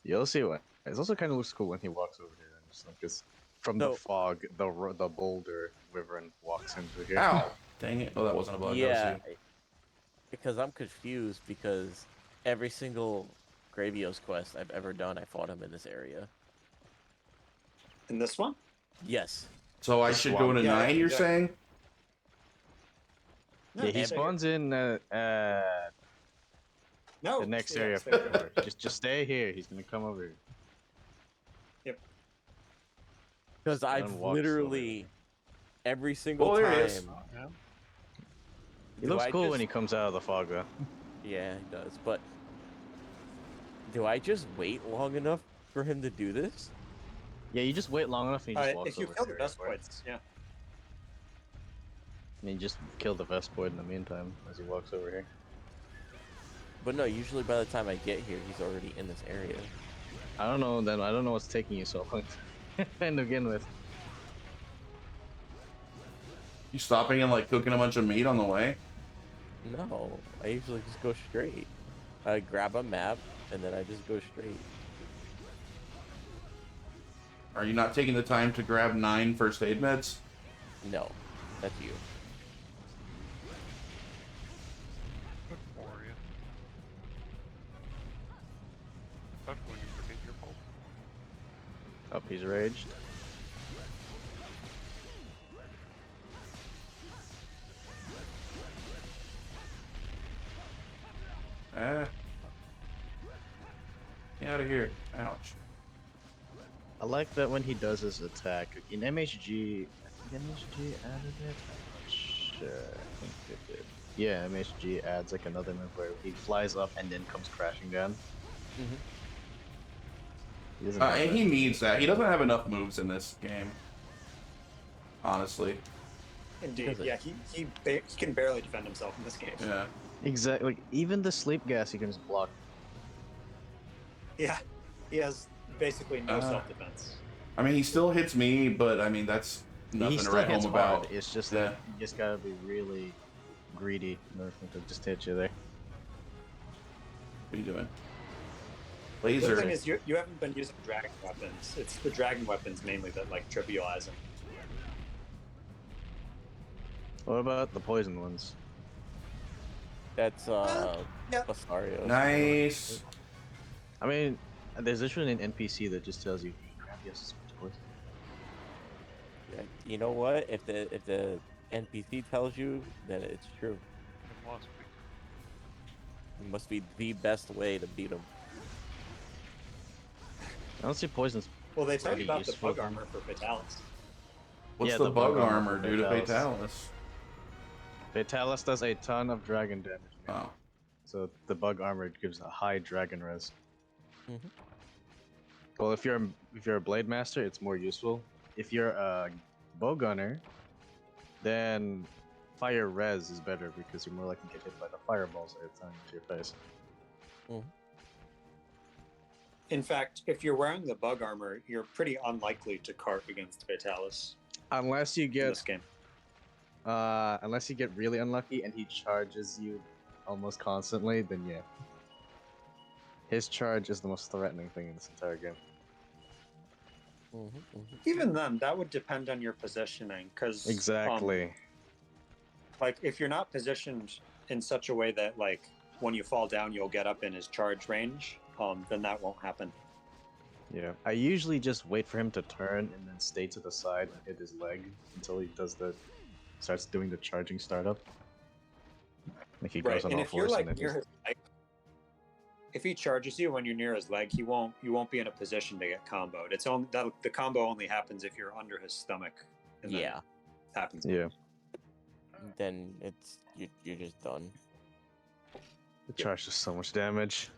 You'll see what. It also kind of looks cool when he walks over here. And just like this, from the No. fog, the boulder wyvern walks into here. Ow! Dang it. Oh, that wasn't a bug. Yeah, That was you. because I'm confused because every single Gravios quest I've ever done, I fought him in this area. In this one? Yes. So I The should swamp. go to Yeah, 9, you're exactly. saying? No, Yeah, he stay spawns in here. No, the next yeah, area. stay here. Over. just stay here. He's gonna come over here. Because Then I've walks literally every single Oh, there time. he is. Yeah. He do looks I cool just- when he comes out of the fog, though. Yeah, he does. But do I just wait long enough for him to do this? Yeah, you just wait long enough and he just walks If you over kill to the area best 4. points, yeah. And you just kill the Vespoid in the meantime as he walks over here. But no, usually by the time I get here, he's already in this area. I don't know. Then I don't know what's taking you so long to begin with. You stopping and like cooking a bunch of meat on the way? No, I usually just go straight. I grab a map and then I just go straight. Are you not taking the time to grab 9 first aid meds? No, that's you. Good for you. Especially when you forget your pulse. Up, he's raged. Get out of here. Ouch. I like that when he does his attack in MHG. I think MHG added it. I'm not sure. I think it did. Yeah, MHG adds like another move where he flies up and then comes crashing down. He doesn't have And that. he needs that. He doesn't have enough moves in this game. Honestly. Indeed, Does it? yeah. He can barely defend himself in this game. Yeah. Exactly. Like, even the sleep gas he can just block. Yeah, he has basically no Uh, self-defense. I mean, he still hits me, but I mean, that's Nothing he to still write hits home hard. about. It's just Yeah. that you just gotta be really greedy in order for him to just hit you there. What are you doing? The Laser. thing is, you haven't been using dragon weapons. It's the dragon weapons mainly that like trivialize him. What about the poison ones? That's Yeah. Lothario. Nice. I mean, there's literally an NPC that just tells you, "Hey, Gravios is poison." Yeah, you know what? If the NPC tells you, then it's true. It must be. It must be the best way to beat him. Honestly, poison's Well, they tell you pretty about the useful bug then. armor for Fatalis. What's Yeah, the the bug bug armor armor for do to Fatalis. Fatalis? Fatalis does a ton of dragon damage, man. Oh. So the bug armor gives a high dragon res. Mhm. Well, if you're a blade master, it's more useful. If you're a bow gunner, then fire res is better because you're more likely to get hit by the fireballs that are thrown into your face. In fact, if you're wearing the bug armor, you're pretty unlikely to cart against Fatalis Unless you in get this game. unless you get really unlucky and he charges you almost constantly, then yeah. His charge is the most threatening thing in this entire game. Even then, that would depend on your positioning, because Exactly. like if you're not positioned in such a way that like when you fall down you'll get up in his charge range, then that won't happen. Yeah. I usually just wait for him to turn and then stay to the side and hit his leg until he starts doing the charging startup. Like he Right, goes on and all if you're fours like and then near his leg, if he charges you when you're near his leg, you won't be in a position to get comboed. It's only that the combo only happens if you're under his stomach. And then Yeah. it happens. yeah. Then you're just done. The charge does so much damage.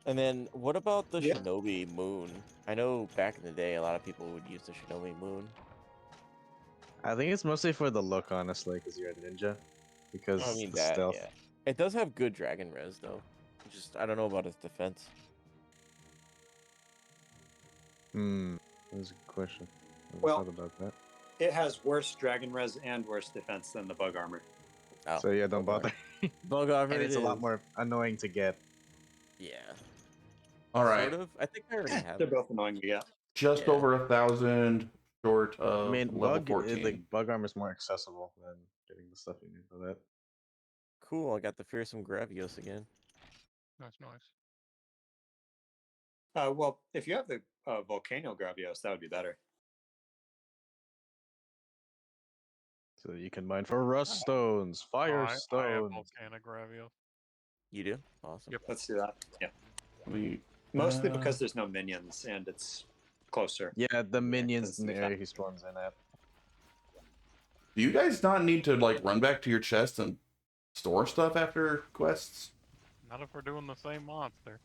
And then what about the Yeah. Shinobi Moon? I know back in the day a lot of people would use the Shinobi Moon. I think it's mostly for the look, honestly, because you're a ninja. Because I mean the that, stealth. yeah. It does have good dragon res though. Just I don't know about its defense. That's a good question. I Well- thought about that. It has worse dragon res and worse defense than the bug armor. Oh, So yeah, don't bug bother. Bug armor. And it's a lot is. more annoying to get. Yeah. All right. Sort of. I think I already have They're it. both annoying to get. Just Yeah. over 1,000 short I of mean, level 14. like bug armor is more accessible than getting the stuff you need for that. Cool. I got the fearsome Gravios again. That's nice. Well, if you have the Volcano Gravios, that would be better. So you can mine for rust stones, fire I have stones. volcanic Ravio. You do? Awesome. Yep. Let's do that. Yeah. Sweet. Mostly because there's no minions and it's closer. Yeah, the minions tends in to the be area fast. he spawns in at. Do you guys not need to like run back to your chest and store stuff after quests? Not if we're doing the same monster.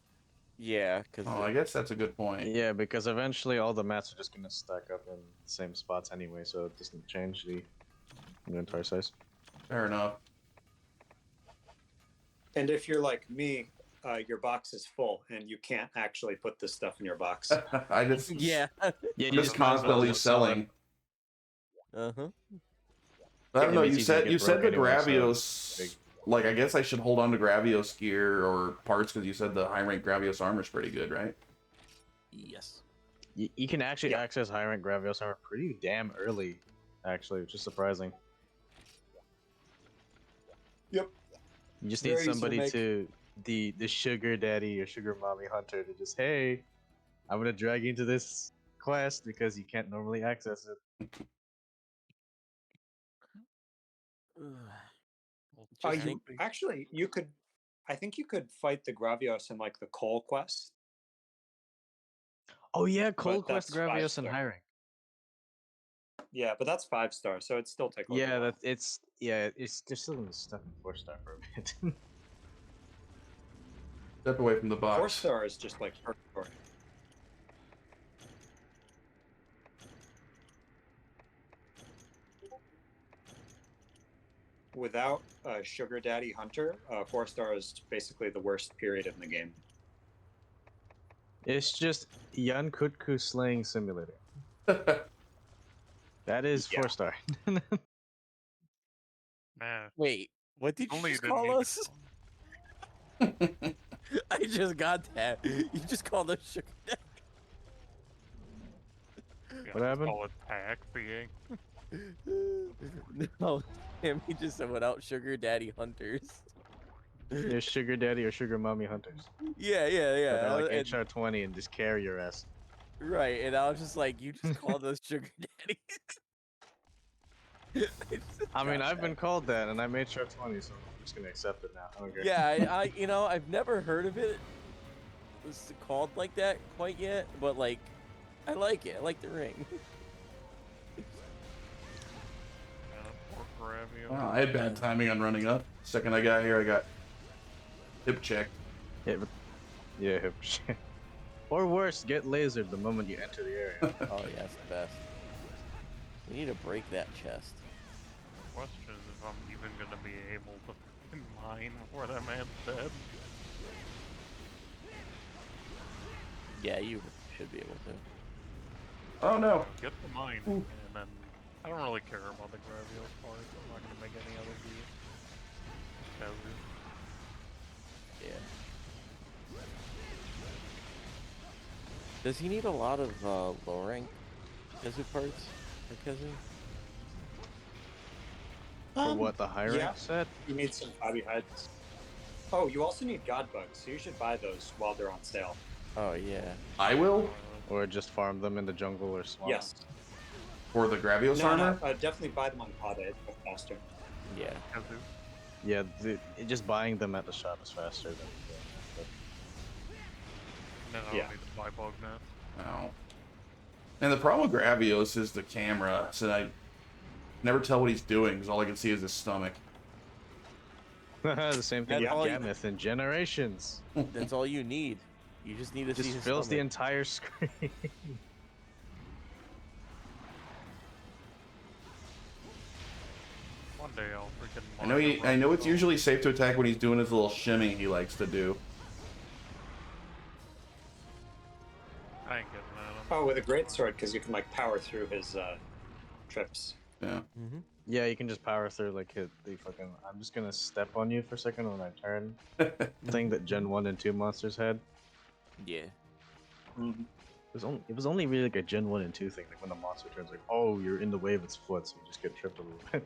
Yeah, because Oh, I guess that's a good point. Yeah, because eventually all the mats are just gonna stack up in the same spots anyway, so it doesn't change the inventory size. Fair enough. And if you're like me, your box is full and you can't actually put this stuff in your box. I just yeah. Yeah, I'm just constantly selling. Uh-huh. I don't Yeah, know. it You means he's gonna said get you said broke the anyway, so Gravios. big. Like, I guess I should hold on to Gravios gear or parts because you said the high rank Gravios armor is pretty good, right? Yes. You can actually Yeah. access high rank Gravios armor pretty damn early, actually, which is surprising. Yep. You just Very need easy to somebody make. to the sugar daddy or sugar mommy hunter to just, hey, I'm gonna drag you into this quest because you can't normally access it. Well, Just You think- actually you could. I think you could fight the Gravios in like the Coal quest. Oh yeah, Cold But Quest that's 5 Gravios and star. high rank. Yeah, but that's 5 star, so it still take a little Yeah, while. it's just still gonna stuck in 4-star for a bit. Step away from the box. 4 star is just like purgatory. Without a sugar daddy hunter, 4 star is basically the worst period in the game. It's just Yan Kutku slaying simulator. That is Yeah. 4-star. Man, Wait, what did you only just didn't call need to us? I just got that. You just called us sugar daddy. Yeah, What just happened? call it taxiing. No, damn, he just said without sugar daddy hunters. There's sugar daddy or sugar mommy hunters. Yeah, That are like and- HR 20 and just carry your ass. right, and I was just like, you just called us sugar daddies. I mean, I've been called that, and I made sure 20, so I'm just gonna accept it now. I don't care. Yeah, you know, I've never heard of it was called like that quite yet, but like, I like it. I like the ring. Poor Gravio. Wow, I had bad timing on running up. Second I got here, I got hip checked. Yeah, or worse, get lasered the moment you enter the area. Oh yeah, it's the best. We need to break that chest. Question is if I'm even gonna be able to fucking mine before that man's dead. Yeah, you should be able to. Oh no. Get the mine, Ooh. and then I don't really care about the Gravio part. I'm not gonna make any other beat. Kazu. Yeah. Does he need a lot of low rank Kazu parts for Kazu? For what, the high rank yeah. set? You need some hobby hides. Oh, you also need God bugs, so you should buy those while they're on sale. Oh yeah. I will Or just farm them in the jungle or swamp? Yes. for the Gravios No, armor. definitely buy them on Pada. It's much faster. Yeah. Kazu. Yeah, just buying them at the shop is faster than doing that. And then I Yeah. don't need to buy bug nets. Oh. And the problem with Gravios is the camera, so I never tell what he's doing because all I can see is his stomach. But the same thing That's with all you- Gameth in Generations. That's all you need. You just need to see Just his fills the stomach. entire screen. One day I'll freaking. I know it's usually safe to attack when he's doing his little shimmy he likes to do. I ain't getting at him. Oh, with a great sword, because you can like power through his trips. Yeah. Mm-hmm. Yeah, you can just power through like hit the fucking. I'm just gonna step on you for a second when I turn. Thing that Gen 1 and 2 monsters had. Yeah. Mm-hmm. It was only really like a Gen 1 and 2 thing. Like when the monster turns, like, oh, you're in the way of its foot, so you just get tripped a little bit.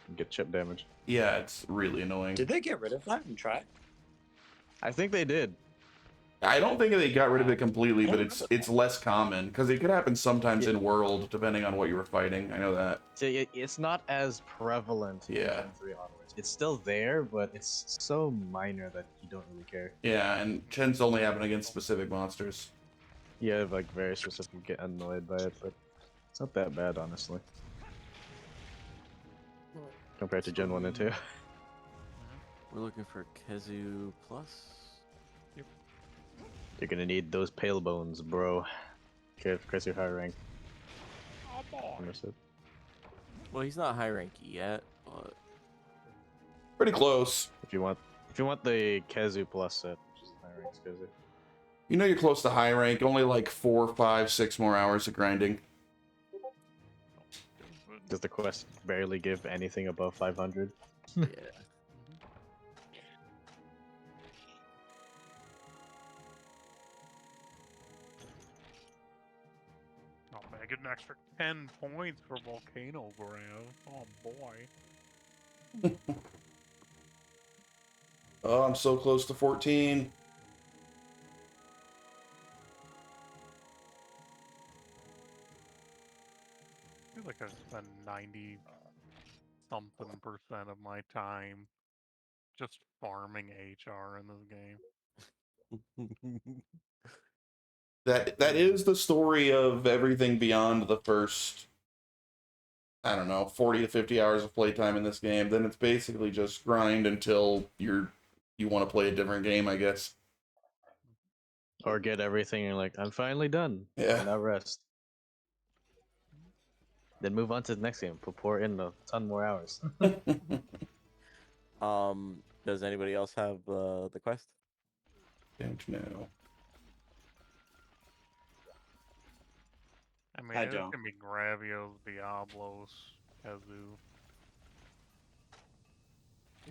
You get chip damage. Yeah, it's really annoying. Did they get rid of that and try it? I think they did. I don't think they got rid of it completely, but it's less common because it could happen sometimes Yeah. in world depending on what you were fighting. I know that. So it's not as prevalent in Yeah. Gen 3 onwards. It's still there, but it's so minor that you don't really care. Yeah, and Chen's only happen against specific monsters. Yeah, like very specific, get annoyed by it, but it's not that bad, honestly, compared to Gen 1 and 2. We're looking for Kazu Plus. You're gonna need those pale bones, bro. Okay, because you're high rank. Oh boy. Understood. Well, he's not high rank yet, but Pretty close. If you want the Kazu plus set, which is high rank Kazu. You know you're close to high rank. Only like 4, 5, 6 more hours of grinding. Does the quest barely give anything above 500? yeah. Oh man, I get an extra 10 points for Volcano Grab. Oh boy. Oh, I'm so close to 14. I feel like I spend 90 something percent of my time just farming HR in this game. That is the story of everything beyond the first, I don't know, 40 to 50 hours of playtime in this game. Then it's basically just grind until you want to play a different game, I guess. Or get everything and you're like, I'm finally done. Yeah. Now rest. Then move on to the next game. Pour in a ton more hours. Does anybody else have the quest? Don't know. I mean, I it's don't. gonna be Gravios, Diablos, Kazoo.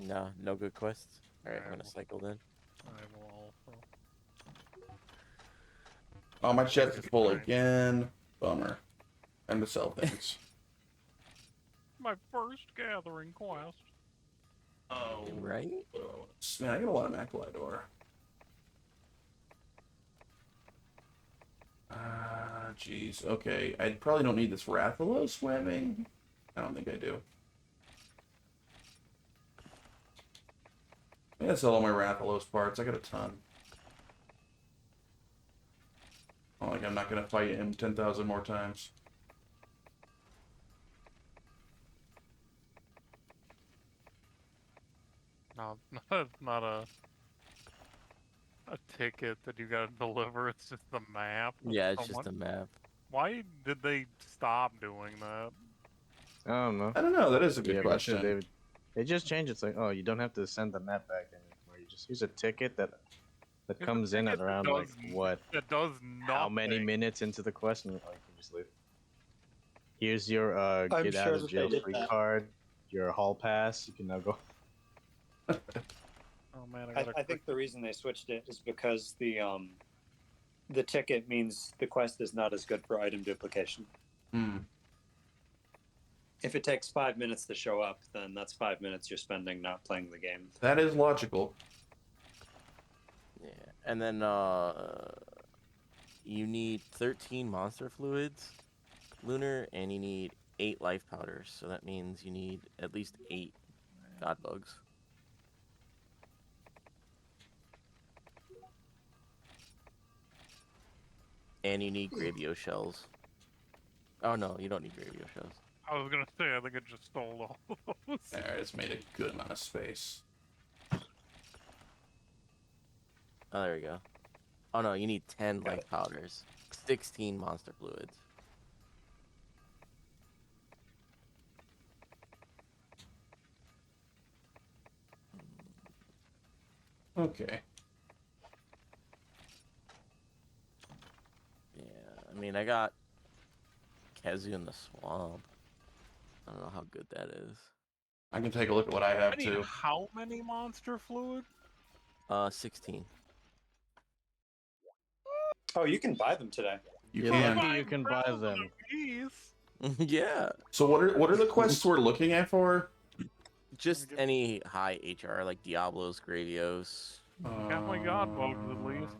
No, no good quests. All right, I'm Alright, gonna cycle then. I will also. Oh, my Take chest his is full time. again. Bummer. Time to sell things. My first gathering quest. Oh, Right? man, I get a lot of Macalidor. Jeez. Okay, I probably don't need this Rathalos webbing. I don't think I do. I gotta sell all my Rathalos parts. I got a ton. Oh, like I'm not gonna fight him 10,000 more times. No, not a ticket that you gotta deliver. It's just the map. Yeah, it's So just a map. Why did they stop doing that? I don't know. I don't know. That is a good Yeah, eventually question. they just changed it. It's like, oh, you don't have to send the map back anymore. You just use a ticket that It's a comes in at ticket that around like what? that does How many nothing. minutes into the quest, and oh, you can just leave. Here's your I'm get out sure of that they jail did free that. card, your hall pass. You can now go. Oh man, I gotta I think the reason they switched it is because the ticket means the quest is not as good for item duplication. Hmm. If it takes 5 minutes to show up, then that's 5 minutes you're spending not playing the game. That is logical. Yeah, and then you need 13 monster fluids, lunar, and you need 8 life powders. So that means you need at least 8 god bugs. And you need Gravio shells. Oh no, you don't need Gravio shells. I was gonna say, I think it just stole all of those. There, it's made a good amount of space. Oh, there we go. Oh no, you need 10 Got life powders, 16 monster fluids. Okay. Yeah, I mean, I got Kezu in the swamp. I don't know how good that is. I can take a look at what I have I need too. how many monster fluid? 16. Oh, you can buy them today. You You're can. lucky you can buy 5,000 them. apiece. Yeah, So what are the quests we're looking at for? just any high HR like Diablos, Gravios. Got my god bugs at least.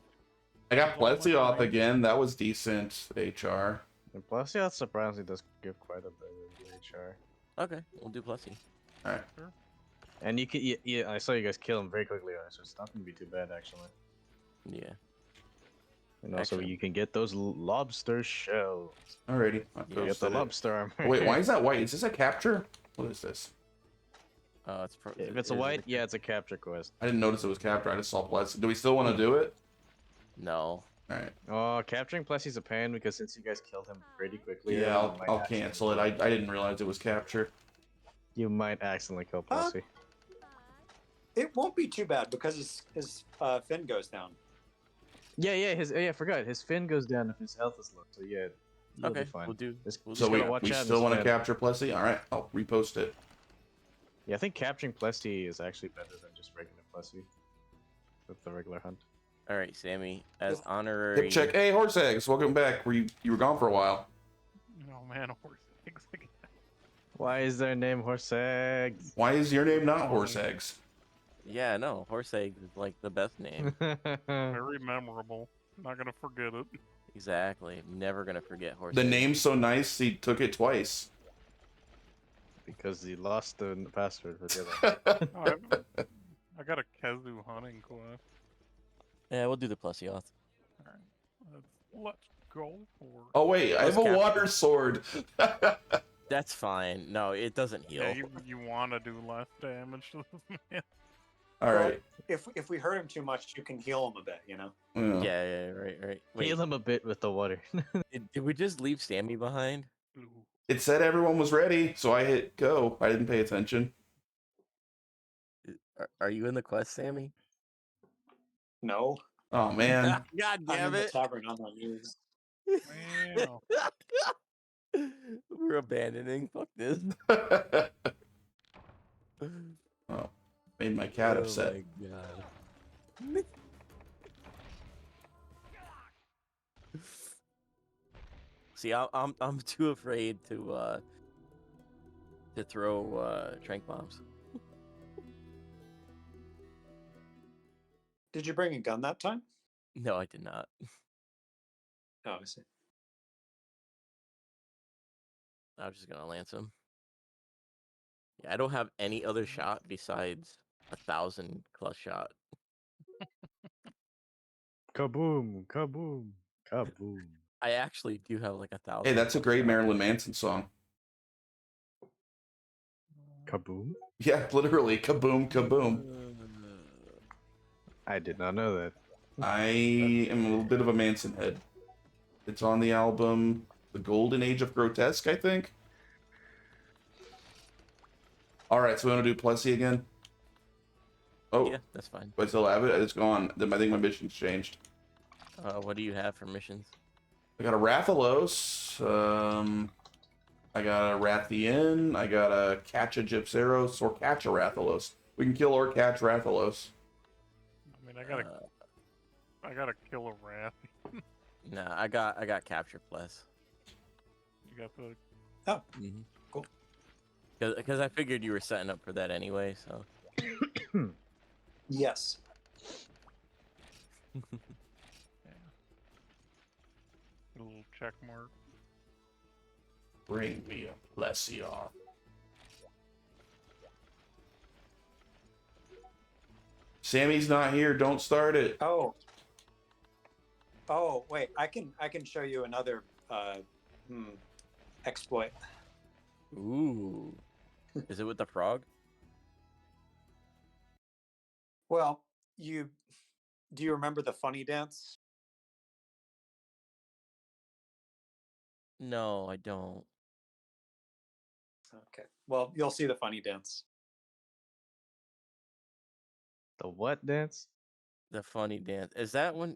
I got That's all I Plesioth need. again. That was decent HR. And plus, yeah, surprisingly does give quite a bit of HR. Okay, we'll do Plessy. All right. And you can, yeah, I saw you guys kill him very quickly, so it's not gonna be too bad actually. Yeah. And also, Actually- you can get those lobster shells. Alrighty. I Yeah, You get posted the it. lobster armor. Wait, why is that white? Is this a capture? What is this? It's If it's a white, yeah, it's a capture quest. I didn't notice it was capture. I just saw Plessy. Do we still want to do it? No. All right. Oh, capturing Plessy's a pain because since you guys killed him pretty quickly, Yeah, you might I'll accidentally cancel it. kill him. I didn't realize it was capture. You might accidentally kill Huh? Plessy. It won't be too bad because his fin goes down. Yeah, I forgot. His fin goes down if his health is low, so yeah, you'll Okay, be fine. we'll do. Just, we'll So just do we, gotta watch we out still his want to fin. capture Plessy? All right, I'll repost it. Yeah, I think capturing Plessy is actually better than just regular Plessy with the regular hunt. All right, Sammy, as honorary. Hip check. Hey, Horse Eggs, welcome back. You were gone for a while. Oh man, horse eggs again. Why is their name Horse Eggs? Why is your name not Horse Eggs? Yeah, no, horse egg is like the best name. Very memorable. Not gonna forget it. Exactly. Never gonna forget horse. The egg. name's so nice, he took it twice. Because he lost the password for the Oh, I got a Kazoo hunting quest. Yeah, we'll do the Plesioth. Alright, let's go for it. Oh wait, I Let's have a capture. water sword. That's fine. No, it doesn't heal. Yeah, you want to do less damage to this man. All right. If we hurt him too much, you can heal him a bit. You know. Yeah, right. Wait, Heal him a bit with the water. did we just leave Sammy behind? Ooh. It said everyone was ready, so I hit go. I didn't pay attention. Are you in the quest, Sammy? No, Oh man. God I'm damn in the it! tavern on my knees. Wow. We're abandoning. Fuck this. Oh, made my cat upset. My god. See, I'm too afraid to throw trank bombs. Did you bring a gun that time? No, I did not. Oh, I see. I was just gonna lance him. Yeah, I don't have any other shot besides 1,000 clutch shot. Kaboom! Kaboom! Kaboom! I actually do have like 1,000. Hey, that's a clutch great shot. Marilyn Manson song. Kaboom! Yeah, literally, kaboom, kaboom. I did not know that. I am a little bit of a Manson head. It's on the album The Golden Age of Grotesque, I think. Alright, so we want to do Plessy again? Oh, Yeah, that's fine. I still have it? It's gone. Then I think my mission's changed. What do you have for missions? I got a Rathalos. I got a Rathian. I got a catch a Gypseros or catch a Rathalos. We can kill or catch Rathalos. I mean, I gotta kill a wrath. Nah, I got capture plus. You got the. Oh, Mm-hmm. cool. Because I figured you were setting up for that anyway, so. Yes. Yeah. A little check mark. Bring me a Plessy off. Sammy's not here. Don't start it. Oh. Oh, wait. I can show you another exploit. Ooh. Is it with the frog? Well, do you remember the funny dance? No, I don't. Okay. Well, you'll see the funny dance. The what dance? The funny dance. Is that when?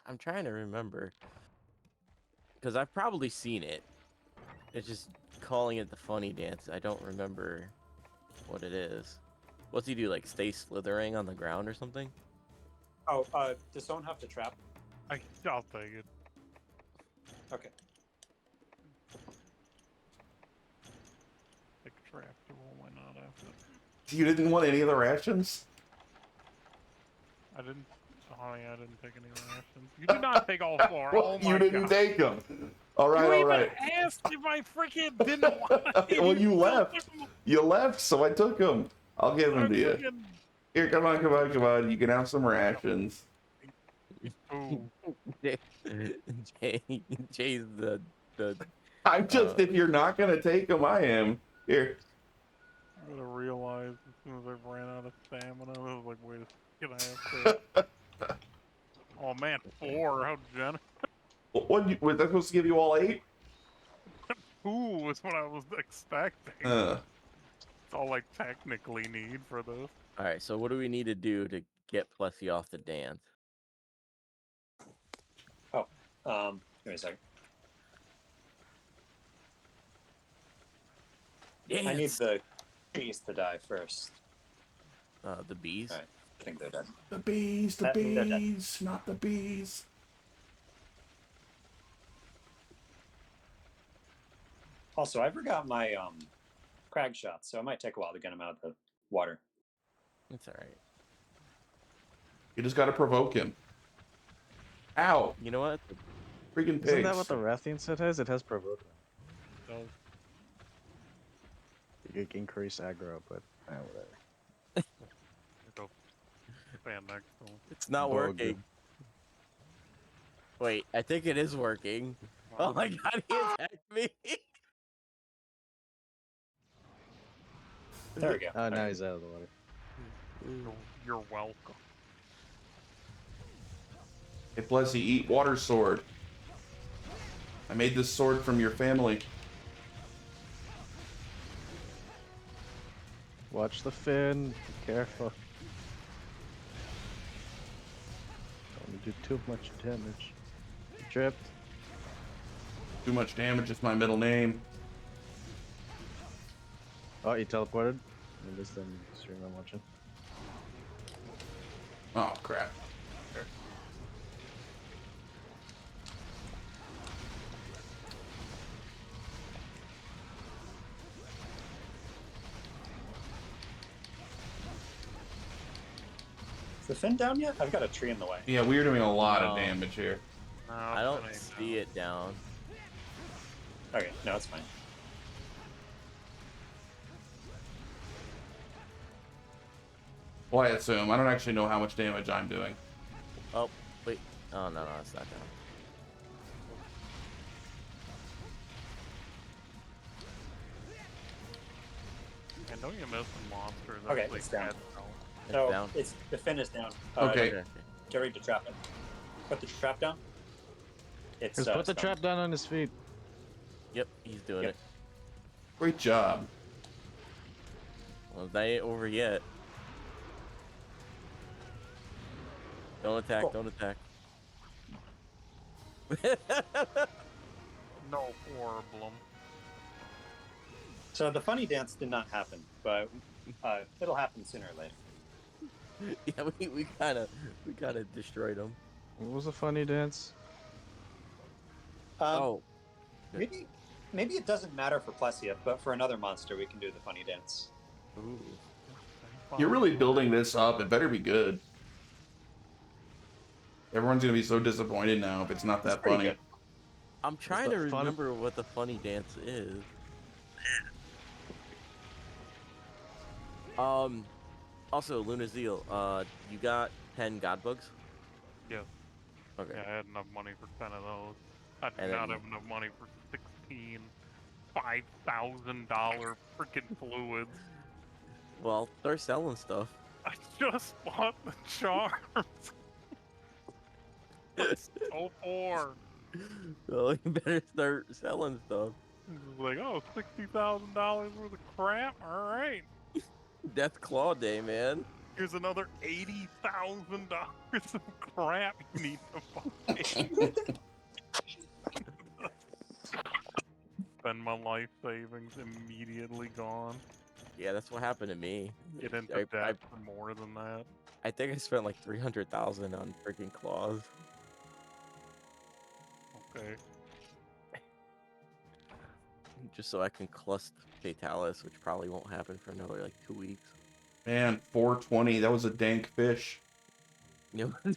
I'm trying to remember. Because I've probably seen it. It's just calling it the funny dance. I don't remember what it is. What's he do? Like stay slithering on the ground or something? Oh, does someone have to trap? I'll take it. Okay. Take a trap tool. Why not after? You didn't want any of the rations? I didn't. Oh yeah, I didn't take any rations. You did not take all four. Well, Oh my you didn't god. take them. All right, You all even right. asked if I freaking didn't want it. Well, you still left. took 'em. You left, so I took them. I'll give them I'm to you. freaking- Here, come on, come on, come on. You can have some rations. Ooh. Jay's the I'm just, Uh, if you're not going to take them, I am. Here. I'm gonna realize as soon as I ran out of stamina, I was like, wait a second, I have to. Oh man, 4. How generous. Was that supposed to give you all 8? 2 was what I was expecting. Uh, That's all I technically need for this. all right. So what do we need to do to get Plessy off the dance? Give me a second. Dance. I need the bees to die first. The bees. All right. I think they're dead. the bees, the They're dead. bees, not the bees. Also, I forgot my crag shots, so it might take a while to get them out of the water. It's all right. You just got to provoke him. Ow. You know what? Freaking pigs. Isn't that what the Rathian set has? It has provoke. So, You can increase aggro, but whatever. go stand next to him. It's not Bug. working. Wait, I think it is working. Oh my god, he attacked me. There we go. Oh, now he's out of the water. You're welcome. Hey, Plessy, eat water sword. I made this sword from your family. Watch the fin. Be careful. Don't do too much damage. Tripped. Too much damage is my middle name. Oh, you teleported? I missed the stream I'm watching. Oh, crap. Is the Finn down yet? I've got a tree in the way. Yeah, we're doing a lot of No. damage here. No, I don't Finn ain't see down. it down. Okay, no, it's fine. Well, I assume. I don't actually know how much damage I'm doing. Oh, wait. Oh, no, it's not down. And don't you miss the monsters? Okay, actually it's down. head down? It's So down. it's the Finn is down. Okay. Get ready to trap it. Put the trap down. It's Just put the stunned. trap down on his feet. Yep, he's doing Yep. it. Great job. Well, they ain't over yet. Don't attack, Cool. don't attack. No problem. So the funny dance did not happen, but it'll happen sooner or later. Yeah, we kind of destroyed him. What was a funny dance? Oh, Maybe it doesn't matter for Plessia, but for another monster we can do the funny dance. ooh. You're really building this up. It better be good. Everyone's gonna be so disappointed now if it's not that pretty funny. good. I'm trying the to fun- remember what the funny dance is. Also, Luna Zeal, you got 10 god bugs? Yes. Okay. Yeah, I had enough money for 10 of those. I did And not then- have enough money for 16 $5,000 freaking fluids. Well, they're selling stuff. I just bought the charms. I'm so poor. Well, you better start selling stuff. It's like, oh, $60,000 worth of crap? Alright. Death Claw Day, man. Here's another $80,000 of crap you need to buy. Spend my life savings immediately gone. Yeah, that's what happened to me. Get into I, debt for more than that. I think I spent like 300,000 on freaking claws. Okay. Just so I can clust Fatalis, which probably won't happen for another like 2 weeks. Man, 420. That was a dank fish. You know?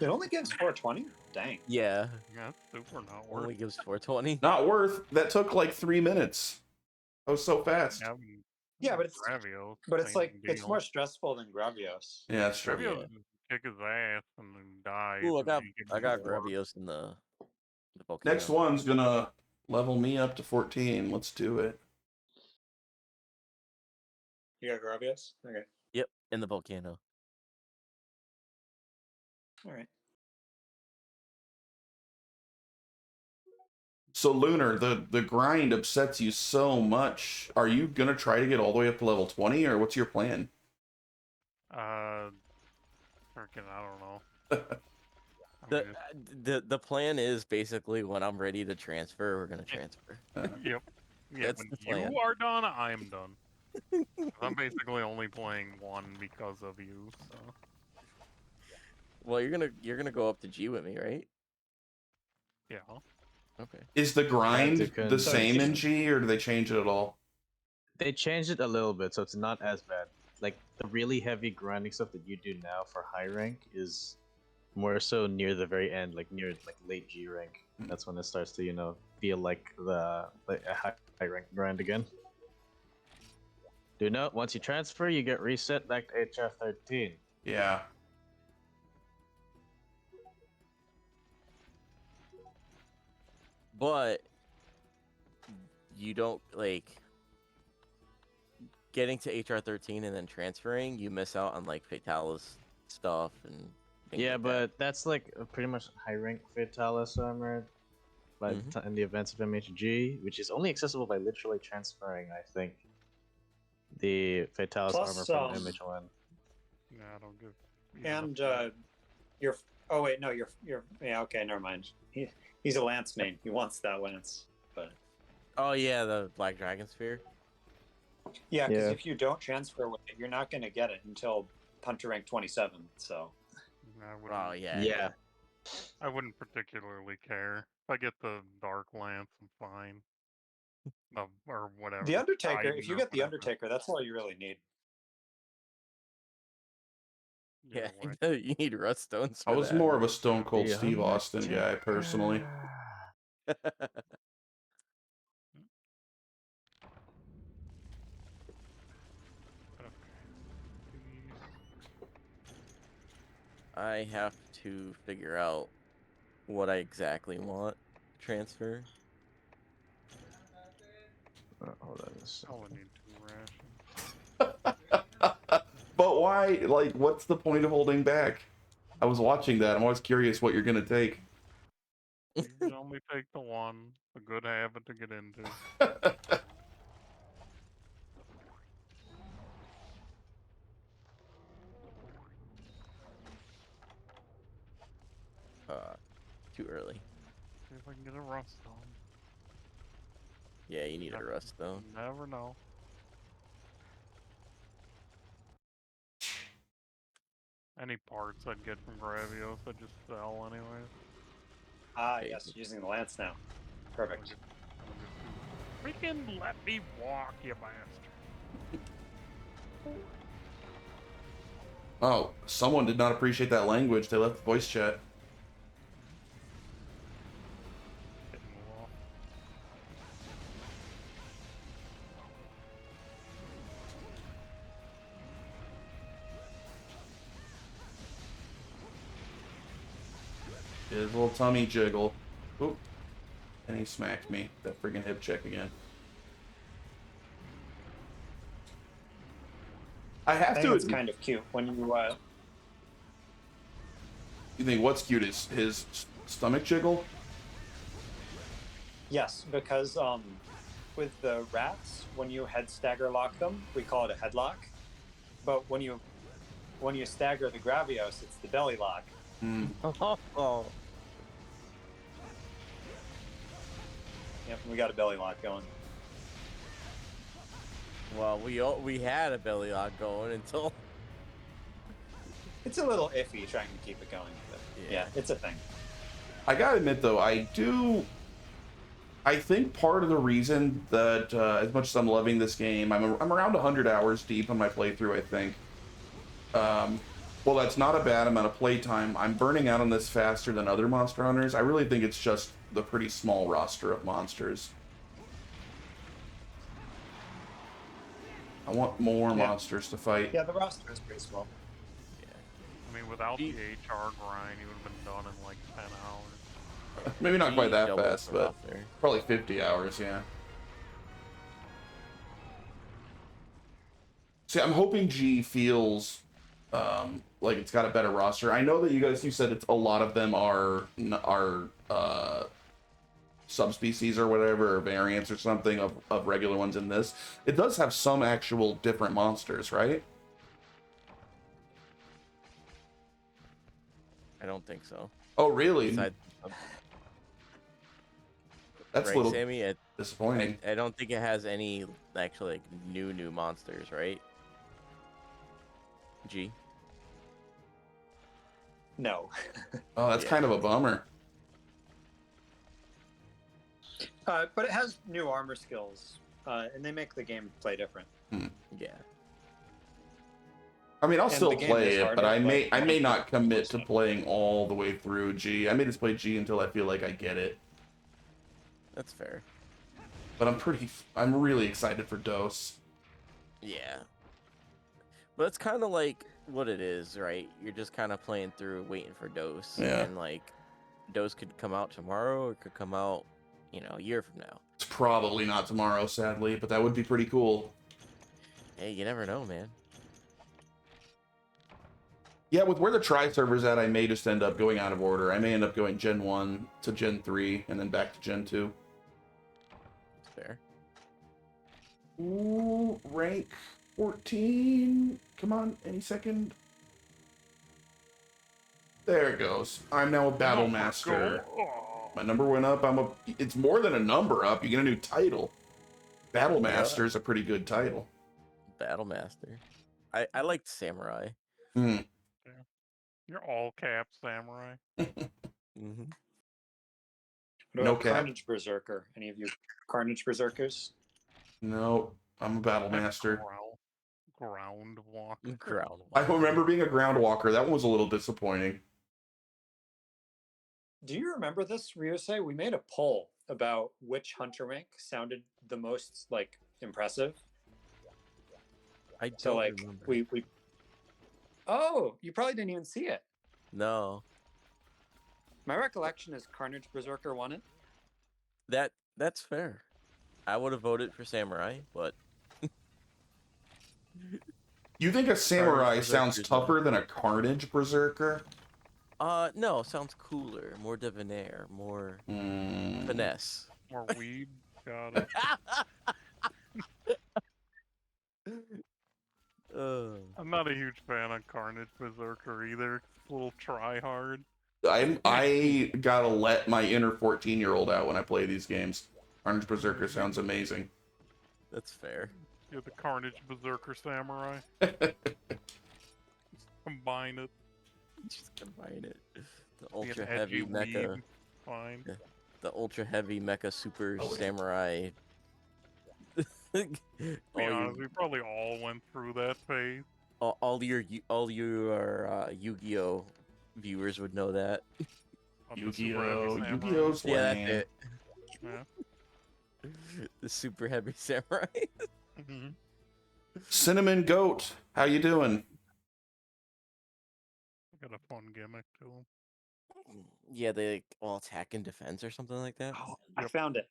It only gives 420? Dang. Yeah, Yeah, it's super not worth only gives 420. Not worth. That took like 3 minutes. That was so fast. having Yeah, but it's Gravios. but it's same like it's deal. more stressful than Gravios. Yeah, that's true. Gravios Yeah. kick his ass and then die. Ooh, and then he I can got do more. Gravios in the volcano. Next one's gonna level me up to 14. Let's do it. You got Gravios? Okay. Yep, in the volcano. All right. So Lunar, the grind upsets you so much. Are you gonna try to get all the way up to level 20, or what's your plan? Freaking, I don't know. I The, mean, the plan is basically when I'm ready to transfer, we're gonna transfer. yep. Yeah, That's when the plan. you are done, I'm done. 'Cause I'm basically only playing one because of you. So Well, you're gonna go up to G with me, right? yeah. Okay. Is the grind Tactic the and same in Tactic. G, or do they change it at all? They changed it a little bit, so it's not as bad. Like the really heavy grinding stuff that you do now for high rank is more so near the very end, like near like late G rank. That's when it starts to, you know, feel like a high rank grind again. Do note, once you transfer, you get reset back to HR 13. Yeah. But you don't like getting to HR 13 and then transferring. You miss out on like Fatalis stuff and things Yeah, like that. but that's like a pretty much high rank Fatalis armor by Mhm. in the events of MHG, which is only accessible by literally transferring, I think, the Fatalis Plus, armor from MH1. Yeah, I don't give. And You're. Oh wait, no, you're. Yeah, okay, never mind. He's a lance main. He wants that lance, but Oh yeah, the Black Dragon Sphere. yeah, because Yeah. if you don't transfer with it, you're not going to get it until Hunter rank 27. So I wouldn't, Oh yeah. Yeah. I wouldn't particularly care. If I get the Dark Lance, I'm fine. Or whatever. the Undertaker, Titan if you or get the whatever. Undertaker, that's all you really need. Yeah, Either way. you need rust stones. I For was that. more of a Stone Cold The Steve Austin guy personally. Okay. These- I have to figure out what I exactly want to transfer. Hold on a second. I'll need 2 rations. But why? Like, what's the point of holding back? I was watching that. I'm always curious what you're gonna take. You can only take the one. A good habit to get into. Too early. See if I can get a rust on. Yeah, you need a Never- rust stone. Never know. Any parts I'd get from Gravios, I'd just sell anyways. Ah, Okay. yes, using the lance now. Perfect. Freaking let me walk, you bastard. Oh, someone did not appreciate that language. They left the voice chat. Hitting the wall. His little tummy jiggle. Oop. And he smacked me. That friggin' hip check again. I I have think to. it's kind of cute when you You think what's cute is his stomach jiggle? yes, because with the rats, when you head stagger lock them, we call it a headlock. But when you stagger the Gravios, it's the belly lock. Hmm. Oh, Yep, we got a belly lock going. well, we had a belly lock going until It's a little iffy trying to keep it going, but yeah, it's a thing. I gotta admit though, I think part of the reason that as much as I'm loving this game, I'm around 100 hours deep on my playthrough. I think. Well, that's not a bad amount of playtime. I'm burning out on this faster than other Monster Hunters. I really think it's just the pretty small roster of monsters. I want more monsters to fight. Yeah, the roster is pretty small. I mean, without the HR grind, you would have been done in like 10 hours. Maybe not quite that doubles fast, the but roster. probably 50 hours, yeah. See, I'm hoping G feels like it's got a better roster. I know that you said it's a lot of them are subspecies or whatever, or variants or something of regular ones in this. It does have some actual different monsters, right? I don't think so. Oh, really? Besides, That's right, a little Sammy? disappointing. I don't think it has any actually like new monsters, right? G. No. Oh, that's Yeah. kind of a bummer. But it has new armor skills, and they make the game play different. Yeah. I mean, I'll And still the game play is it, hard but to I play. may not commit to playing all the way through G. I may just play G until I feel like I get it. That's fair. But I'm really excited for Dose. Yeah. But it's kind of like what it is, right? You're just kind of playing through, waiting for Dose. Yeah. And like, Dose could come out tomorrow, or it could come out, a year from now. It's probably not tomorrow, sadly, but that would be pretty cool. Hey, you never know, man. Yeah, with where the try server's at, I may just end up going out of order. I may end up going Gen 1 to Gen 3 and then back to Gen 2. It's fair. Ooh, rank 14. Come on, any second. There it goes. I'm now a battle master. My number went up. It's more than a number up. You get a new title. Battle master is a pretty good title. Battle master. I liked samurai. Hmm. You're all cap samurai. Mm-hmm. What No about cap. Carnage Berserker? Any of you Carnage Berserkers? No, I'm a battle master. Ground walker. Ground. I remember being a ground walker. That one was a little disappointing. Do you remember this, Ryusei? We made a poll about which hunter rank sounded the most like impressive. I don't So like remember. we Oh, you probably didn't even see it. No. My recollection is Carnage Berserker won it. That's fair. I would have voted for samurai, but You think a samurai Berserker's sounds not. tougher than a carnage berserker? no, sounds cooler, more debonair, more Mm. finesse. More weed. Got it. I'm not a huge fan of Carnage Berserker either. It's a little try hard. I gotta let my inner 14-year-old out when I play these games. Carnage Berserker sounds amazing. That's fair. You're the Carnage Berserker Samurai. Combine it. Just combine it. The Be an ultra edgy heavy mecha, weeb. Fine. the ultra heavy mecha super samurai. To be honest, we probably all went through that phase. all your Yu-Gi-Oh viewers would know that. On the Super Heavy Yu-Gi-Oh! Samurai. Yu-Gi-Oh's Yeah, that's lame. it. Yeah. The super heavy samurai. Mm-hmm. Cinnamon Goat, how you doing? Got a fun gimmick to him. Yeah, they like, all attack and defense or something like that. Oh, I Yep. found it.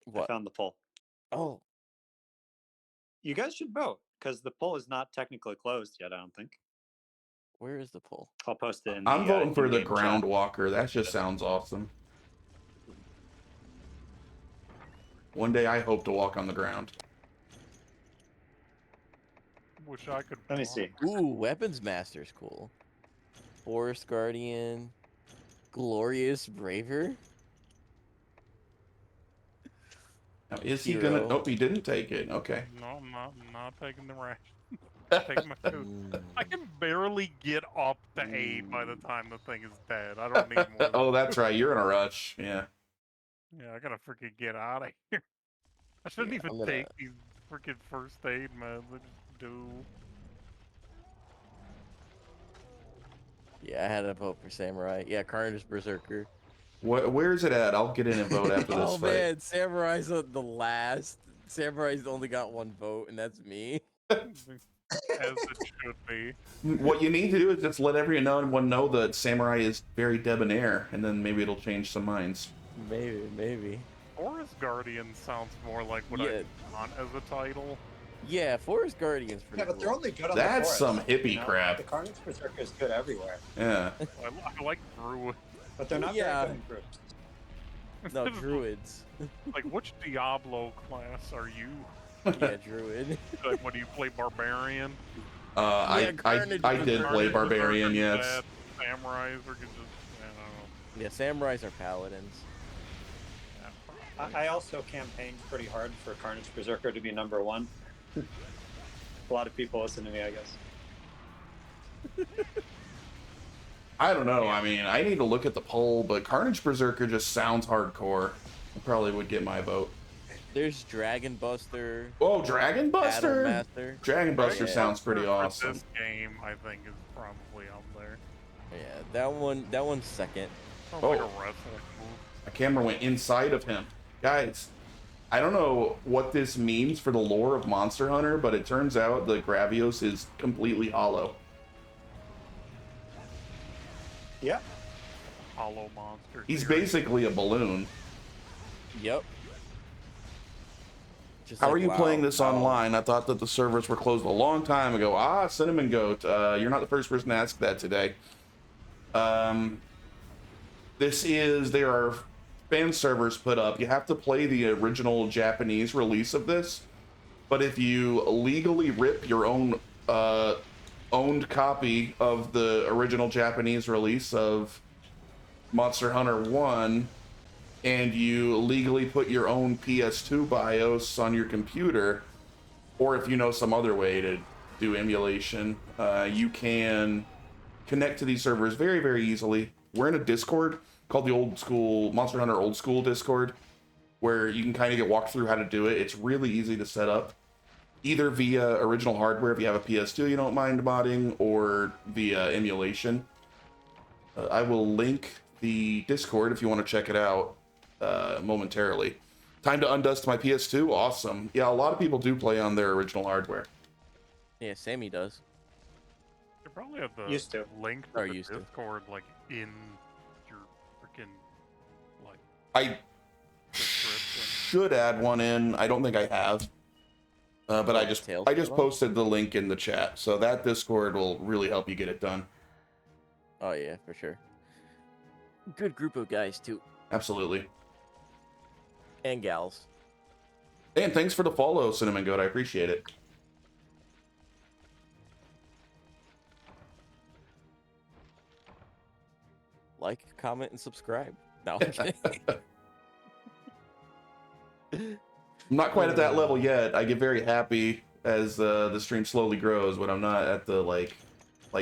I What? found the poll. Oh, You guys should vote because the poll is not technically closed yet. I don't think. where is the poll? I'll post it in I'm voting for the in-game ground chat. walker. That just sounds awesome. One day I hope to walk on the ground. Wish I could. Let me walk. see. Ooh, weapons master's cool. Forest guardian, glorious braver. Now, is he Hero. gonna? Nope, he didn't take it. Okay. No, I'm not taking the ration. Take my food. Mm, I can barely get up to 8 by the time the thing is dead. I don't need more. Oh, that's right. You're in a rush. Yeah. Yeah, I gotta freaking get out of here. I shouldn't Yeah, even I'm gonna- take these freaking first aid meds. I just do. yeah, I had a vote for samurai. Yeah, Carnage Berserker. Where is it at? I'll get in and vote after this Oh fight. man, samurai's the last. Samurai's only got one vote, and that's me. As it should be. What you need to do is just let everyone know that samurai is very debonair, and then maybe it'll change some minds. Maybe. Forest Guardian sounds more like what Yeah. I want as a title. Yeah, Forest Guardian's pretty Yeah, but they're cool. only good on That's the some forest, hippie you know? crap. The Carnage Berserker is good everywhere, Yeah. I like Druid. but they're not Yeah. very good in groups. No, druids. Like, which Diablo class are you? Yeah, druid. Like, what do you play, Barbarian? I Carnage did Berserker. play barbarian. Berserker's Yes. bad, Samurais are just, I don't know. Yeah, samurais are paladins. Yeah, I also campaigned pretty hard for Carnage Berserker to be number 1. A lot of people listen to me, I guess. I don't know. I mean, I need to look at the poll, but Carnage Berserker just sounds hardcore. I probably would get my vote. There's Dragon Buster, Oh, Dragon Battle Buster! Master. Dragon Buster Yeah. sounds pretty For awesome. This game, I think, is probably up there. Yeah, that one's second. Sounds like a Oh. wrestling move. My camera went inside of him. Guys, I don't know what this means for the lore of Monster Hunter, but it turns out the Gravios is completely hollow. Yeah. Hollow monster. He's theory. basically a balloon. Yep. Just How like are you WoW. playing this WoW. online? I thought that the servers were closed a long time ago. Ah, Cinnamon Goat, you're not the first person to ask that today. There are fan servers put up. You have to play the original Japanese release of this, but if you legally rip your own owned copy of the original Japanese release of Monster Hunter 1 and you legally put your own PS2 BIOS on your computer, or if you know some other way to do emulation, you can connect to these servers very, very easily. We're in a Discord called the Old School Monster Hunter Old School Discord, where you can kind of get walked through how to do it. It's really easy to set up, either via original hardware if you have a PS2 you don't mind modding, or via emulation. I will link the Discord if you want to check it out momentarily. Time to undust my PS2. Awesome. Yeah, a lot of people do play on their original hardware. Yeah, Sammy does. You probably have the Used to. link Or to the used to. Discord like in your freaking like I description. should add one in. I don't think I have. But I just posted the link in the chat, so that Discord will really help you get it done. Oh yeah, for sure. Good group of guys too, Absolutely. and gals. And thanks for the follow, Cinnamon Goat. I appreciate it. Like, comment, and subscribe. No, I'm kidding. I'm not quite at that level yet. I get very happy as the stream slowly grows, but I'm not at the like,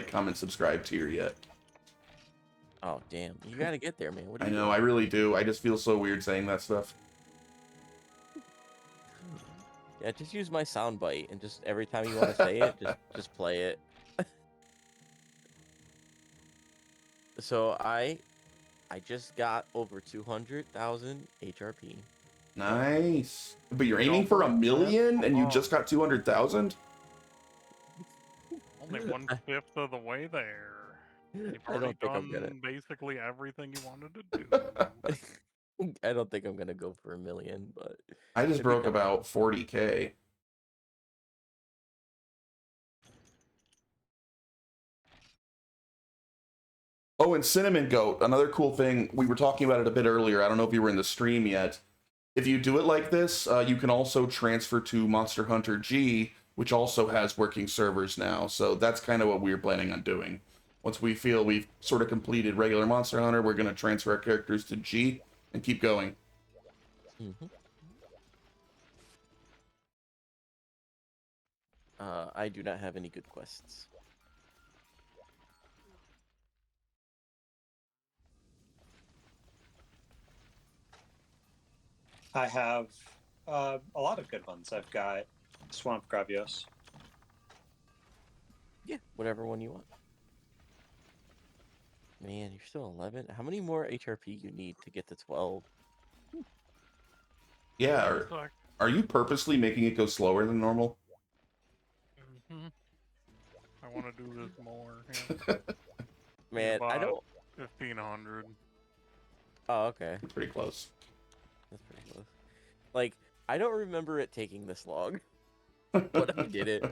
comment, subscribe tier yet. Oh damn, you gotta get there, man. What are I you know, doing? I really do. I just feel so weird saying that stuff. Yeah, just use my sound bite, and just every time you want to say it, just play it. So I just got over 200,000 HRP. Nice. But you're aiming for 1 million, and you just got 200,000? Only 1/5 of the way there. You've I already don't think I'm done basically everything you wanted to do. I don't think I'm gonna go for 1 million, but I just it'd be broke kinda about 40K. Oh, and Cinnamon Goat, another cool thing, we were talking about it a bit earlier. I don't know if you were in the stream yet. If you do it like this, you can also transfer to Monster Hunter G, which also has working servers now. So that's kind of what we're planning on doing. Once we feel we've sort of completed regular Monster Hunter, we're going to transfer our characters to G and keep going. Mhm. I do not have any good quests. I have a lot of good ones. I've got Swamp Gravios. Yeah, whatever one you want. Man, you're still 11. How many more HRP you need to get to 12? Yeah, It's like, are you purposely making it go slower than normal? I want to do this more. Yeah. Man, I don't. 1,500. Oh, okay. Pretty close. That's pretty close. Like, I don't remember it taking this long, but I did it.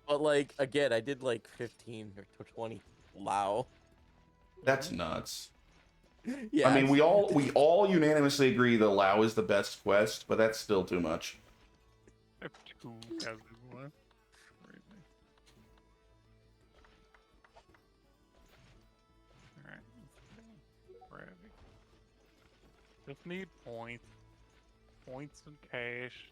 But like, again, I did like 15 or 20. Wow. That's nuts. Yeah. I mean, we all unanimously agree that Lao is the best quest, but that's still too much. I have 2 Kazu left. Crazy. Alright, let's go. Ready. Just need points. Points and cash.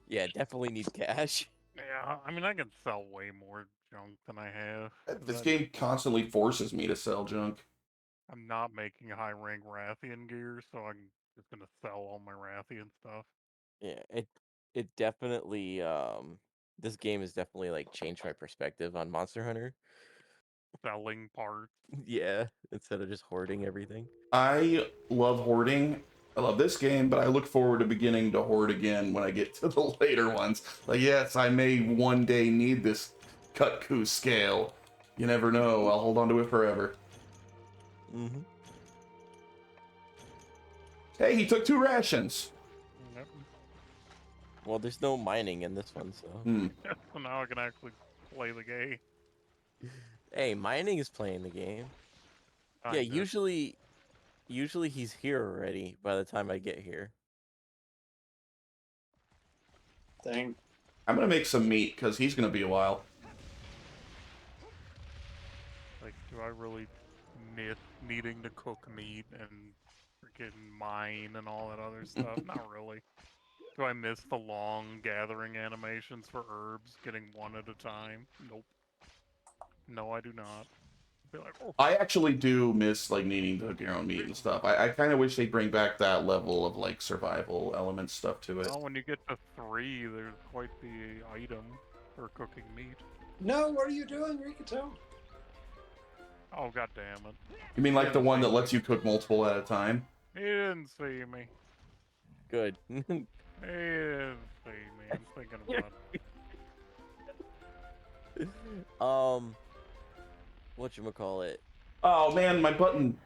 Yeah, definitely need cash. Yeah, I mean, I can sell way more junk than I have. This game constantly forces me to sell junk. I'm not making high rank Rathian gear, so I'm just gonna sell all my Rathian stuff. Yeah, it definitely this game has definitely like changed my perspective on Monster Hunter. Selling parts. Yeah, instead of just hoarding everything. I love hoarding. I love this game, but I look forward to beginning to hoard again when I get to the later ones. Like, yes, I may one day need this Kutku scale. You never know. I'll hold on to it forever. Mm-hmm. Hey, he took 2 rations. Yep. Well, there's no mining in this one, so. So now I can actually play the game. Hey, mining is playing the game. Yeah, Kinda. usually he's here already by the time I get here. Dang. I'm gonna make some meat because he's gonna be a while. Like, do I really miss needing to cook meat and freaking mine and all that other stuff? Not really. Do I miss the long gathering animations for herbs, getting one at a time? Nope. No, I do not. Be like, oh, I actually do miss like needing to cook your own meat and stuff. I kind of wish they'd bring back that level of like survival element stuff to it. well, when you get to 3, there's quite the item for cooking meat. No, what are you doing, Rikato? Oh, god damn it. You mean like the one that lets you cook multiple at a time? He didn't see me. Good. He didn't see me. I'm thinking about it. Whatchamacallit? Oh man, my button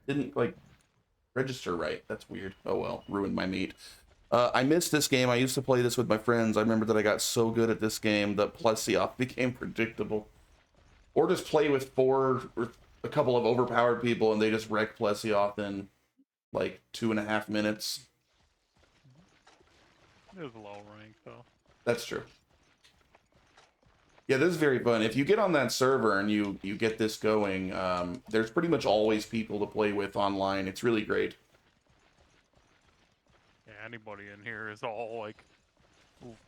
didn't like register right. That's weird. Oh well, ruined my meat. I missed this game. I used to play this with my friends. I remember that I got so good at this game that Plesioth became predictable. Or just play with four or a couple of overpowered people and they just wreck Plesioth in like 2.5 minutes. It was low rank, though. That's true. Yeah, this is very fun. If you get on that server and you get this going, there's pretty much always people to play with online. It's really great. Yeah, anybody in here is all, like,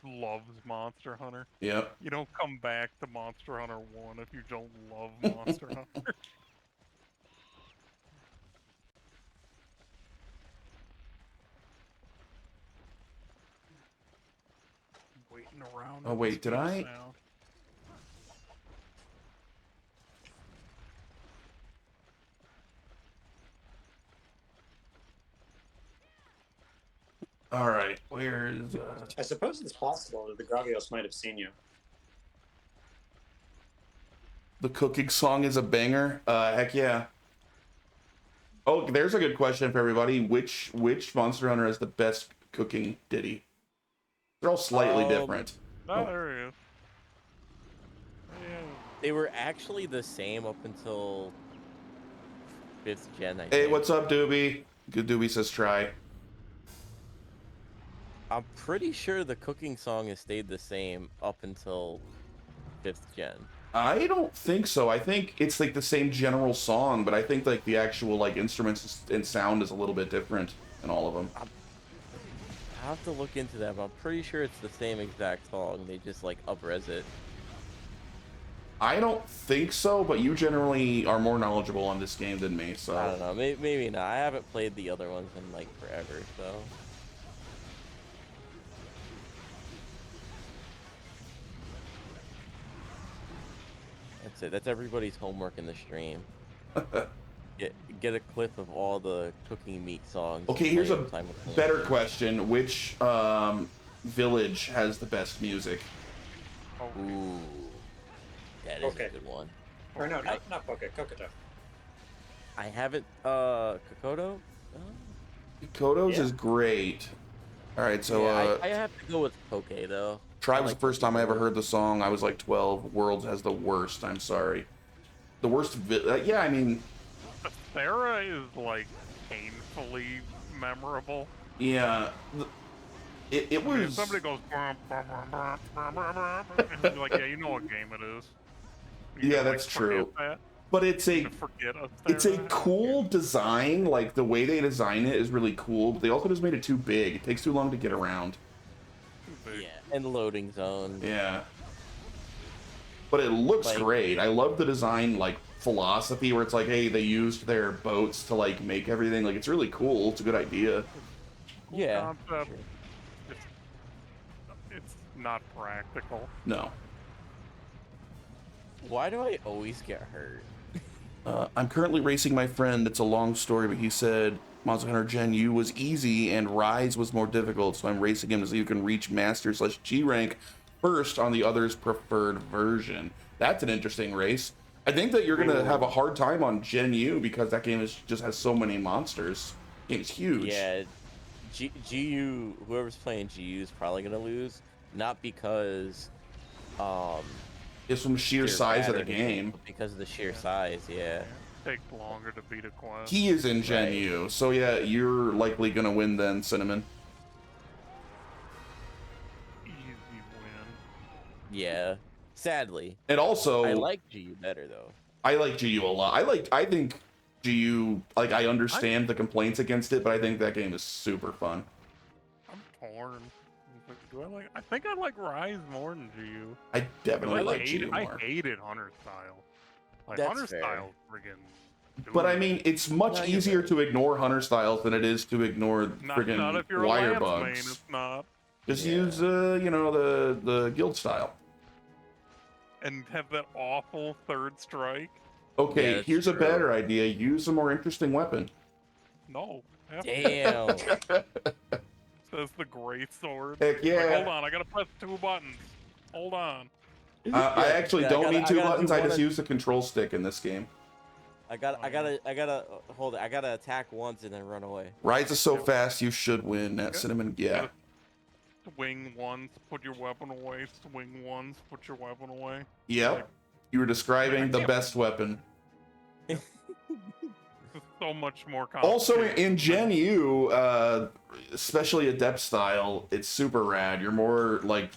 loves Monster Hunter. Yep. You don't come back to Monster Hunter 1 if you don't love Monster Hunter. Waiting around. Oh, wait, did I? Sound. All right, where's I suppose it's possible that the Gravios might have seen you. the cooking song is a banger? Heck yeah. Oh, there's a good question for everybody. Which Monster Hunter has the best cooking ditty? They're all slightly different. Oh, there he is. Yeah. They were actually the same up until 5th gen, I Hey, think. what's up, Doobie? Good Doobie says try. I'm pretty sure the cooking song has stayed the same up until 5th gen. I don't think so. I think it's like the same general song, but I think like the actual like instruments and sound is a little bit different in all of them. I have to look into that, but I'm pretty sure it's the same exact song. They just like up-res it. I don't think so, but you generally are more knowledgeable on this game than me, so. I don't know. Maybe not. I haven't played the other ones in like forever, so. That's it. That's everybody's homework in the stream. Get a clip of all the cooking meat songs. Okay, here's a play them simultaneously. better question. Which village has the best music? Oh, Ooh, that is Okay. a good one. Or no, not Poke, Kokoto. I haven't. Kokoto. Kokoto's Yeah. is great. All right, so Yeah, I have to go with Poke though. Tribe I was like the first Poke time I ever more. heard the song. I was like 12. Worlds has the worst. I'm sorry. The worst. Yeah, I mean, Sarah is like painfully memorable. yeah. It I mean, if was. somebody goes, "Brum, brum, brum, brum, brum, brum, brum," and you're like, yeah, you know what game it is. You Yeah, gotta, that's forget true. That. But it's You a gotta forget a it's a Sarah. cool design. Like the way they design it is really cool. But they also just made it too big. It takes too long to get around. Too big. Yeah, and loading zones. Yeah. But it looks Like- great. I love the design like philosophy where it's like, hey, they used their boats to like make everything. Like it's really cool. It's a good idea. Cool Yeah, concept. sure. It's not practical. No. Why do I always get hurt? I'm currently racing my friend. It's a long story, but he said Monster Hunter Gen U was easy and Rise was more difficult. So I'm racing him to see who can reach Master/G rank first on the other's preferred version. That's an interesting race. I think that you're gonna have a hard time on Gen U because that game just has so many monsters. Game's huge. Yeah, GU. Whoever's playing GU is probably gonna lose, not because It's from sheer they're size bad of the or anything, game. but because of the sheer size. Yeah. Takes longer to beat a quest. He is in Gen Right. U, so yeah, you're likely gonna win then, Cinnamon. Easy win. Yeah. Sadly, And also, I like GU better though. I like GU a lot. I think GU, like, I understand the complaints against it, but I think that game is super fun. I'm torn. Do I like? I think I like Rise more than GU. I definitely I like GU I more. hated Hunter style. Like That's Hunter fair. style, friggin'. But I doomed. mean, it's much No, you're easier right. to ignore Hunter styles than it is to ignore not friggin' if you're a wire Lance main. bugs. It's not. Just Yeah. use, you know, the guild style. And have that awful third strike. Okay, that's here's a true. better idea. Use a more interesting weapon. No. Damn. Says the great sword. Heck Like, yeah. hold on, I gotta press 2 buttons. Hold on. I actually Yeah, don't gotta- need 2 gotta buttons. do I one just at- use the control stick in this game. I gotta hold it. I gotta attack once and then run away. Rise is so fast, you should win at Okay. Cinnamon. Yeah. Swing once, put your weapon away. Swing once, put your weapon away. Yep. You were describing the best weapon. It's so much more Also, complicated. in Gen U, especially Adept style, it's super rad. You're more like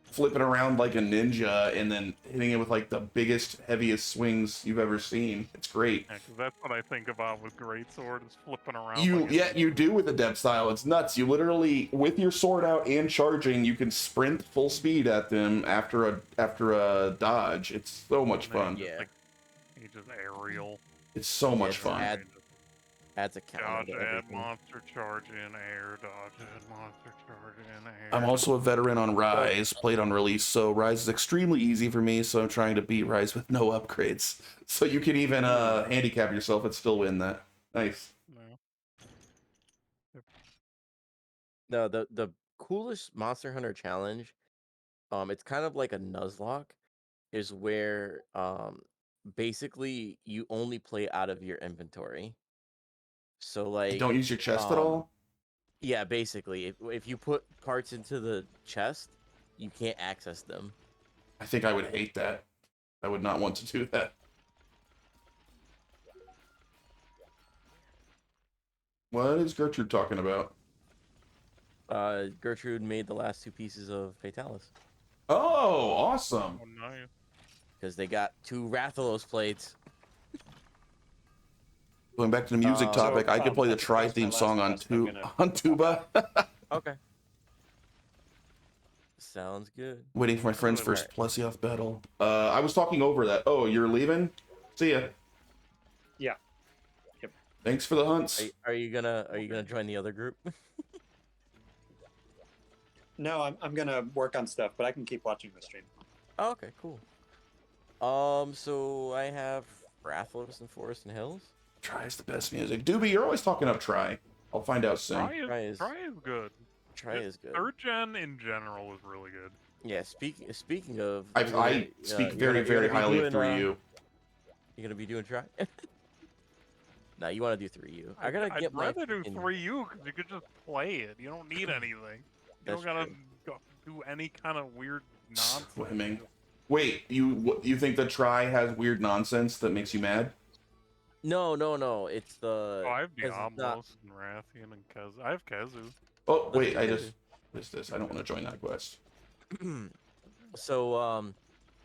flipping around like a ninja and then hitting it with like the biggest, heaviest swings you've ever seen. It's great. Yeah, 'cause that's what I think about with great sword is flipping around. You like a yeah, you do with Adept style. It's nuts. You literally, with your sword out and charging, you can sprint full speed at them after a dodge. It's so much and then fun. you just, Yeah. like, you just aerial. It's so much it's fun. add- Adds a counter Dodge, to add everything. monster, charge in air, dodge, add monster, charge in air. I'm also a veteran on Rise, played on release, so Rise is extremely easy for me, so I'm trying to beat Rise with no upgrades. So you can even handicap yourself and still win that. Nice. No. No, the coolest Monster Hunter challenge, it's kind of like a Nuzlocke, is where basically you only play out of your inventory. So You like don't use your chest at all? yeah, basically if you put parts into the chest, you can't access them. I think I would hate that. I would not want to do that. What is Gertrude talking about? Gertrude made the last 2 pieces of Fatalis Oh, awesome. Oh, nice. because they got 2 Rathalos plates. Going back to the music So, topic, I could play the that's Try my theme last song on quest. I'm gonna- on tuba. Okay. Sounds good. Waiting for my friend's Really first Plesioth battle. I was talking over that. Oh, you're leaving? See ya. Yeah. Yep. Thanks for the hunts. Are you gonna join the other group? No, I'm gonna work on stuff, but I can keep watching the stream. Oh, okay, cool. So I have Rathalos and Forest and Hills. Try's the best music. Doobie, you're always talking up Try. I'll find out soon. Try is good. Try is good. Third gen in general is really good. Yeah. Speaking of, I speak very, very highly of 3U. You're gonna be doing Try. No, you want to do 3U. I gotta I'd get my. rather do freaking- 3U because you could just play it. You don't need anything. You That's don't gotta true. do any kind of weird nonsense. Swimming. Wait, you think the Try has weird nonsense that makes you mad? No. It's the. Oh, I have 'cause it's not- Diablos and Rathian and Kaz. I have Kazu. Oh, wait, Let's I do just... What is this? I don't want to join that quest. So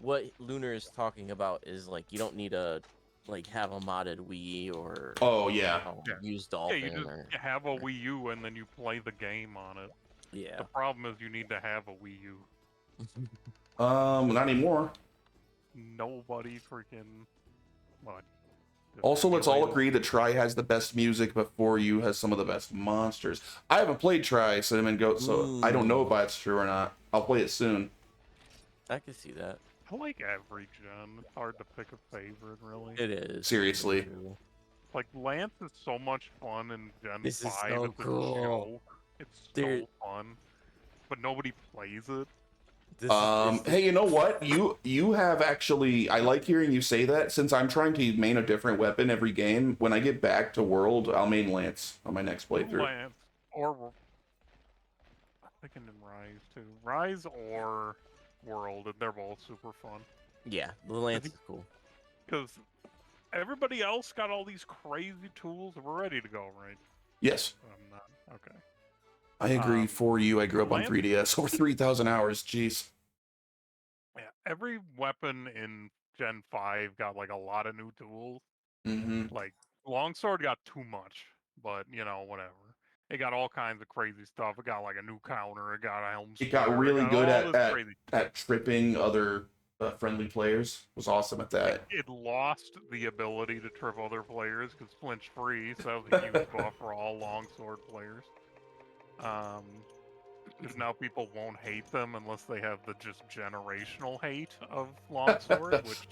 what Lunar is talking about is like you don't need to like have a modded Wii or Oh, yeah. Yeah. use Yeah, Dolphin you just or have a Wii U and then you play the game on it. yeah. The problem is you need to have a Wii U. Not anymore. Nobody freaking. Well, Also, let's all emulate it. agree that Try has the best music before you has some of the best monsters. I haven't played Try Cinnamon Goat, so I don't know if that's true or not. I'll play it soon. I can see that. I like every gen. It's hard to pick a favorite, really. It is. Seriously. It is true. Like Lance is so much fun in Gen This is 5. so it's a cool. joke. It's Dude. so fun, but nobody plays it. This is- Hey, you know what? You have actually... I like hearing you say that. Since I'm trying to main a different weapon every game, when I get back to World, I'll main Lance on my next playthrough. Lance or I'm thinking in Rise too. Rise or World, and they're both super fun. yeah, the Lance is cool. Because everybody else got all these crazy tools. We're ready to go, right? Yes, I'm not. Okay. I agree. For you, I grew up on Lance- 3DS over 3,000 hours. Jeez. Yeah, every weapon in Gen 5 got like a lot of new tools. Mm-hmm. Like Longsword got too much, but you know, whatever. It got all kinds of crazy stuff. It got like a new counter. It got a helm It splitter. got really it got good all at this at, crazy. at tripping other friendly players. Was awesome at that. It lost the ability to trip other players because flinch free, so that was a huge buff for all longsword players. Because now people won't hate them unless they have the just generational hate of longsword, which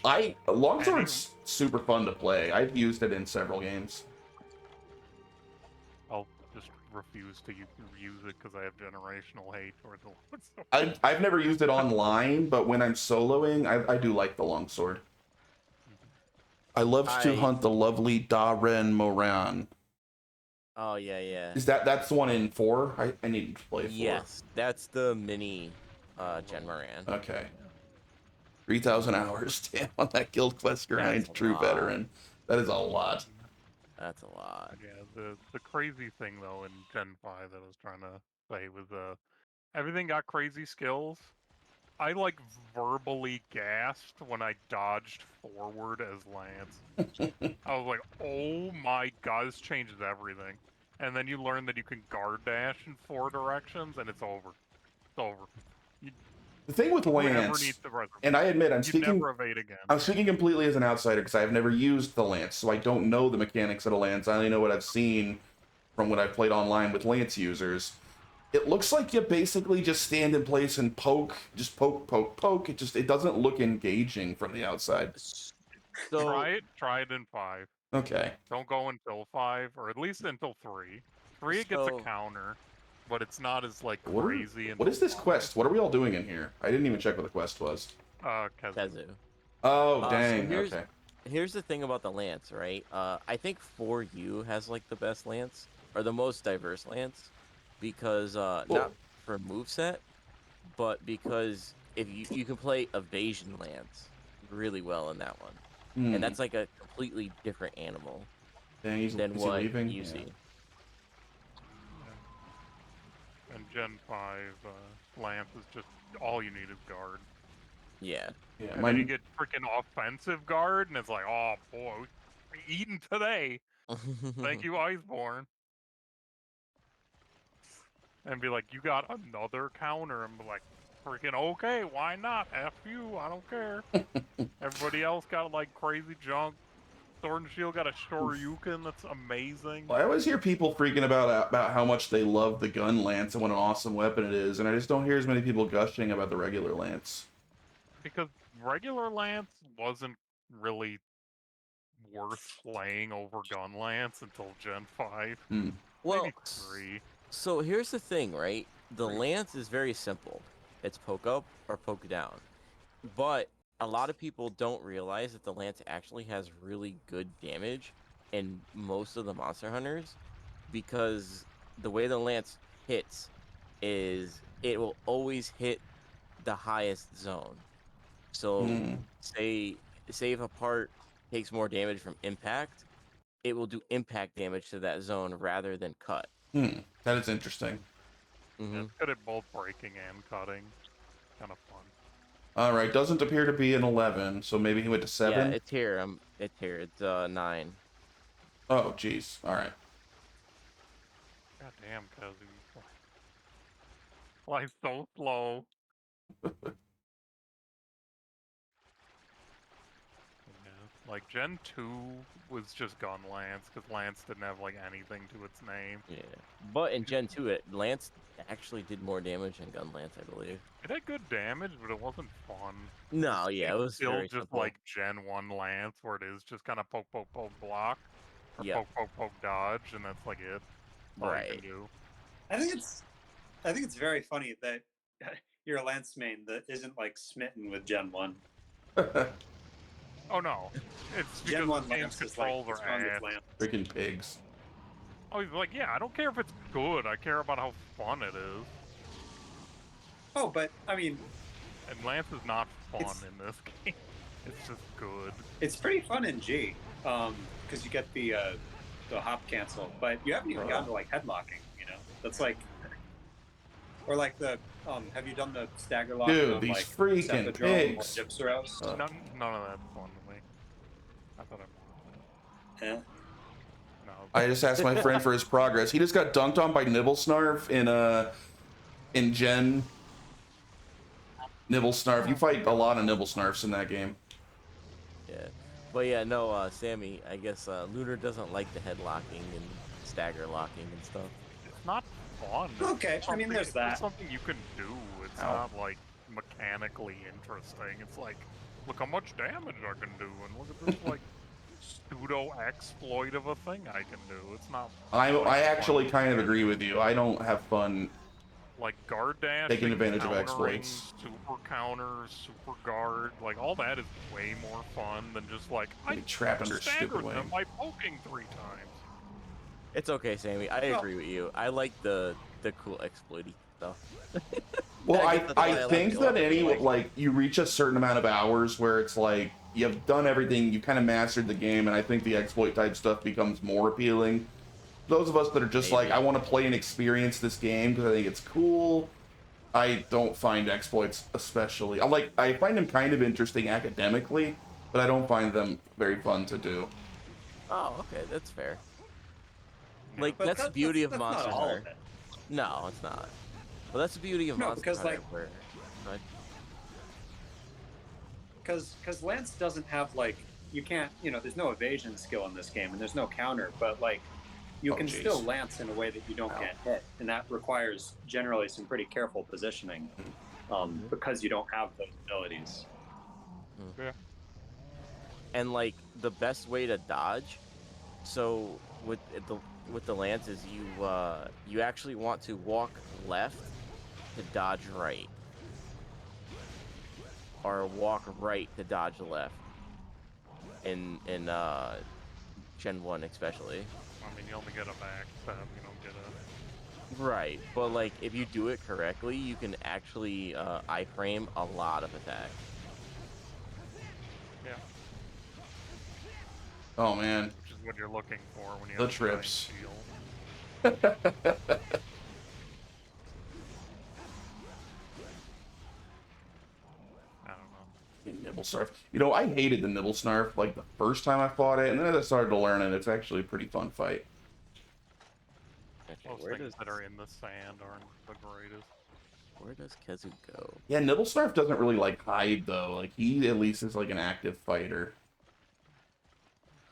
Longsword's super fun to play. I've used it in several games. I'll just refuse to use it because I have generational hate towards the longsword. I've never used it online, but when I'm soloing, I do like the longsword. I love to hunt the lovely Darren Moran. Oh yeah, yeah. Is that's the one in 4? I need to play 4. Yes, that's the mini Gen Moran. Okay. 3,000 hours, damn, on that guild quest grind. That's a True lot. veteran. That is a lot. That's a lot. Yeah, the crazy thing though in Gen 5 that I was trying to say was everything got crazy skills. I like verbally gasped when I dodged forward as Lance. I was like, oh my god, this changes everything. And then you learn that you can guard dash in 4 directions and it's over. It's over. The thing with Lance, and I admit I'm speaking completely as an outsider because I've never used the Lance, so I don't know the mechanics of the Lance. I only know what I've seen from what I've played online with Lance users. It looks like you basically just stand in place and poke, just poke, poke, poke. It doesn't look engaging from the outside. So try it in 5. Okay. Don't go until 5, or at least until 3. 3 it gets a counter, but it's not as like crazy. What is this quest? What are we all doing in here? I didn't even check what the quest was. Kazu. Oh dang. So okay. Here's the thing about the Lance, right? I think 4U has like the best Lance, or the most diverse Lance, because not for moveset, but because if you can play Evasion Lance really well in that one, and that's like a completely different animal than what you see. And Gen 5 Lance is just all you need is guard. Yeah. Yeah. And then you get freaking offensive guard, and it's like, oh boy, we're eating today. Thank you, Iceborne. And be like, you got another counter, and be like, freaking okay, why not? F you, I don't care. Everybody else got like crazy junk. Sword and Shield got a Shoryuken that's amazing. Well, I always hear people freaking about how much they love the gun lance and what an awesome weapon it is, and I just don't hear as many people gushing about the regular lance. Because regular lance wasn't really worth playing over gun lance until Gen 5. Well, maybe 3. So here's the thing, right? The lance is very simple. It's poke up or poke down. But a lot of people don't realize that the lance actually has really good damage in most of the monster hunters, because the way the lance hits is it will always hit the highest zone. So say if a part takes more damage from impact, it will do impact damage to that zone rather than cut. That is interesting. Yeah, it's good at both breaking and cutting. Kind of fun. All right, doesn't appear to be an 11, so maybe he went to 7. Yeah, it's here. It's here. It's 9. Oh, jeez. All right. God damn, Kazu. Life's so slow. Like Gen 2 was just gun Lance because Lance didn't have like anything to its name. Yeah, but in Gen 2, Lance actually did more damage than gun Lance, I believe. It had good damage, but it wasn't fun. No, yeah, it was still very just simple. like Gen 1 Lance, where it is just kind of poke, poke, poke, block, or Yep. poke, poke, poke, dodge, and that's like it. All Right. you can do. I think it's very funny that you're a Lance main that isn't like smitten with Gen 1. Oh no, it's because Gen 1 the game's Lance is like controls the are strongest ass. Lance. Freaking pigs. Oh, he's like, yeah, I don't care if it's good. I care about how fun it is. Oh, but I mean, And Lance is not fun in this game. It's just good. it's pretty fun in G, because you get the hop cancel, but you haven't even gotten to like headlocking. You know, that's like Or like the have you done the stagger locking Dude, on these like freaking Cephadrome or pigs. Gypsaros? None of that's fun to me. Not that I'm aware Yeah. of. No. I just asked my friend for his progress. He just got dunked on by Nibblesnarf in Gen. Nibblesnarf. You fight a lot of Nibblesnarfs in that game. Yeah, but yeah, no, Sammy. I guess Lunar doesn't like the head locking and stagger locking and stuff. It's not fun. Okay, It's I mean, there's it's that. just something you can do. It's Ow. not like mechanically interesting. It's like, look how much damage I can do, and look at this like pseudo exploit of a thing I can do. It's not. I like, actually fun. kind of agree with you. I don't have fun Like guard dashing, taking advantage of countering, exploits. super counters, super guard, like all that is way more fun than just like I Getting trapped under a stupid staggered them wing. by poking 3 times. It's okay, Sammy. I Well- agree with you. I like the cool exploity stuff. Well, Yeah, I I, guess that's why I like think it. that any Like- like you reach a certain amount of hours where it's like you've done everything, you kind of mastered the game, and I think the exploit type stuff becomes more appealing. Those of us that are just like, Maybe. I want to play and experience this game because I think it's cool. I don't find exploits especially. I find them kind of interesting academically, but I don't find them very fun to do. Oh, okay, that's fair. Yeah. Like But that's the beauty of that's Monster not all Hunter. of it. No, it's not. Well, that's the beauty of No, Monster because, Hunter. like- Where, like, Because Lance doesn't have like you can't there's no evasion skill in this game and there's no counter, but like you Oh, can jeez. still lance in a way that you don't Ow. get hit, and that requires generally some pretty careful positioning because you don't have those abilities. and like the best way to dodge. So with the lance is you actually want to walk left to dodge right, or walk right to dodge left. In Gen 1 especially. I mean, you only get a back step, you don't get a. Right, but like if you do it correctly, you can actually iframe a lot of attacks. Yeah, Oh man, which is what you're looking for when you The have a giant trips. shield. I don't know. Nibblesnarf. You know, I hated the Nibblesnarf like the first time I fought it, and then as I started to learn it, it's actually a pretty fun fight. Okay, Most where things does that are in the sand aren't the greatest. Kezu go? Yeah, Nibblesnarf doesn't really like hide though. Like he at least is like an active fighter.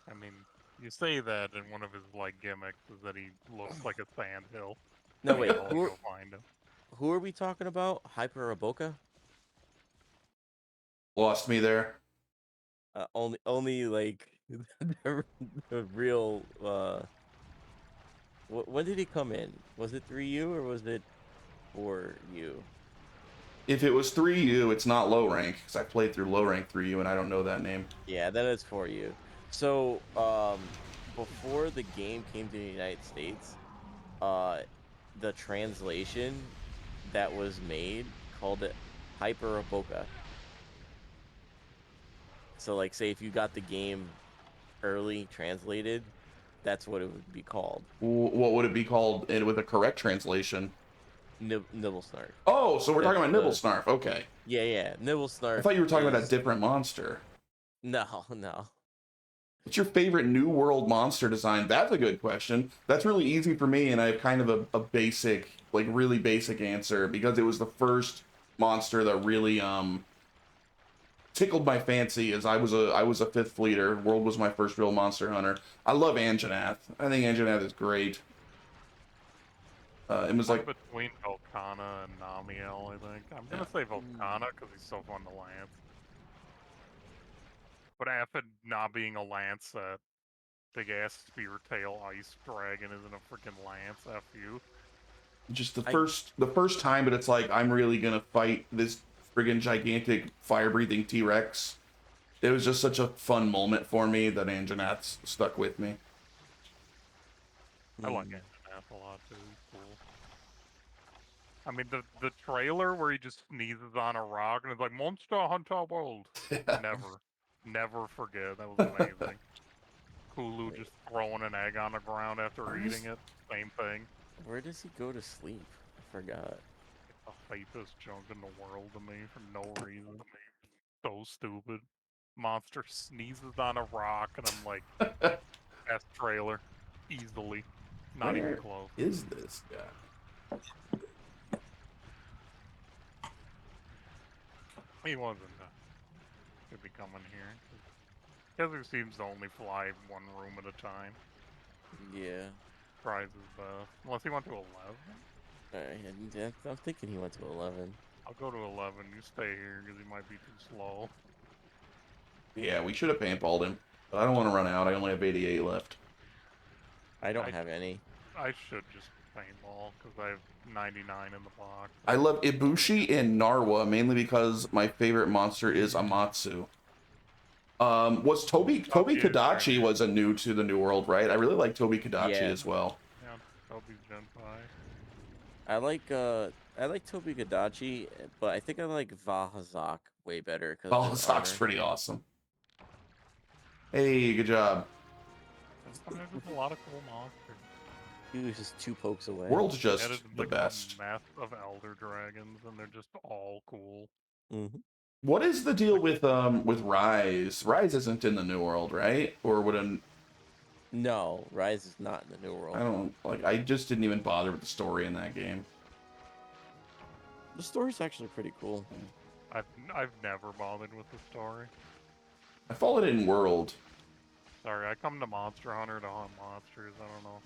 I mean, you say that, and one of his like gimmicks is that he looks like a sand hill. No wait, I'll go find him. who are we talking about? Hyper Aboka? Lost me there. Only like the real. When did he come in? Was it 3U or was it 4U? If it was 3U, it's not low rank because I played through low rank 3U and I don't know that name. Yeah, that is 4U. So before the game came to the United States, the translation that was made called it Hyper Aboka. So like, say if you got the game early translated, that's what it would be called. What would it be called with a correct translation? Nibblesnarf. Oh, so we're talking about That's Nibblesnarf. Okay. Yeah, Nibblesnarf. I thought you were talking about a is- different monster. No. What's your favorite New World monster design? That's a good question. That's really easy for me, and I have kind of a basic, like really basic answer because it was the first monster that really tickled my fancy. As I was a fifth fleeter. World was my first real monster hunter. I love Anjanath. I think Anjanath is great. It was like Between Volcana and Namiel, I think. I'm gonna say Volcana because he's so fun to lance. But after not being a lance, that big ass spear tail ice dragon isn't a freaking lance. F you. just the first time, but it's like I'm really gonna fight this friggin' gigantic fire breathing T-Rex. It was just such a fun moment for me that Anjanath stuck with me. I like Anjanath a lot too. He's cool. I mean, the trailer where he just sneezes on a rock and it's like Monster Hunter World. Never forget. That was amazing. Hulu just throwing an egg on the ground after eating it. Same thing. Where does he go to sleep? I forgot. the fapest junk in the world to me for no reason. So stupid. Monster sneezes on a rock, and I'm like, best trailer. Easily. Not even Where close. is this guy? He wasn't gonna be coming here. Kazoo seems to only fly one room at a time. Yeah. Tries his best. Unless he went to 11. I'm thinking he went to 11. I'll go to 11. You stay here because he might be too slow. Yeah, we should have paintballed him. But I don't want to run out. I only have 88 left. I don't have any. I should just paintball because I have 99 in the box. I love Ibushi and Narwa mainly because my favorite monster is Amatsu. Was Toby Kadachi was a new to the New World, right? I really like Toby Kadachi Yeah. as well. Yeah, Toby's Gen 5. I like Toby Gadachi, but I think I like Vahazak way better because Balazak's pretty awesome. Hey, good job. There's just a lot of cool monsters. he was just 2 pokes away. World's just Added, the like, best. a mess of Elder Dragons, and they're just all cool. Mm-hmm. What is the deal with Rise? Rise isn't in the New World, right? Or would an No, Rise is not in the New World. I don't like. I just didn't even bother with the story in that game. The story's actually pretty cool. I've never bothered with the story. I followed it in World. Sorry, I come to Monster Hunter to hunt monsters. I don't know.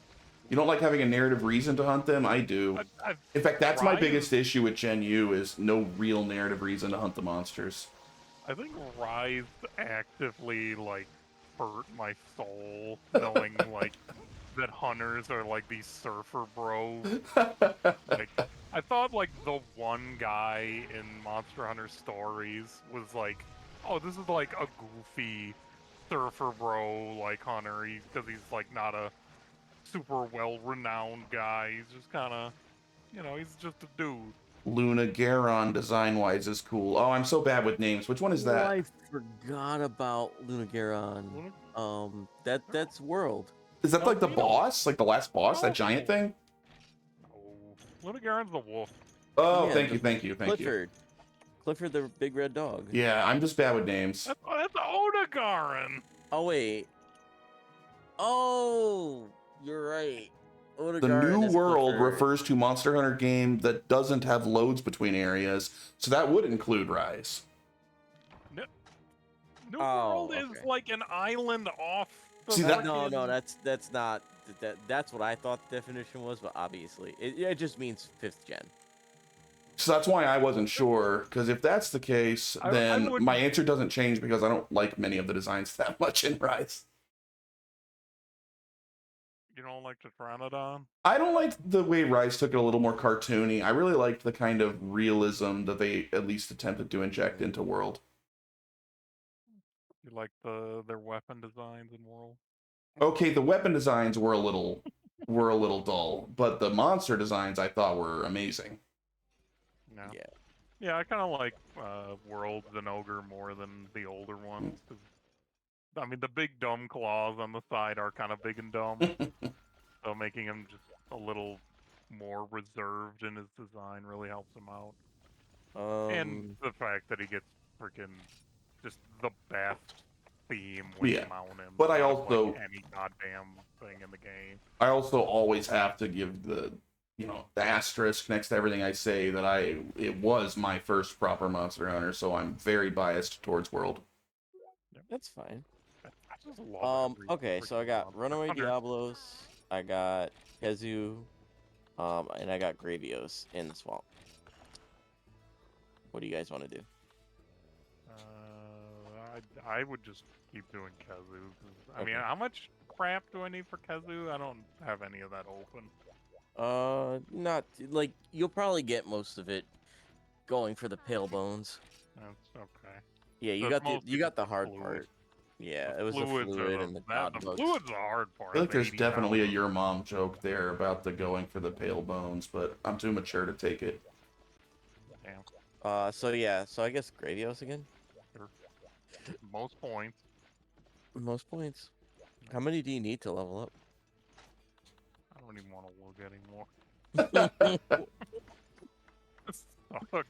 You don't like having a narrative reason to hunt them? I do. In fact, that's my Rise- biggest issue with Gen U is no real narrative reason to hunt the monsters. I think Rise actively like hurt my soul, knowing like that hunters are like these surfer bros. Like, I thought like the one guy in Monster Hunter stories was like, oh, this is like a goofy surfer bro like hunter, because he's like not a super well-renowned guy. He's just kind of, he's just a dude. Luna Garon design-wise is cool. Oh, I'm so bad with names. Which one is that? Oh, I forgot about Lunageron. That's World. Is that like the Albino. boss? Like the last boss? That No. giant thing? No, Lunageron's the wolf. Oh, Yeah, thank the you, thank you, thank you. Clifford. Clifford the big red dog. Yeah, I'm just bad with names. That's Odegaron. Oh wait. Oh, you're right. The Odegaron New is World Clifford. refers to Monster Hunter game that doesn't have loads between areas, so that would include Rise. New Oh, World is okay. like an island off. The See, that- No, frickin- that's not. That's what I thought the definition was, but obviously it just means 5th gen. So that's why I wasn't sure, because if that's the case, I then would- my answer doesn't change because I don't like many of the designs that much in Rise. You don't like the Pteranodon? I don't like the way Rise took it a little more cartoony. I really liked the kind of realism that they at least attempted to inject into World. You like their weapon designs in World? Okay, the weapon designs were a little dull, but the monster designs I thought were amazing. No. Yeah. Yeah, I kind of like Worlds and Ogre more than the older ones. 'Cause, I mean, the big dumb claws on the side are kind of big and dumb, so making him just a little more reserved in his design really helps him out. And the fact that he gets freaking just the best theme when Yeah, you mount him. but I out of, also- like, any goddamn thing in the game. I also always have to give the the asterisk next to everything I say that it was my first proper Monster Hunter, so I'm very biased towards World. That's fine. I just love every Okay, so I freaking got Monster Runaway Hunter. Diablos, I got Kezu, and I got Gravios in the swamp. What do you guys want to do? I would just keep doing Kezu. I mean, Okay. how much crap do I need for Kezu? I don't have any of that open. Not like you'll probably get most of it going for the pale bones. That's okay. Yeah, you So got it's mostly you got just the the hard fluid. part. Yeah, The it was the fluids are fluid and the god the bugs. fluid's the hard part. I feel like there's 80 definitely a pounds. your mom joke there about the going for the pale bones, but I'm too mature to take it. Damn. So yeah, so I guess Gravios again. Most points. Most points. How many do you need to level up? I don't even want to look anymore. Fuck.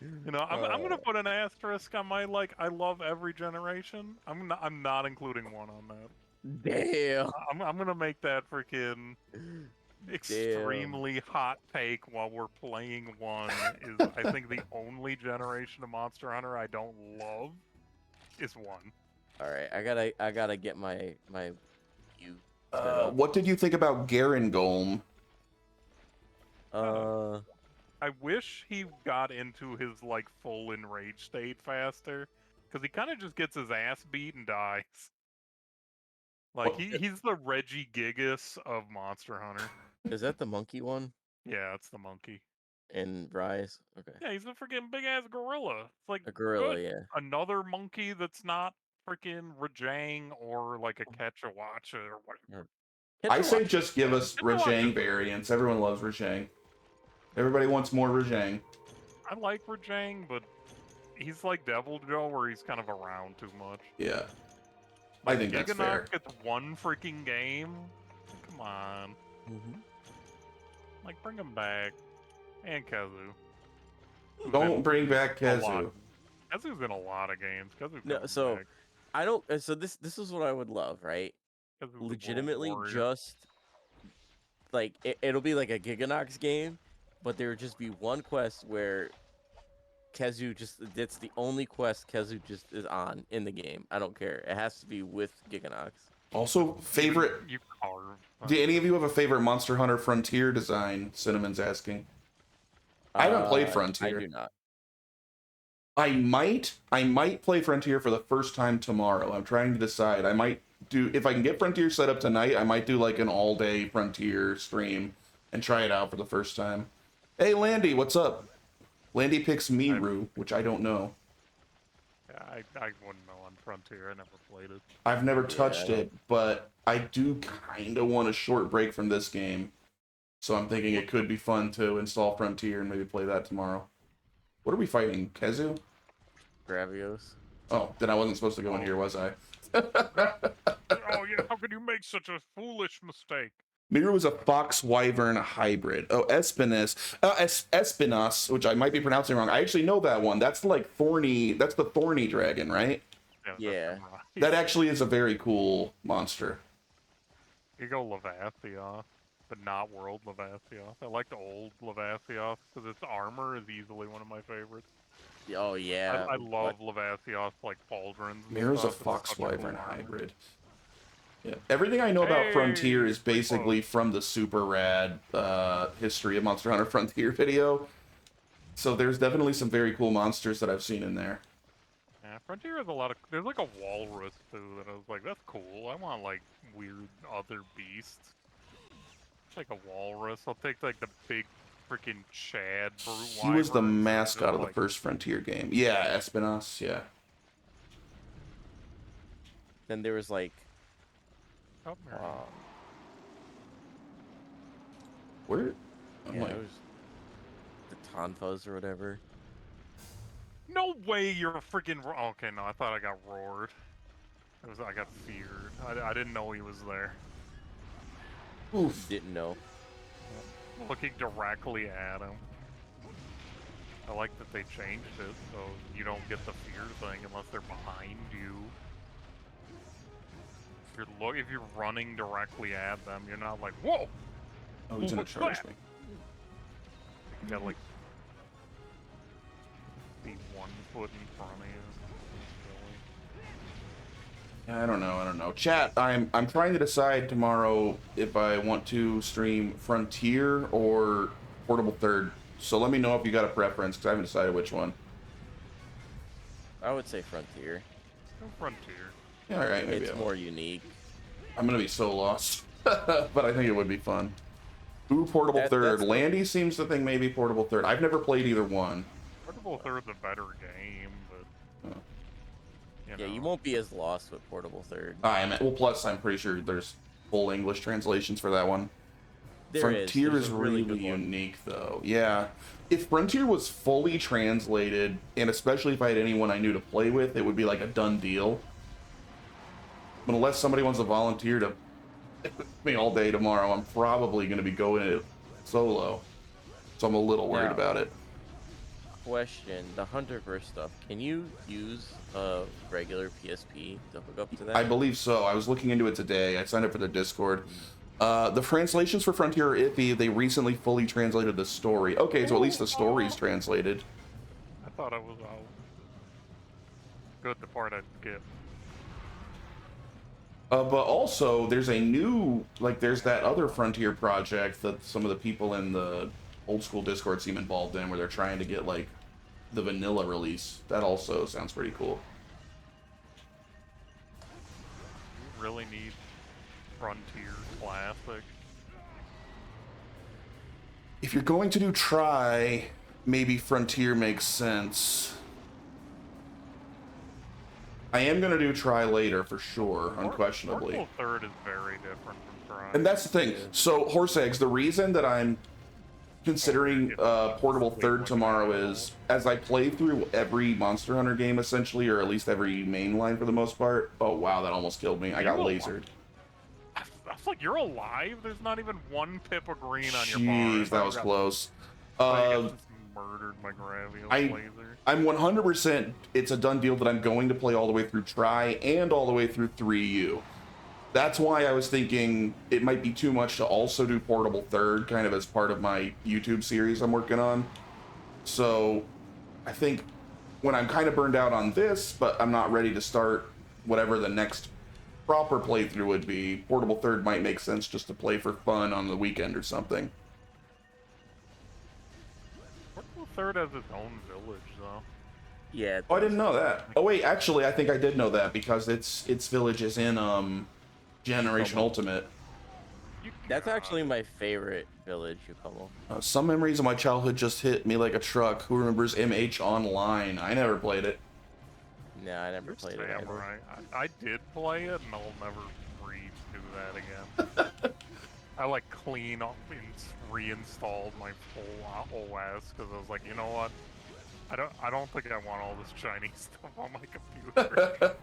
You know, I'm gonna put an asterisk on my like. I love every generation. I'm not including one on that. Damn. I'm gonna make that freaking Damn. extremely hot take while we're playing one. Is I think the only generation of Monster Hunter I don't love is one. All right, I gotta get my view set up. What did you think about Garangolm? I wish he got into his like full enraged state faster, because he kind of just gets his ass beat and dies. Like he's the Reggie Gigas of Monster Hunter. Is that the monkey one Yeah, it's the monkey. in Rise? Okay, Yeah, he's a freaking big ass gorilla. It's like a gorilla. good. Yeah. Another monkey that's not freaking Rajang or like a Quetzalcoatl or whatever. I say Ketchawatcha. just give us Rajang variants. Everyone loves Rajang. Everybody wants more Rajang. I like Rajang, but he's like Devil Joe, where he's kind of around too much. Yeah. I think that's fair. Giganok gets one freaking game. Come on. Mm-hmm. Like, bring him back. And Kazu. who's Don't in bring back a lot- Kazu. Kazu's in a lot of games. Kazu No, comes so back. I don't. So this is what I would love, right? Kazu's the World Legitimately, Warrior. just like it'll be like a Giganox game, but there would just be one quest where Kazu it's the only quest Kazu just is on in the game. I don't care. It has to be with Giganox. Also, favorite. You carve. Do any of you have a favorite Monster Hunter Frontier design? Cinnamon's asking. I haven't played Frontier. I do not. I might play Frontier for the first time tomorrow. I'm trying to decide. I might do, if I can get Frontier set up tonight, I might do like an all-day Frontier stream and try it out for the first time. Hey, Landy, what's up? Landy picks Miru, which I don't know. Yeah, I wouldn't know on Frontier. I never played it. I've never touched it, but I do kind of want a short break from this game. So I'm thinking it could be fun to install Frontier and maybe play that tomorrow. What are we fighting? Kazu? Gravios. Oh, then I wasn't supposed to go in here, was I? Oh yeah, how could you make such a foolish mistake? Miru is a fox wyvern hybrid. Oh, Espinas, which I might be pronouncing wrong. I actually know that one. That's like thorny. That's the thorny dragon, right? Yeah. That's right. That actually is a very cool monster. You go Lavathioth, but not World Lavathioth. I like the old Lavathioth because its armor is easily one of my favorites. Oh yeah. I love Lavathioth like pauldrons. and Miru's a stuff. It's fox such a cool wyvern armor. hybrid. Yeah. Everything I know about Frontier is Hey, basically from the super rad history of Monster Hunter Frontier video. So there's definitely some very cool monsters that I've seen in there. Yeah, Frontier has a lot of. There's like a walrus too that I was like, that's cool. I want like weird other beasts. Like a walrus. I'll take like the big freaking Chad brute He was the wyverns that are mascot just, of the like, first Frontier game. Yeah, Espinas, yeah. Then there was like Come here. Where? I'm yeah, like, it was the Tonfas or whatever. No way you're freaking. Okay, no, I thought I got roared. I got feared. I didn't know he was there. oof. Didn't know. Looking directly at him. I like that they changed it so you don't get the fear thing unless they're behind you. If you're running directly at them, you're not like, whoa! Oh, he's gonna What's charge that? me. You gotta like be 1 foot in front of you. Yeah, I don't know. Chat, I'm trying to decide tomorrow if I want to stream Frontier or Portable Third. So let me know if you got a preference, because I haven't decided which one. I would say Frontier. No Frontier. Yeah, all right, maybe It's more unique. I'm gonna be so lost, but I think it would be fun. Ooh, Portable Third. That's the- Landy seems to think maybe Portable Third. I've never played either one. Portable Third's a better game, but Oh. Yeah, you won't be as lost with Portable Third. Well, plus I'm pretty sure there's full English translations for that one. Frontier There's is a really good one. unique, though. Yeah, if Frontier was fully translated, and especially if I had anyone I knew to play with, it would be like a done deal. But unless somebody wants to volunteer to with me all day tomorrow, I'm probably going to be going it solo. So I'm a little worried Yeah. about it. question: the Hunterverse stuff. Can you use a regular PSP to hook up to I that? believe so. I was looking into it today. I signed up for the Discord. The translations for Frontier are iffy. They recently fully translated the story. Okay, so at least the story's translated. I thought I was out. Good, the part I'd skip. But also, there's a new, like, there's that other Frontier project that some of the people in the old school Discord seem involved in, where they're trying to get, like, the vanilla release. That also sounds pretty cool. You really need Frontier Classic. If you're going to do try, maybe Frontier makes sense. I am going to do try later for sure, unquestionably. Portable Third is very different from Try. And that's the thing. So, Horse Eggs, the reason that I'm considering Portable Third tomorrow is, as I play through every Monster Hunter game, essentially, or at least every main line for the most part. Oh, wow, that almost killed me. I got lasered. I feel like you're alive. There's not even one pip of green on your bar. Jeez, that was close. Just murdered my Gravios laser. I'm 100%, it's a done deal that I'm going to play all the way through Try and all the way through 3U. That's why I was thinking it might be too much to also do Portable Third, kind of as part of my YouTube series I'm working on. So I think when I'm kind of burned out on this, but I'm not ready to start whatever the next proper playthrough would be, Portable Third might make sense just to play for fun on the weekend or something. Portable Third has its own village, though. Yeah. Oh, I didn't know that. Oh wait, actually, I think I did know that because its village is in Generation Ultimate. That's actually my favorite village, Yukomo. Some memories of my childhood just hit me like a truck. Who remembers MH Online? I never played it. No, I never played it. Samurai. I did play it, and I'll never redo that again. I like clean up and reinstalled my full OS because I was like, you know what? I don't think I want all this Chinese stuff on my computer.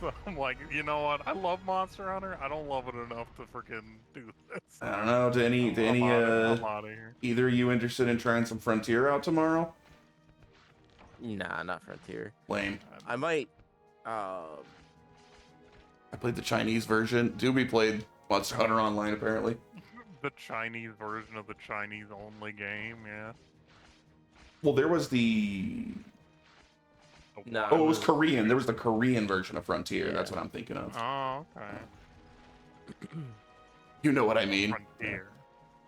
So I'm like, you know what? I love Monster Hunter. I don't love it enough to freaking do this. I don't know. I'm out of here. Either of you interested in trying some Frontier out tomorrow? Nah, not Frontier. Lame. I might. I played the Chinese version. Doobie played Monster Hunter Online apparently. The Chinese version of the Chinese only game, yeah. Well, there was the. Nah. Oh, it was Korean. There was the Korean version of Frontier. Yeah. That's what I'm thinking of. Oh, okay. You know what I mean. Frontier.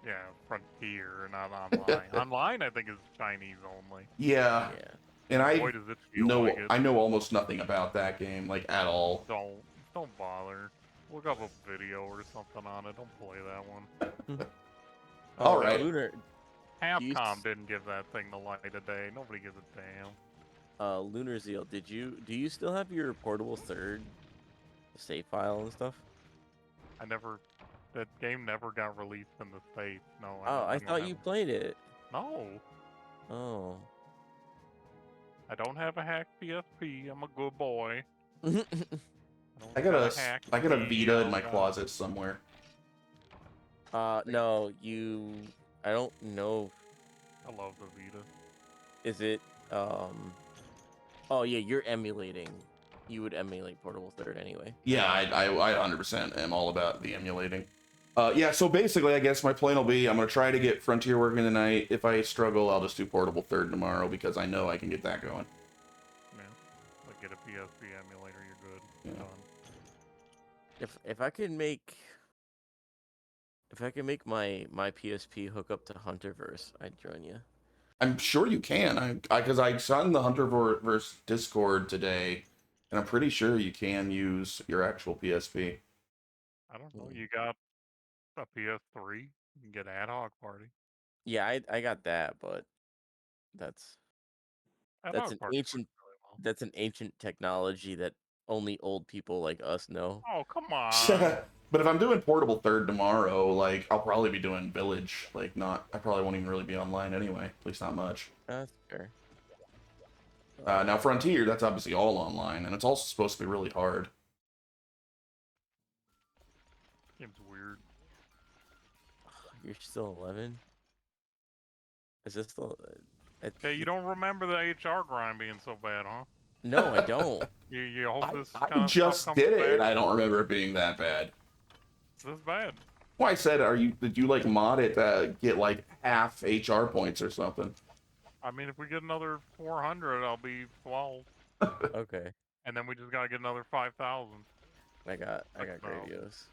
Yeah, Frontier, not online. Online, I think, is Chinese only. Yeah. Yeah. And I Boy, does it feel know like it. I know almost nothing about that game, like at all. Don't bother. Look up a video or something on it. Don't play that one. All right. Lunar, Capcom didn't give that thing the light of day. Nobody gives a damn. Lunar Zeal, do you still have your Portable Third save file and stuff? That game never got released in the States. No. I don't thought have you it. played it. No. Oh. I don't have a hack PSP. I'm a good boy. I got a hack Vita in my PSP. closet somewhere. No, I don't know. I love the Vita. Is it, oh yeah, you're emulating. You would emulate Portable Third anyway. Yeah, I 100% am all about the emulating. Yeah, so basically, I guess my plan will be I'm going to try to get Frontier working tonight. If I struggle, I'll just do Portable Third tomorrow because I know I can get that going. Yeah. Like get a PSP emulator, you're good. Yeah. Done. If I could make my PSP hook up to Hunterverse, I'd join you. I'm sure you can. Because I saw in the Hunterverse Discord today, and I'm pretty sure you can use your actual PSP. I don't know. You got a PS3? You can get Ad Hoc Party. Yeah, I got that, but that's Ad That's Hoc an Party works ancient- really well. that's an ancient technology that only old people like us know. Oh, come on. But if I'm doing Portable Third tomorrow, like, I'll probably be doing Village. Like, I probably won't even really be online anyway. At least not much. That's fair. Now, Frontier, that's obviously all online, and it's also supposed to be really hard. Game's weird. You're still 11? Is this still... Okay, you don't remember the HR grind being so bad, huh? No, I don't. You hope I, this I kind of just stuff comes did it, back. and I don't remember it being that bad. It's this bad. Well, I said, did you like mod it to get like half HR points or something? I mean, if we get another 400, I'll be 12, Okay, and then we just gotta get another 5,000. I got No. Gradios.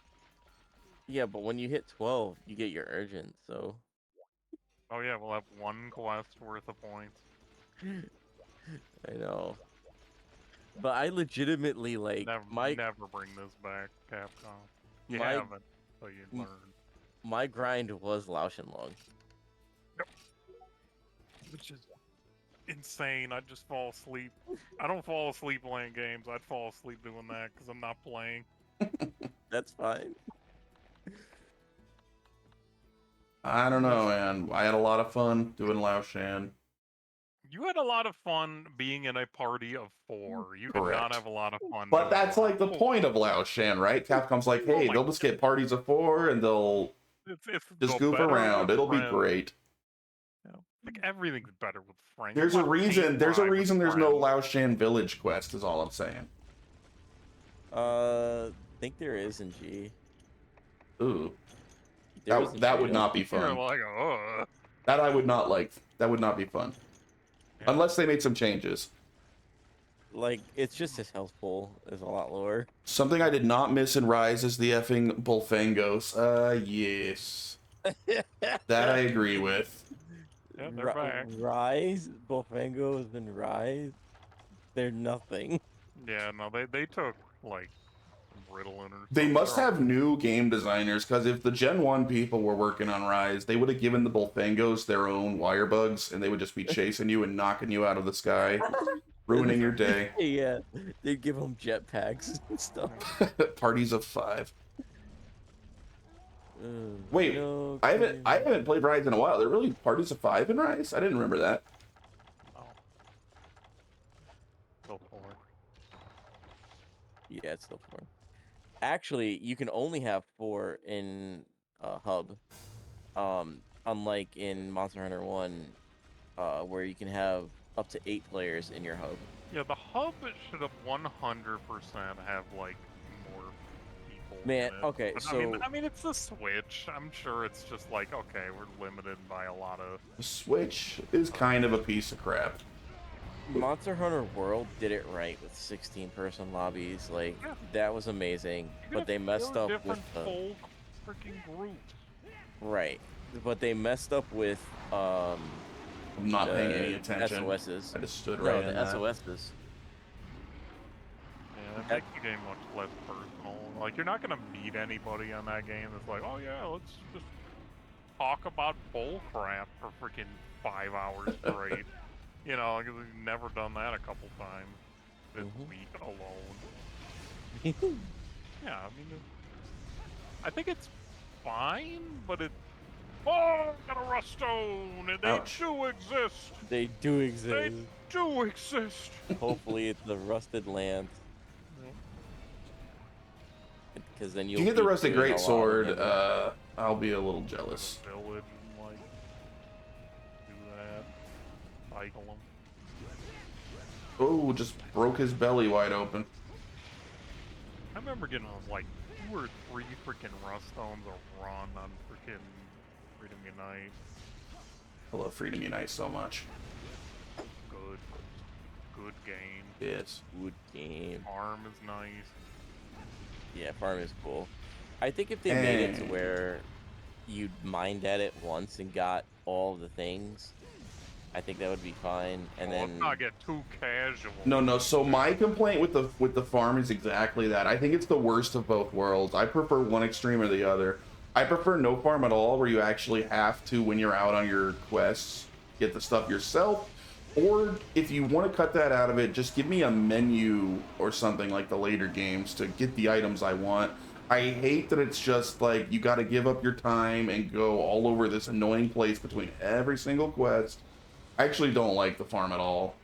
Yeah, but when you hit 12, you get your urgent. So Oh yeah, we'll have one quest worth of points. I know. But I legitimately like Never bring this back, Capcom. You my haven't, so you m- learn. my grind was Lao Shenlong. Which is insane. I'd just fall asleep. I don't fall asleep playing games. I'd fall asleep doing that because I'm not playing. That's fine. I don't know, man. I had a lot of fun doing Lao Shan. You had a lot of fun being in a party of 4. You did Correct. not have a lot of fun. But doing that's like the Lao. point of Lao Shan, right? Capcom's like, Oh hey, my they'll just get parties of 4 and they'll It's just the goof better around. with It'll be friends. great. You know, like everything's better with friends. There's You a wanna reason. paint There's a dry with reason there's no friends. Lao Shan Village quest. Is all I'm saying. I think there is in G. Ooh, There is in that G, would not be You're fun. like, oh. That I would not like. That would not be fun. Yeah. Unless they made some changes. Like it's just his health pool is a lot lower. Something I did not miss in Rise is the effing Bullfangos. Yes. That I agree with. Yeah, they're back. Rise, Bofangos and Rise, they're nothing. Yeah, no, they took like Ritalin or They something. must They're all- have new game designers, because if the Gen 1 people were working on Rise, they would have given the Bullfangos their own wire bugs, and they would just be chasing you and knocking you out of the sky, ruining your day. Yeah, they give them jetpacks and stuff. Parties of 5. Wait, no, I haven't played Rise in a while. There are really parties of 5 in Rise? I didn't remember that. Oh. Go for it. Yeah, it's still 4. Actually, you can only have 4 in hub. Unlike in Monster Hunter 1, where you can have up to 8 players in your hub. Yeah, the hub should have 100% have like more people. Man, in it. okay, But, so I mean, it's the Switch. I'm sure it's just like, okay, we're limited by a lot of. The Switch is kind of a piece of crap. Monster Hunter World did it right with 16-person lobbies. Like Yeah. that was amazing, You but could they have messed 4 up with different the full freaking groups. right. But they messed up with I'm not paying any the attention. SOSs. I just stood No, right the in that. SOSs. Yeah, it makes the game much less personal. Like, you're not gonna meet anybody on that game that's like, oh yeah, let's just talk about bull crap for freaking 5 hours straight. You know, because we've never done that a couple times this week alone. Yeah, I mean, I think it's fine, but it. Oh, got a rust stone, and they Ouch. do exist. They do exist. They do exist. Hopefully, it's the rusted lance. Because then If you'll you get the be Rusted doing a Great lot of Sword, damage. I'll be a little jealous. Go to the village and, like, do that. Cycle them. Oh, just broke his belly wide open. I remember getting like 2 or 3 freaking rust stones a run on freaking Freedom Unite. I love Freedom Unite so much. Good game. Yes. Good game. Arm is nice. Yeah, farm is cool. I think if they made it to where you'd mined at it once and got all the things, I think that would be fine. And Let's then not get too casual. No. So my complaint with the farm is exactly that. I think it's the worst of both worlds. I prefer one extreme or the other. I prefer no farm at all, where you actually have to, when you're out on your quests, get the stuff yourself. Or if you want to cut that out of it, just give me a menu or something like the later games to get the items I want. I hate that it's just like you got to give up your time and go all over this annoying place between every single quest. I actually don't like the farm at all.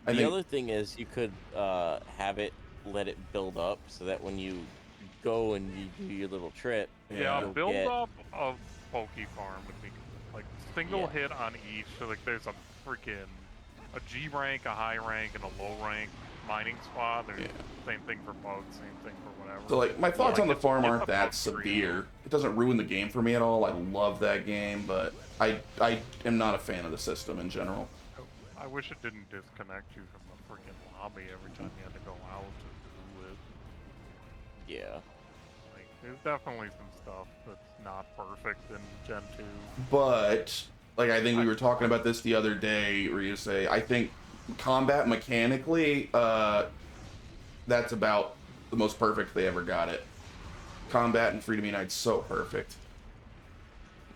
the other thing is you could have it let it build up so that when you go and you do your little trip, Yeah, you'll build get- up of Poke Farm would be like single hit on each. So like there's a freaking a G rank, a high rank, and a low rank mining spot. There's same thing for bugs, same thing for whatever. So like my thoughts Yeah. on the farm It's aren't a that bug tree. severe. It doesn't ruin the game for me at all. I love that game, but I am not a fan of the system in general. I wish it didn't disconnect you from the freaking lobby every time you had to go out to do it. Yeah. Like, there's definitely some stuff that's not perfect in Gen 2. But like I think we were talking about this the other day, where you say I think combat mechanically, that's about the most perfect they ever got it. Combat in Freedom Unite's so perfect.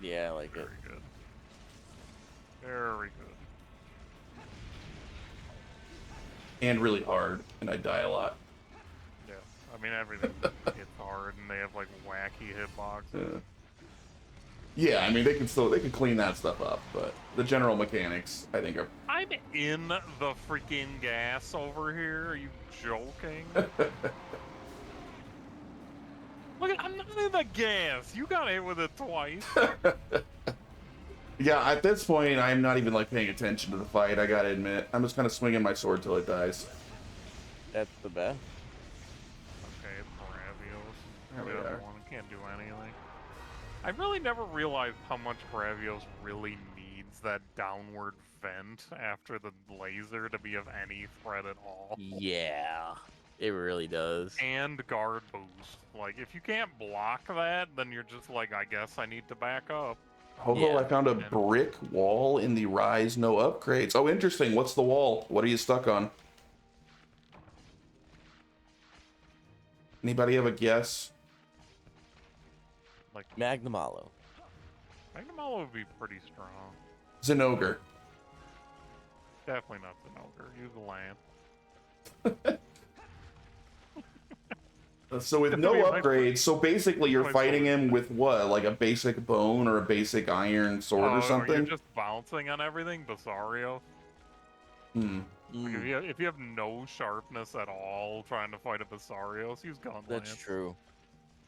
Yeah, I like it. Very good. Very good. And really hard, and I die a lot. Yeah. I mean, everything gets hard, and they have, like, wacky hitboxes. Yeah, I mean they can clean that stuff up, but the general mechanics I think are. I'm in the freaking gas over here. Are you joking? Look, I'm not in the gas. You got hit with it twice. Yeah, at this point I'm not even like paying attention to the fight. I gotta admit, I'm just kind of swinging my sword till it dies. That's the best. Okay, Bravios. There we The other are. one can't do anything. I really never realized how much Bravios really needs that downward vent after the laser to be of any threat at all. Yeah, it really does. And guard boost. Like, if you can't block that, then you're just like, I guess I need to back up. Oh, Yeah. I found a brick wall in the Rise no upgrades. Oh, interesting. What's the wall? What are you stuck on? Anybody have a guess? Like, Magnamalo. Magnamalo would be pretty strong. Zenogre. Definitely not the ogre. Use the lamp. So with no upgrades, so basically you're fighting him with what? Like a basic bone or a basic iron sword or You're something? just bouncing on everything, Basario. Hmm. Like, if you have no sharpness at all trying to fight a Basarios, use Gun That's Lance. true.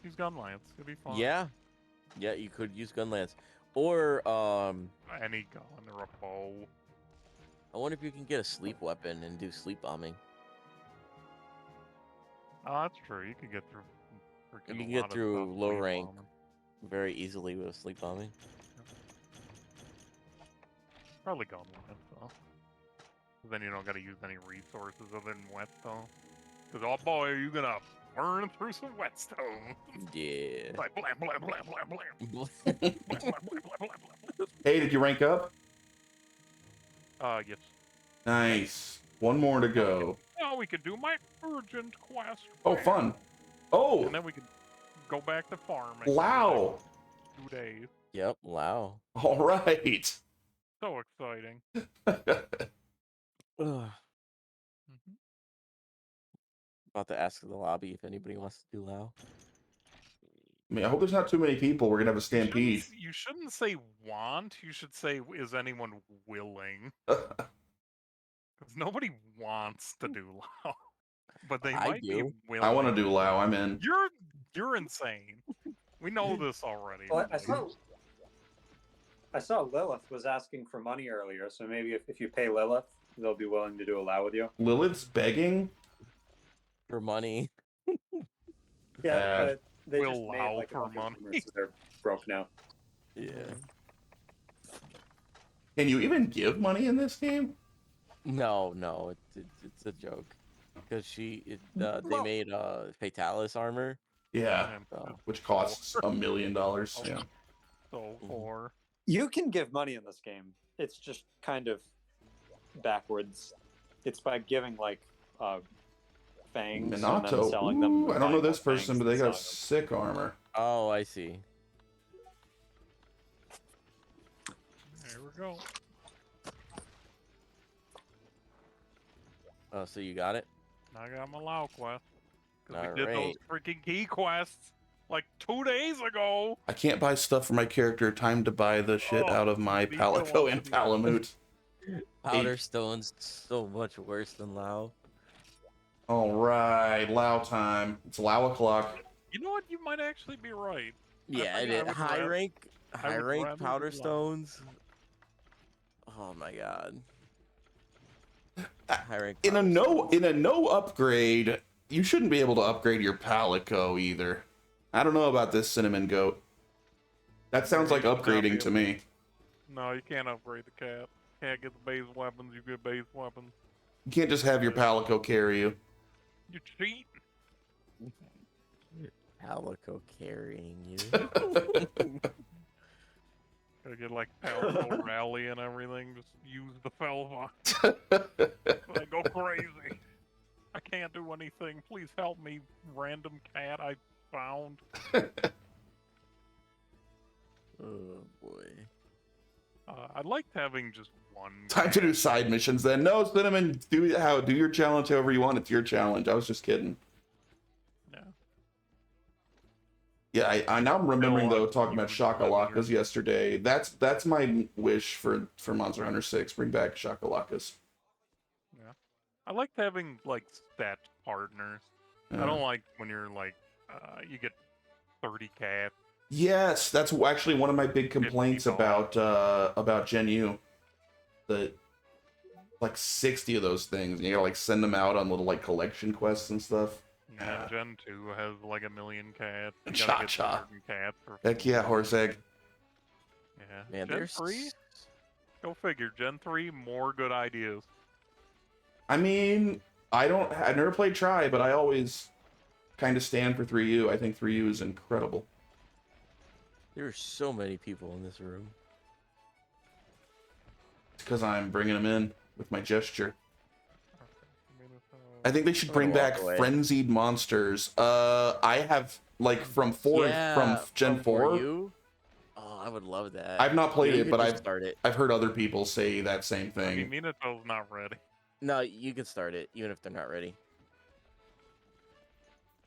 Use Gun Lance. It'll be fun. Yeah. Yeah, you could use gun lance. Or Any gun or a bow. I wonder if you can get a sleep weapon and do sleep bombing. Oh, that's true. You can get through. You freaking can a get lot of through stuff low sleep rank bombing. very easily with sleep bombing. Probably Gun Lance though. 'Cause then you don't got to use any resources other than whetstone. Because oh boy, are you gonna burn through some whetstone? Yeah. Like blam blam blam blam blam. Blam, blam, blam, blam, blam, blam. Hey, did you rank up? Yes. Nice. One more to go. Now we can do my urgent quest. Oh, fun. Oh, And then we can go back to farming. Lao. For the next 2 days. Yep, wow. All right. So exciting. Ugh. Mhm. About to ask the lobby if anybody wants to do Lao. I mean, I hope there's not too many people. We're gonna have a stampede. You shouldn't say want. You should say, is anyone willing? Because nobody wants to do Lao. But they I might be do. willing. I want to do Lao. I'm in. You're insane. We know this already. Well, I saw Lilith was asking for money earlier, so maybe if you pay Lilith, they'll be willing to do a Lao with you. Lilith's begging. For money. Yeah, but they Will just made Lao like a for bunch of money. rumors, so they're broke now. Yeah. Can you even give money in this game? No, it's a joke. Because they made Fatalis armor. Yeah, So, which costs $1 million. Yeah. So poor. You can give money in this game. It's just kind of backwards. It's by giving like fangs and then Minato. selling them. Ooh, I don't know this buying more person, fangs but they and got selling sick armor. oh, I see. There we go. Oh, so you got it? I got my Lao quest. Because we did Alright. those freaking key quests like 2 days ago. I can't buy stuff for my character. Time to buy the shit Oh, out of my leave Palico alone. and Palamute. Powder Stone's so much worse than Lao. All right, Lao time. It's Lao o'clock. You know what? You might actually be right. Yeah, think it I is. would High rather- rank I would rather powder do Lao. stones. Oh my god. high rank. In a power no upgrade, you shouldn't be able to upgrade your Palico either. I don't know about this cinnamon goat. That sounds like You should not be upgrading to able- me. No, you can't upgrade the cat. Can't get the base weapons. You get base weapons. You can't just have your Palico carry you. You cheat. Palico carrying you. Gotta get like Palico rally and everything. Just use the Felva. I go crazy. I can't do anything. Please help me, random cat I found. Oh boy. I liked having just one. Time to do cat. side missions then. No, Cinnamon, do your challenge however you want. It's your challenge. I was just kidding. Yeah. Yeah, I now I'm remembering though talking about You would Shakalakas yesterday. That's my wish for Monster Hunter 6. Bring back Shakalakas. Yeah. I liked having like stat partners. I don't like when you're like you get 30 cats. Yes, that's actually one of my big complaints about Gen U. The like 60 of those things, and you gotta like send them out on little like collection quests and stuff. And Gen 2 has like a million cats. You Cha gotta get cha. certain cats for Heck yeah, food. horse egg. Yeah. Man, Gen there's 3? Go figure. Gen 3, more good ideas. I mean, I've never played Try, but I always kind of stand for 3U. I think 3U is incredible. There are so many people in this room. It's because I'm bringing them in with my gesture. I I think they should I'm bring gonna walk back away. frenzied monsters. I have like from Gen 4. You? Oh, I would love that. I've not played You it, could but just start it. I've heard other people say that same I mean, thing. Minato's not ready. No, you can start it, even if they're not ready.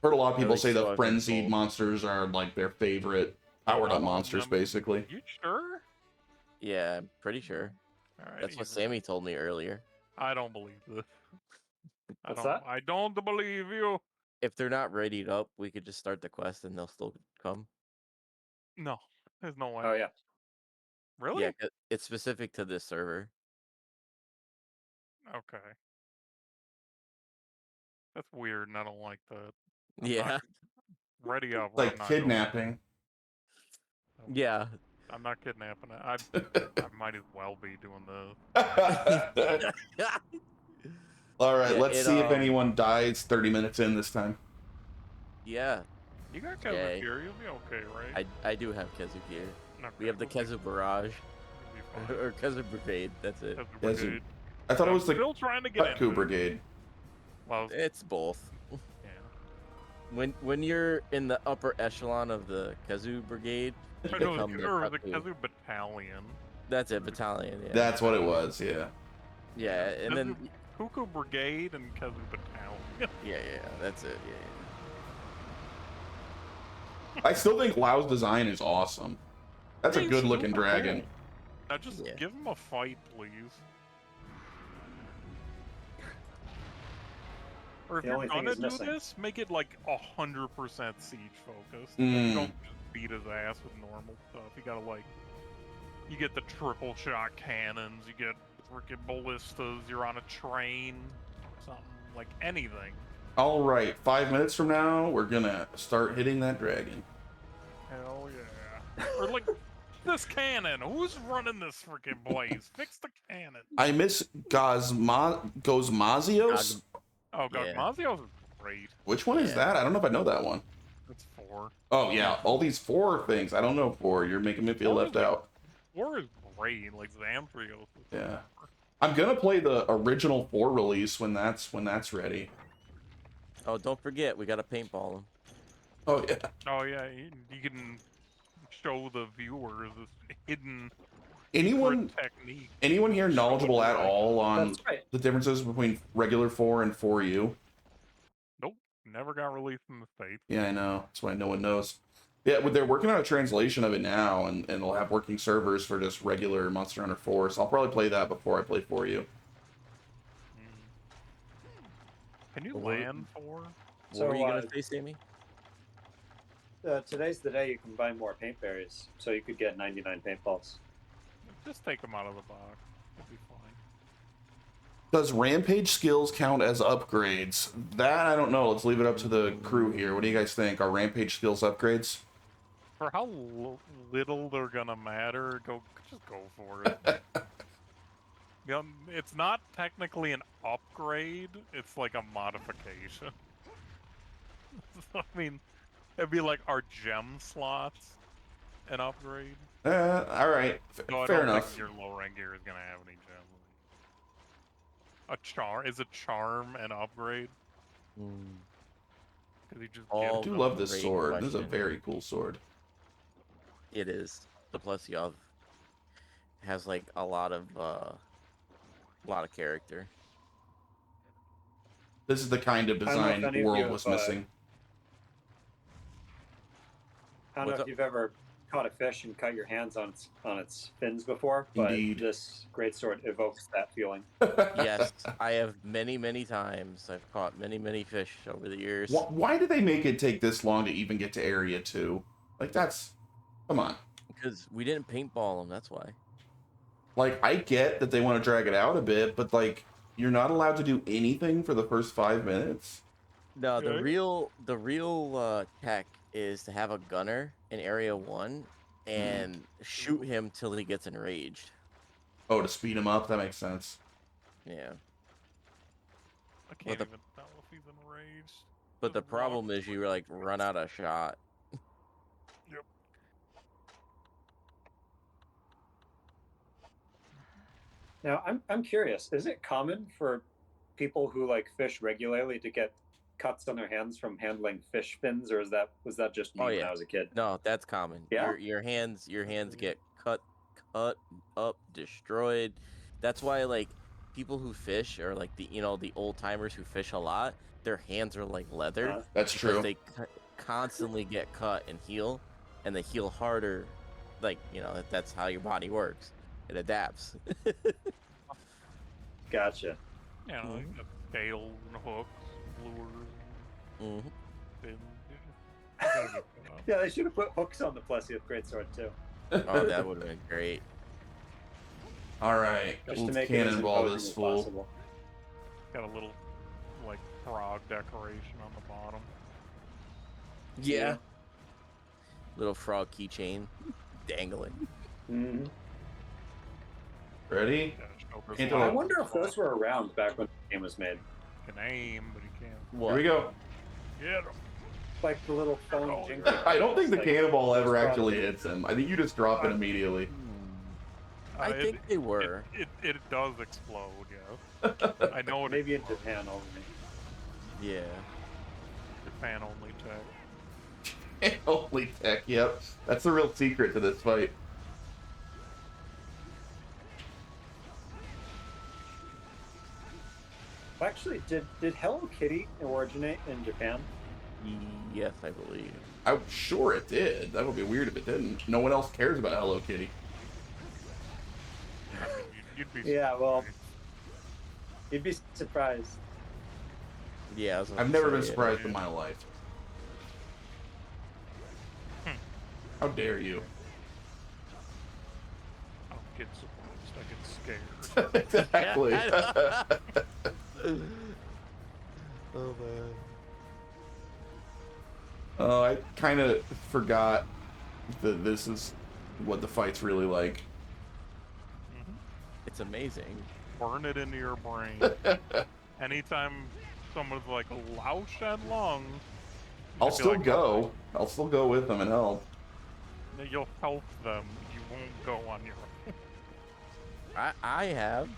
Heard a lot of At people least say so the I've been frenzied told. monsters are like their favorite powered up monsters, basically. You sure? Yeah, I'm pretty sure. Alright, That's what he's Sammy right. told me earlier. I don't believe this. What's that? I don't believe you. If they're not readied up, we could just start the quest and they'll still come. No, there's no way. Oh yeah. Really? Yeah, it's specific to this server. Okay. That's weird, and I don't like that. I'm Yeah, not ready up. It's like kidnapping. yeah. I'm not kidnapping it. I might as well be doing this. All right, Yeah, let's it, see if anyone dies 30 minutes in this time. Yeah, You got Okay. Kazakir, you'll be okay, right? I do have Kezu gear. Okay, We have the we'll be- Kezu Barrage we'll be fine. or Kezu Brigade. That's it. Kezu Kezu. Brigade. I thought it was the Still trying to get Cutku into it. Brigade. Well, It's both. yeah. When you're in the upper echelon of the Kezu Brigade, you I know, become the or the Cutku. Kezu Battalion. That's it, battalion. Yeah. That's what it was, yeah. Yeah, and then Cuckoo Brigade and Kezu Battalion. yeah, that's it. Yeah. I still think Lau's design is awesome. That's a He's good looking super dragon. cool. Now just Yeah. give him a fight, please. Or if The you're only thing gonna he's do missing. this, make it like 100% siege focused. Mm. You don't just beat his ass with normal stuff. You gotta like, you get the triple shot cannons, you get freaking ballistas, you're on a train, something like anything. All right, 5 minutes from now, we're gonna start hitting that dragon. Hell yeah. Or like this cannon. Who's running this freaking blaze? Fix the cannon. I miss Gozmazios. Oh god, Yeah. Mazio's is great. Which one is Yeah. that? I don't know if I know that one. That's 4. Oh yeah, all these 4 things. I don't know 4. You're making me feel Four left is like- out. 4 is great, like Zamtrios. is Yeah. 4. I'm gonna play the original 4 release when that's ready. Oh, don't forget, we gotta paintball them. Oh yeah. Oh yeah, you can show the viewers this hidden Anyone secret technique. anyone here knowledgeable at all on That's right. the differences between regular 4 and 4U? Nope, never got released in the States. Yeah, I know. That's why no one knows. Yeah, they're working on a translation of it now, and they'll have working servers for just regular Monster Hunter 4. So I'll probably play that before I play 4U. Can you Well, what- land 4? What So, were you gonna say, Sammy? Today's the day you can buy more paint berries, so you could get 99 paintballs. Just take them out of the box. It'll be fine. Does rampage skills count as upgrades? That I don't know. Let's leave it up to the crew here. What do you guys think? Are rampage skills upgrades? For how little they're gonna matter, just go for it. It's not technically an upgrade. It's like a modification. So, I mean, it'd be like our gem slots an upgrade. All right. No, I Fair don't enough. think your low rank gear is gonna have any gems. Is a charm an upgrade? Mm. Because you just I All do get love this great sword. This is a question. very cool sword. It is. The Plesiov has like a lot of character. This is the kind of I don't know if design any of you World have, was missing. I don't What's know up? if you've ever caught a fish and cut your hands on its fins before, but Indeed. this greatsword evokes that feeling. Yes, I have many times. I've caught many fish over the years. Why did they make it take this long to even get to Area 2? Like, that's... Come on. Because we didn't paintball them, that's why. Like, I get that they want to drag it out a bit, but, like, you're not allowed to do anything for the first 5 minutes? No, the Yeah. real tech is to have a gunner in Area 1 and shoot him till he gets enraged. Oh, to speed him up? That makes sense. Yeah. I can't the- even tell if he's enraged. But the Just walk problem is you like run out of shot. Yep. Now, I'm curious. Is it common for people who like fish regularly to get cuts on their hands from handling fish fins, or was that just me Oh, when yeah. I was a kid? No, that's common. Yeah? Your hands get cut up, destroyed. That's why like people who fish or like the old timers who fish a lot, their hands are like leather That's because true. they constantly get cut and heal, and they heal harder. Like that's how your body works. It adapts. Gotcha. You know, like the scales and hooks, lures, hmm fins. You gotta get that up. Yeah, they should have put hooks on the Plessia greatsword too, Oh, that would have been great. All right. just to Let's make it as cannonball imposing this as fool. possible. Got a little, like, frog decoration on the bottom. Yeah. Little frog keychain dangling. Hmm. Ready? Yeah, show this Into I one. it. wonder if those were around back when the game was made. He can aim, but he can't What? Here we go. get him. Like the little phone Oh, jingle. I don't think the Like, cannonball ever those actually products. hits him. I think you just drop it immediately. I It- think they were. It does explode, yes. I know it Maybe in explodes. Japan only. Yeah. Japan only tech. Holy tech, yep. That's the real secret to this fight. Actually, did Hello Kitty originate in Japan? Yes, I believe. I'm sure it did. That would be weird if it didn't. No one else cares about Hello Kitty. I mean, you'd be Yeah, well, surprised. you'd be surprised. Yeah, I was about I've to never been say it. surprised in my life. How dare you? I don't get surprised, I get scared. Exactly. Oh man. Oh, I kind of forgot that this is what the fight's really like. Mhm. It's amazing. Burn it into your brain. Anytime someone's like, Lao Shen Lung, I'll you'd be still like, go. I'll still go with them and help. You'll help them. You won't go on your own. I have.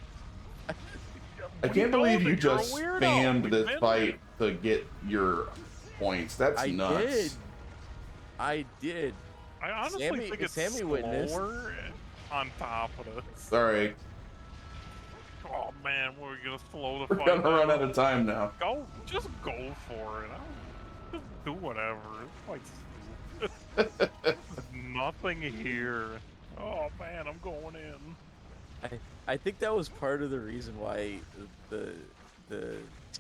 I can't believe you You're a just weirdo. spammed We've this been fight to get your points. That's I nuts. did. I did. I honestly Sammy- think it's Sammy witnessed. slower on top of this. Sorry. Oh man, we're gonna slow the We're fight gonna run down. out of time now. Just go for it. Just do whatever. This fight's stupid. There's nothing here. Oh man, I'm going in. I think that was part of the reason why the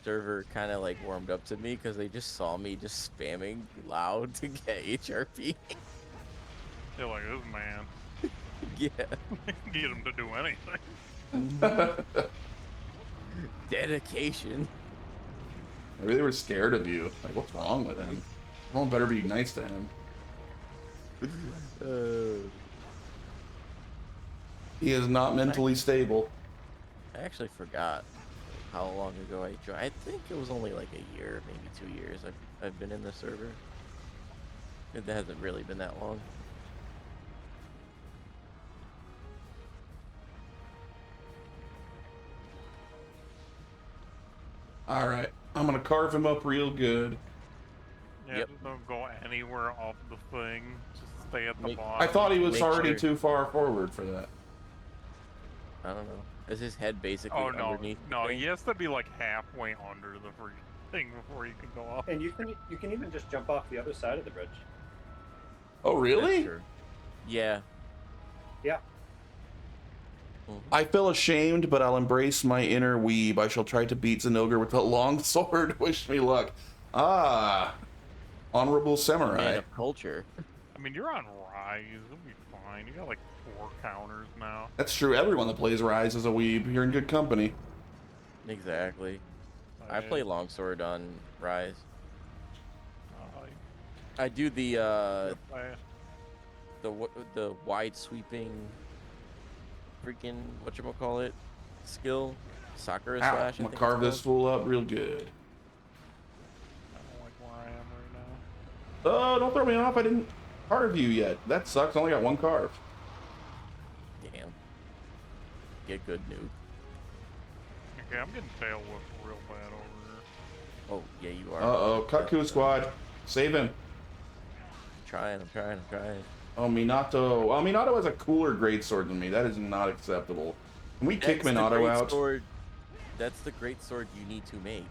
server kind of like warmed up to me, because they just saw me just spamming loud to get HRP. They're like, this man, Yeah. get him to do anything. Dedication. Maybe they were scared of you. Like, what's wrong with him? Everyone better be nice to him. He is not mentally stable. I actually forgot how long ago I joined. I think it was only like a year, maybe 2 years. I've been in the server. It hasn't really been that long. All right, I'm gonna carve him up real good. Yeah, Yep. just don't go anywhere off the thing. Just stay at the Make- bottom. I thought he was Make already sure- too far forward for that. I don't know. Is his head basically Oh no, underneath? the no, thing? he has to be like halfway under the freaking thing before you can go up. And you can even just jump off the other side of the bridge. Oh, That's really? true. Yeah. Yeah. I feel ashamed, but I'll embrace my inner weeb. I shall try to beat Zinogre with a long sword. Wish me luck. Ah, honorable Man samurai. of culture. I mean, you're on Rise. It'll be fine. You got like 4 counters now. That's true. Everyone that plays Rise is a weeb. You're in good company. Exactly. I play longsword on Rise. I do the wide sweeping freaking whatchamacallit skill. Sakura Ow, slash. I'm I gonna think carve it's this fool up real good. I don't like where I am right now. Oh, don't throw me off. I didn't carve you yet. That sucks. I only got one carve. called. Damn. Get good, noob. Okay, I'm getting tail whipped real bad over here. Oh yeah, you are. Uh-oh. Kutku squad. Save him. I'm trying. Oh, Minato. Well, Minato has a cooler greatsword than me. That is not acceptable. Can we kick That's the Minato great out? sword. That's the great sword you need to make.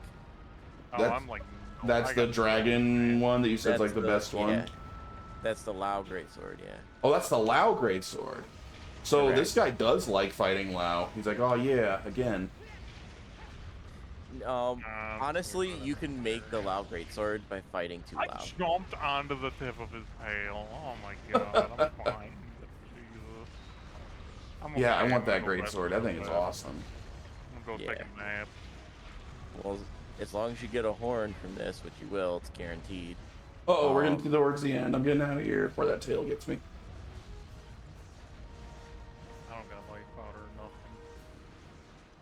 Oh, That's- I'm like, no, That's I the got dragon one that you said is That's like the best one. yeah. That's the Lao great sword, yeah. Oh, that's the Lao greatsword. So Correct. this guy does like fighting Lao. He's like, oh yeah, again. Honestly, you can make the Lao greatsword by fighting two I Lao. jumped onto the tip of his tail. Oh my god, I'm fine. Jesus. I'm Yeah, I okay, want I'm that gonna go back greatsword. to That thing is bed. awesome. I'm gonna go take Yeah. a nap. Well, as long as you get a horn from this, which you will, it's guaranteed. Uh-oh, we're getting towards the end. I'm getting out of here before that tail gets me. I don't got life powder or nothing.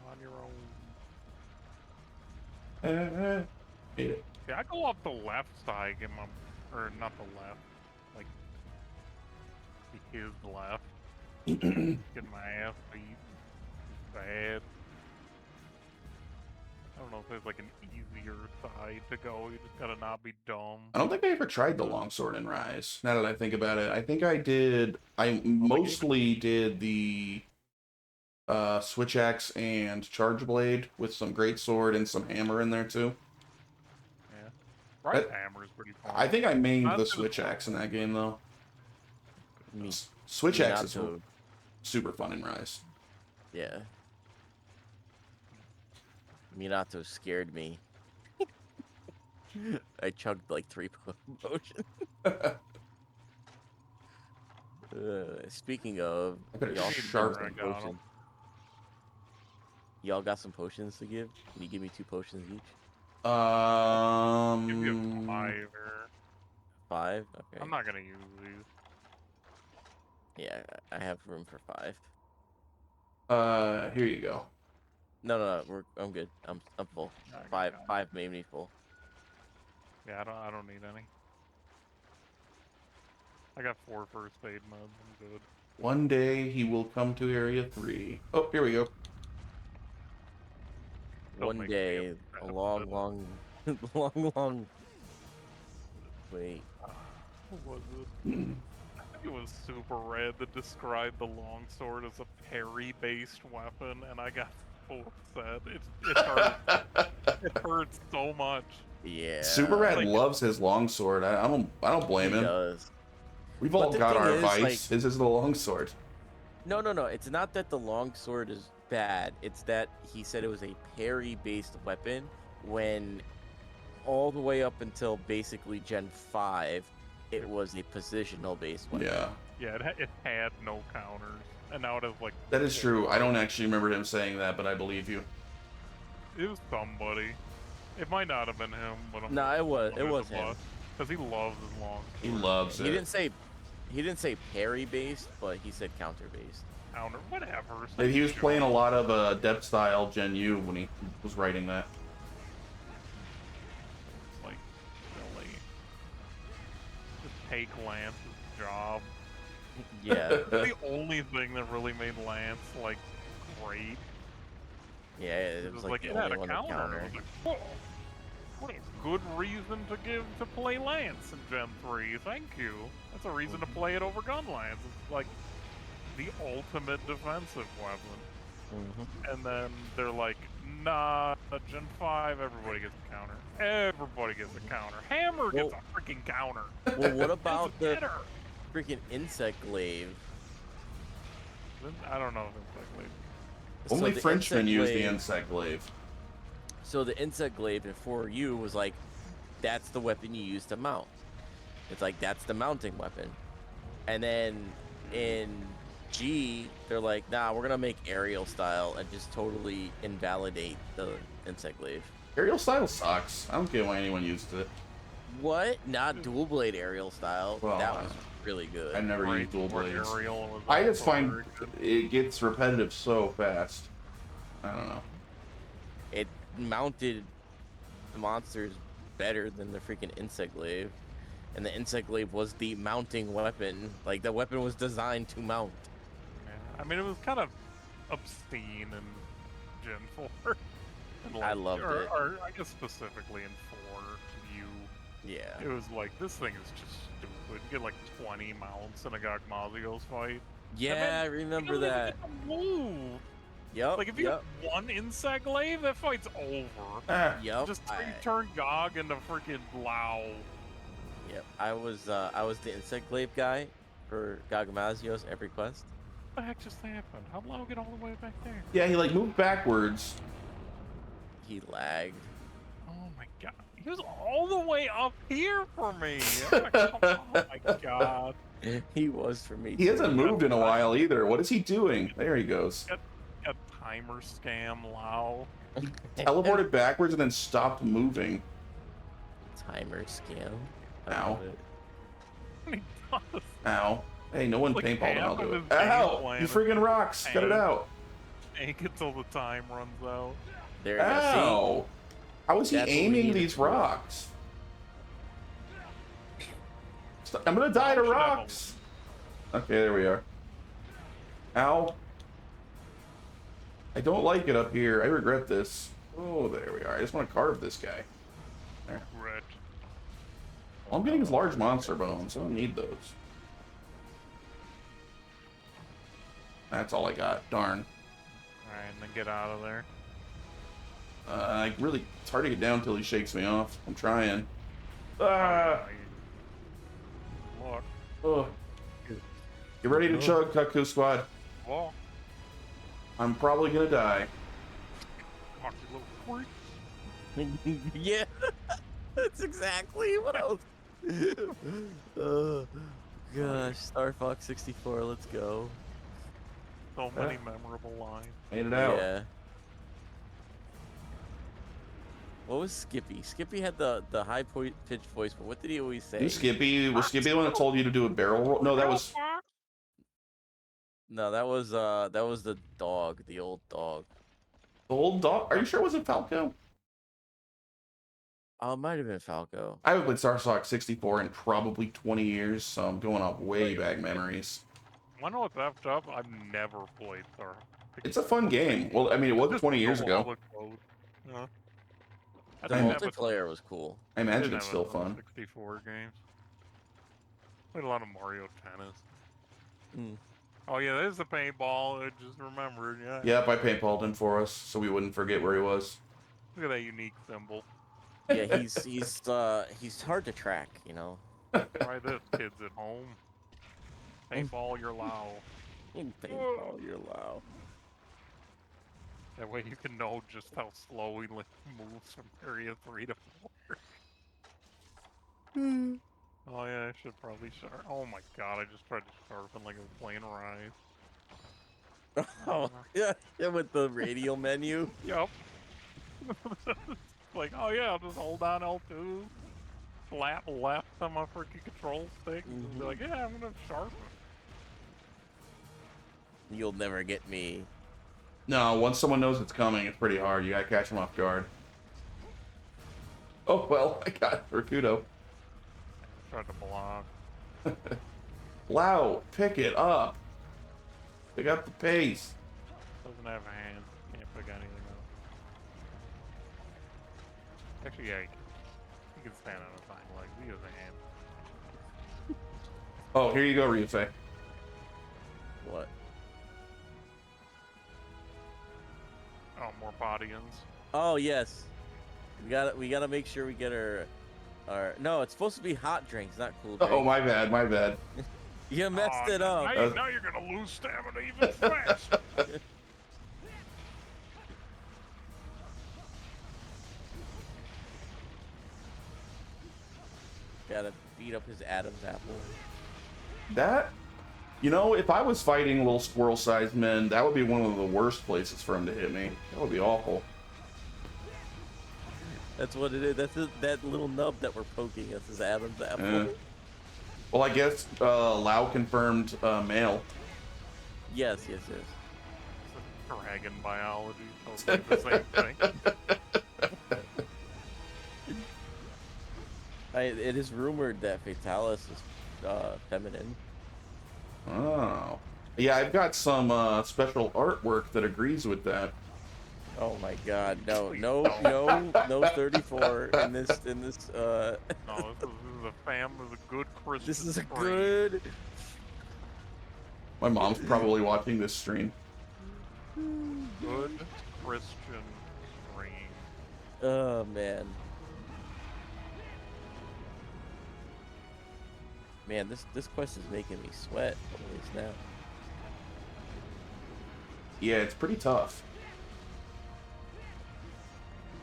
On your own. Made it. Yeah, I go up the left side, get my, or not the left, like his left. Get my ass beat. Bad. I don't know if there's like an easier side to go. You just gotta not be dumb. I don't think I ever tried the longsword in Rise. Now that I think about it, I think I did. I mostly did the switch axe and charge blade with some great sword and some hammer in there too. Yeah. Right hammer's pretty fun. I think I mained Not the as switch fun. axe in that game though. Me, Switch axe is Minato, super fun in Rise. yeah. Minato scared me. I chugged like 3 potions. Speaking of, I better y'all sharpen some I got 'em. potions. Y'all got some potions to give? Can you give me 2 potions each? Give you a 5 or... 5? Okay. I'm not gonna use these. Yeah, I have room for 5. Here you go. No, I'm good. I'm full. I got 5 'em. 5 made me full. Yeah, I don't need any. I got 4 first aid meds. I'm good. One day he will come to Area 3. Oh, here we go. Don't One make me day, upset, a long, long. Wait. What was it? I think it was Super Red that described the longsword as a parry-based weapon, and I got so upset. It hurts. It hurts so much. Yeah. Super Red Like- loves his longsword. I don't blame He him. does. We've But all the got thing our is, vice. like- His is the longsword. No. It's not that the longsword is bad. It's that he said it was a parry-based weapon when all the way up until basically Gen 5, it was a positional-based weapon. Yeah, Yeah, it had no counters, and now it has like. that is true. I don't actually remember him saying that, but I believe you. It was somebody. It might not have been him, but I'm Nah, it was him. Because he loves his long He sword. loves He it. didn't say parry based, but he said counter based. Counter, whatever. Maybe he was same playing a joke. lot of depth style Gen U when he was writing that. Like, really. Just take Lance's job. Yeah, The only thing that really made Lance, like, great. yeah, it was like it the had only a one to counter. counter. I was like, whoa. What a good reason to give to play Lance in Gen 3. Thank you. That's a reason to play it over Gun Lance. It's like the ultimate defensive weapon. Hmm. And then they're like, nah, Gen 5, everybody gets a counter. Everybody gets a counter. Hammer gets a freaking counter. Well, what It's about the better. freaking insect glaive? I don't know if it's like Only the Frenchmen insect use the glaive- insect glaive. So the insect glaive in 4U was like, that's the weapon you use to mount. It's like that's the mounting weapon. And then in G, they're like, nah, we're gonna make aerial style and just totally invalidate the insect glaive. Aerial style sucks. I don't get why anyone used it. What? Not dual blade aerial style. Well, that was really good. I never right used dual before blades. Ariel was I just also find very good. it gets repetitive so fast. I don't know. It mounted the monsters better than the freaking insect glaive. And the insect glaive was the mounting weapon. Like, the weapon was designed to mount. Yeah. I mean, it was kind of obscene in Gen 4. And I loved it. Or I guess specifically in 4 U. Yeah. It was like, this thing is just stupid. You get like 20 mounts in a Gogmazios fight. Yeah, I You remember don't even that. get to move. Yep. Like, if you have one insect glaive, that fight's over. Ah, Yep. Just turn Gog into freaking Lao. Yep. I was the insect glaive guy for Gagamazios every quest. What the heck just happened? How'd Lao get all the way back there? yeah, he like moved backwards. He lagged. Oh my god. He was all the way up here for me. Oh my god. He was for me. He too. hasn't moved in a while either. What is he doing? There he goes. A timer scam, Lao. Teleported backwards and then stopped moving. Timer scam. I Ow. love it. He does. Ow. Hey, no one Like paintballed him. half I'll do of it. his game Ow! plan You is friggin' rocks! Cut it paint. out. Tank until the time runs out. There you go. Ow! How is he That's what we aiming needed these to do. rocks? I'm gonna die to Should have a- rocks. Okay, there we are. Ow. I don't like it up here. I regret this. Oh, there we are. I just want to carve this guy. Red. All I'm getting is large monster bones. I don't need those. That's all I got. Darn. Alright, and then get out of there. It's hard to get down until he shakes me off. I'm trying. Oh, Ah! Look. Ugh. Get ready to chug, Kaku Squad. Walk. I'm probably gonna die. Walk, you little freak. Yeah. That's exactly what I was. Gosh, Star Fox 64. Let's go. So many memorable lines. Made it out. Yeah. What was Skippy? Skippy had the high pitched voice, but what did he always say? You Skippy, was Skippy the one that told you to do a barrel roll? No, that was No, that was the dog, the old dog. the old dog. Are you sure it wasn't Falco? Oh, it might have been Falco. I haven't played Star Fox 64 in probably 20 years, so I'm going off way back memories. I know what's effed up. I've never played Star. It's a fun game. Well, I mean, it was Just 20 years all ago. the code. Yeah. I The didn't have a- multiplayer was cool. I I imagine didn't it's have still a fun. 64 games. Played a lot of Mario Tennis. Mm. Oh yeah, there's the paintball. I just remembered. Yeah. Yep, I paintballed him for us, so we wouldn't forget where he was. Look at that unique symbol. Yeah, he's hard to track, you know. Try this, kids at home. Paintball your Lao. Paintball, you're loud. That way you can know just how slow he moves from area 3 to 4. Oh yeah, I should probably start. Oh my god, I just tried to sharpen like I was playing Rise. Oh, yeah, with the radial menu. Yup. Like, oh yeah, I'll just hold down L2, flat left on my freaking control stick, and just be like, yeah, I'm gonna sharpen. You'll never get me. No, once someone knows it's coming, it's pretty hard. You gotta catch them off guard. Oh, well, I got Rakudo. Tried to block. Wow, pick it up. Pick up the pace. Doesn't have a hand. Can't pick anything up. Actually, yeah, he can stand on his hind legs. He has a hand. Oh, here you go, Ryusei. What? Oh, more bodians. Oh yes. We gotta make sure we get our no, it's supposed to be hot drinks, not cool drinks. Oh, my bad, my bad. You messed it up. Now you're gonna lose stamina even faster. Gotta beat up his Adam's apple. That, you know, if I was fighting little squirrel-sized men, that would be one of the worst places for him to hit me. That would be awful. That's what it is. That little nub that we're poking us is Adam's apple. Eh. Well, I guess Lau confirmed male. Yes, yes, yes. It's a dragon biology. So it's like the same thing. It is rumored that Fatalis is feminine. Oh. Yeah, I've got some special artwork that agrees with that. Oh my God! No 34 in this. No, this is a family with a good Christian. This is a stream. good. My mom's probably watching this stream. Good Christian stream. Oh man. Man, this quest is making me sweat. Holy snap! Yeah, it's pretty tough.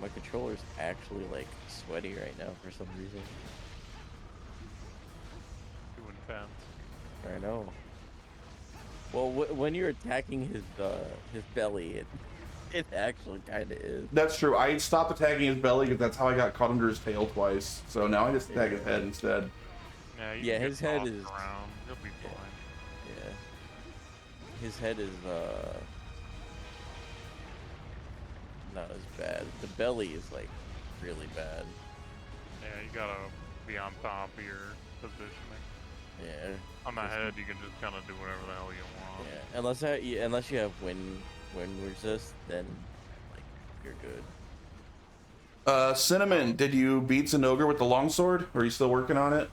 My controller's actually like sweaty right now for some reason. Too intense. I know. Well, when you're attacking his belly, it actually kind of is. That's true. I stopped attacking his belly because that's how I got caught under his tail twice. So now I just attack his head instead. Yeah, you Yeah, can his get head tossed is- around. He'll be fine. Yeah. His head is not as bad. The belly is like really bad. Yeah, you gotta be on top of your positioning. Yeah. On the head, you can just kind of do whatever the hell you want. Yeah. Unless you have wind resist, then like you're good. Cinnamon, did you beat Zenogre with the longsword? Or are you still working on it?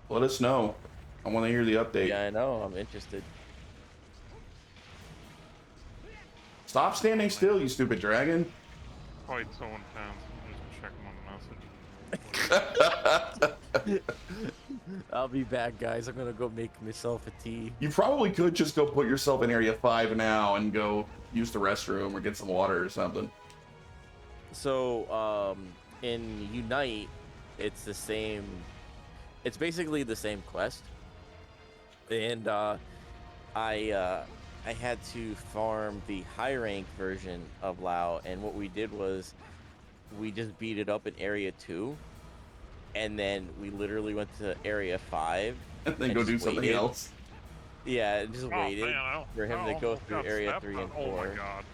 Let us know. I want to hear the update. Yeah, I know. I'm interested. Stop standing still, you stupid dragon. Quite so intense. Just check my messages. I'll be back, guys. I'm gonna go make myself a tea. You probably could just go put yourself in area 5 now and go use the restroom or get some water or something. So, in Unite, it's the same. It's basically the same quest, and I had to farm the high rank version of Lao, and what we did was we just beat it up in area 2, and then we literally went to area 5 And then go just do something waited. else. Yeah, and just Oh, waited man, for him to I go almost through got area stepped 3 on. and Oh 4. my god.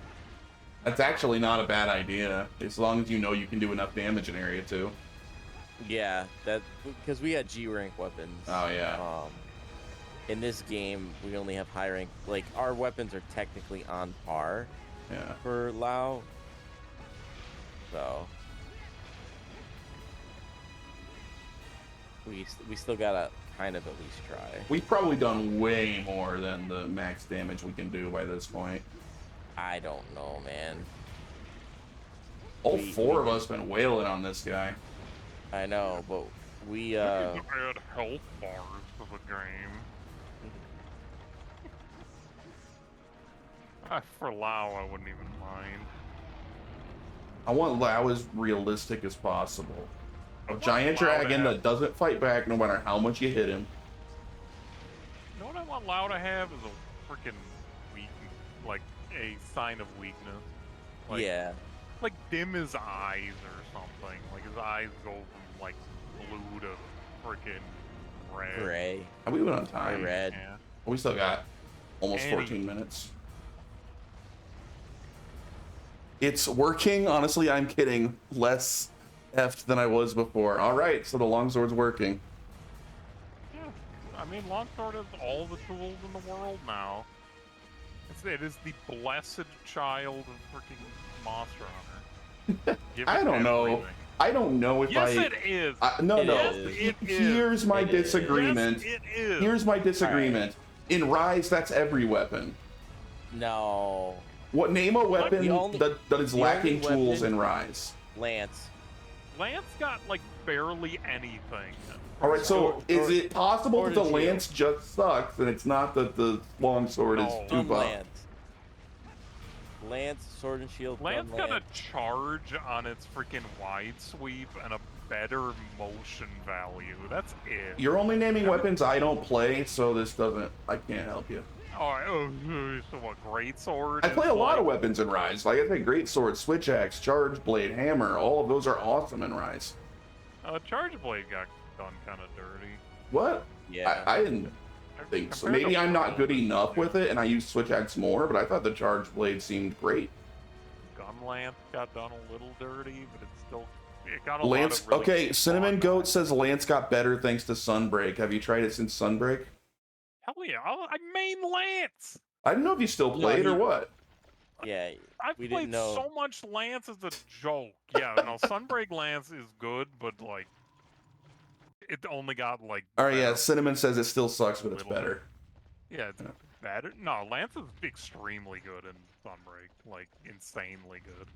That's actually not a bad idea, as long as you know you can do enough damage in area 2. Yeah, that because we had G rank weapons. Oh, yeah. In this game, we only have high rank. Like our weapons are technically on par Yeah. for Lao. So we still gotta kind of at least try. We've probably done way more than the max damage we can do by this point. I don't know, man. All We- 4 of we- us been wailing on this guy. I know, but we Look at the red health bars of the game. For Lao, I wouldn't even mind. I want Lao as realistic as possible. A want giant Lao to dragon have- that doesn't fight back no matter how much you hit him. You know what I want Lao to have is a freaking weak, like a sign of weakness. Like, yeah. like dim his eyes or something. Like his eyes go from like blue to freaking red. Gray. Are we went on Or time? red. Yeah. We still got almost Any- 14 minutes. It's working. Honestly, I'm kidding. Less effed than I was before. All right, so the longsword's working. Yeah. I mean, Longsword has all the tools in the world now. It is the blessed child of freaking Monster Hunter. Give I it don't know. everything. I don't know if Yes, I. it is. No, It no. is. It is. Here's my It is. disagreement. Yes, it is. Here's my disagreement. In Rise, that's every weapon. No. What name a weapon The only- that is the lacking only tools weapon- in Rise? Lance. Lance got like barely anything. All right, so Sword- is it possible that the sword and shield. lance just sucks and it's not that the longsword No. is too Gun buff? Lance. Lance, sword and shield. Lance gun got a Lance. charge on its freaking wide sweep and a better motion value. That's it. You're only naming weapons I don't play, so this doesn't. I can't help you. Alright, so what? Great sword. I play is a lot like- of weapons in Rise. Like I say, great sword, switch axe, charge blade, hammer. All of those are awesome in Rise. Charge blade got done kind of dirty. What? Yeah. I didn't think so. Compared Maybe to I'm not good World, enough with it, and I use switch axe more. But I thought the charge blade seemed great. Gun Lance got done a little dirty, but it's still it got a Lance. lot of really Okay, good Cinnamon fun. Goat says Lance got better thanks to Sunbreak. Have you tried it since Sunbreak? Hell yeah, I main Lance. I don't know if you still played or what. Yeah. I've We played didn't know. so much Lance as a joke. Yeah, no, Sunbreak Lance is good, but like it only got like. All right, yeah. better. Cinnamon says it still sucks, but it's Little bit. better. Yeah, it's better. No, Lance is extremely good in Sunbreak, like insanely good.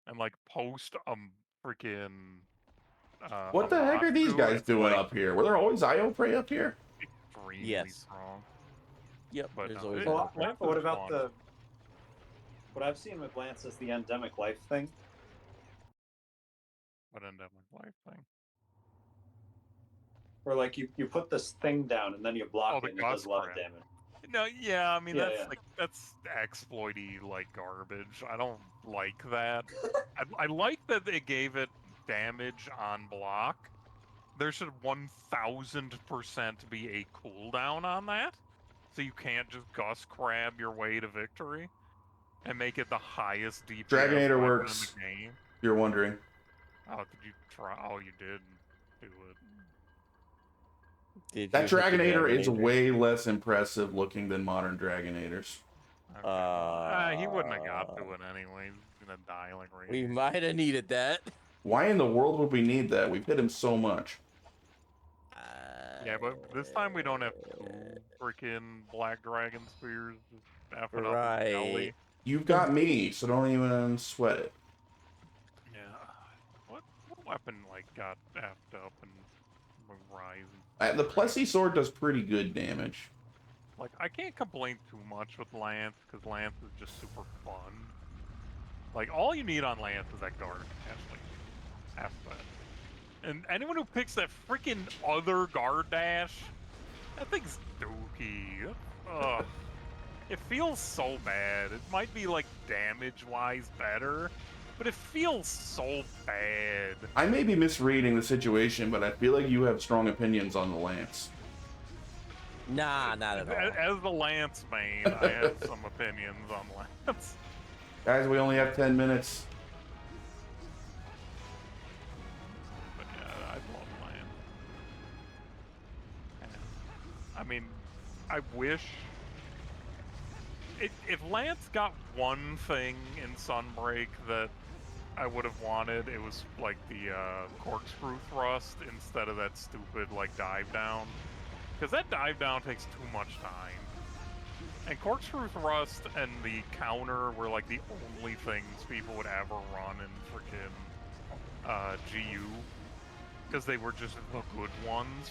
And like post freaking. What the heck are these Amatsu, guys it's, doing like, up here? Were there always IO prey up here? Extremely Yes. strong. Yep. But There's no, always it- an Well, option. Lance what is about fun. what I've seen with Lance is the endemic life thing? What endemic life thing? Where like you put this thing down and then you block Oh, the it and it does a lot of Gust damage. No, yeah, I mean Yeah, that's yeah. like that's exploity like garbage. I don't like that. I like that they gave it damage on block. There should 1000% be a cooldown on that, so you can't just Gust crab your way to victory and make it the highest DPS Dragonator weapon works. in the game. You're wondering. Oh, did you try? Oh, you did do it. Did That you hit the Dragonator is Dragonator? way less impressive looking than modern Dragonators. Okay. He wouldn't have got to it anyway. He's gonna die like right We here. might have needed that. Why in the world would we need that? We've hit him so much. Yeah, but this time we don't have two freaking black dragon spears just effing up his belly. Right. You've got me, so don't even sweat it. Yeah. What weapon like got effed up and Rise? The Plessy sword does pretty good damage. Like I can't complain too much with Lance because Lance is just super fun. Like all you need on Lance is that guard, actually. Half that. And anyone who picks that freaking other guard dash, that thing's dookie. Ugh. It feels so bad. It might be like damage-wise better, but it feels so bad. I may be misreading the situation, but I feel like you have strong opinions on the Lance. Nah, not at all. As the Lance main, I have some opinions on Lance. Guys, we only have 10 minutes. But yeah, I love Lance. And, I mean, I wish... If Lance got one thing in Sunbreak that I would have wanted, it was like the corkscrew thrust instead of that stupid like dive down. Because that dive down takes too much time. And corkscrew thrust and the counter were like the only things people would ever run in freaking GU. Because they were just the good ones.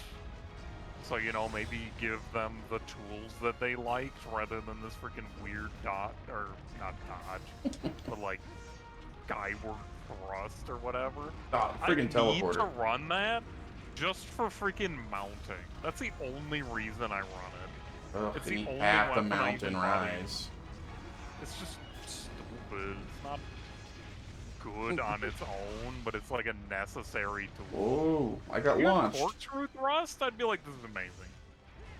So, you know, maybe give them the tools that they liked rather than this freaking weird dot, or not dodge, but like skyward thrust or whatever. Freaking I need to teleporter. run that just for freaking mounting. That's the only reason I run it. Ugh, It's and the you only have the weapon I mountain even rise. It's just stupid. It's not good on its own, but it's like a necessary tool. Oh, I got If you had launched. Corkscrew Thrust, I'd be like, this is amazing.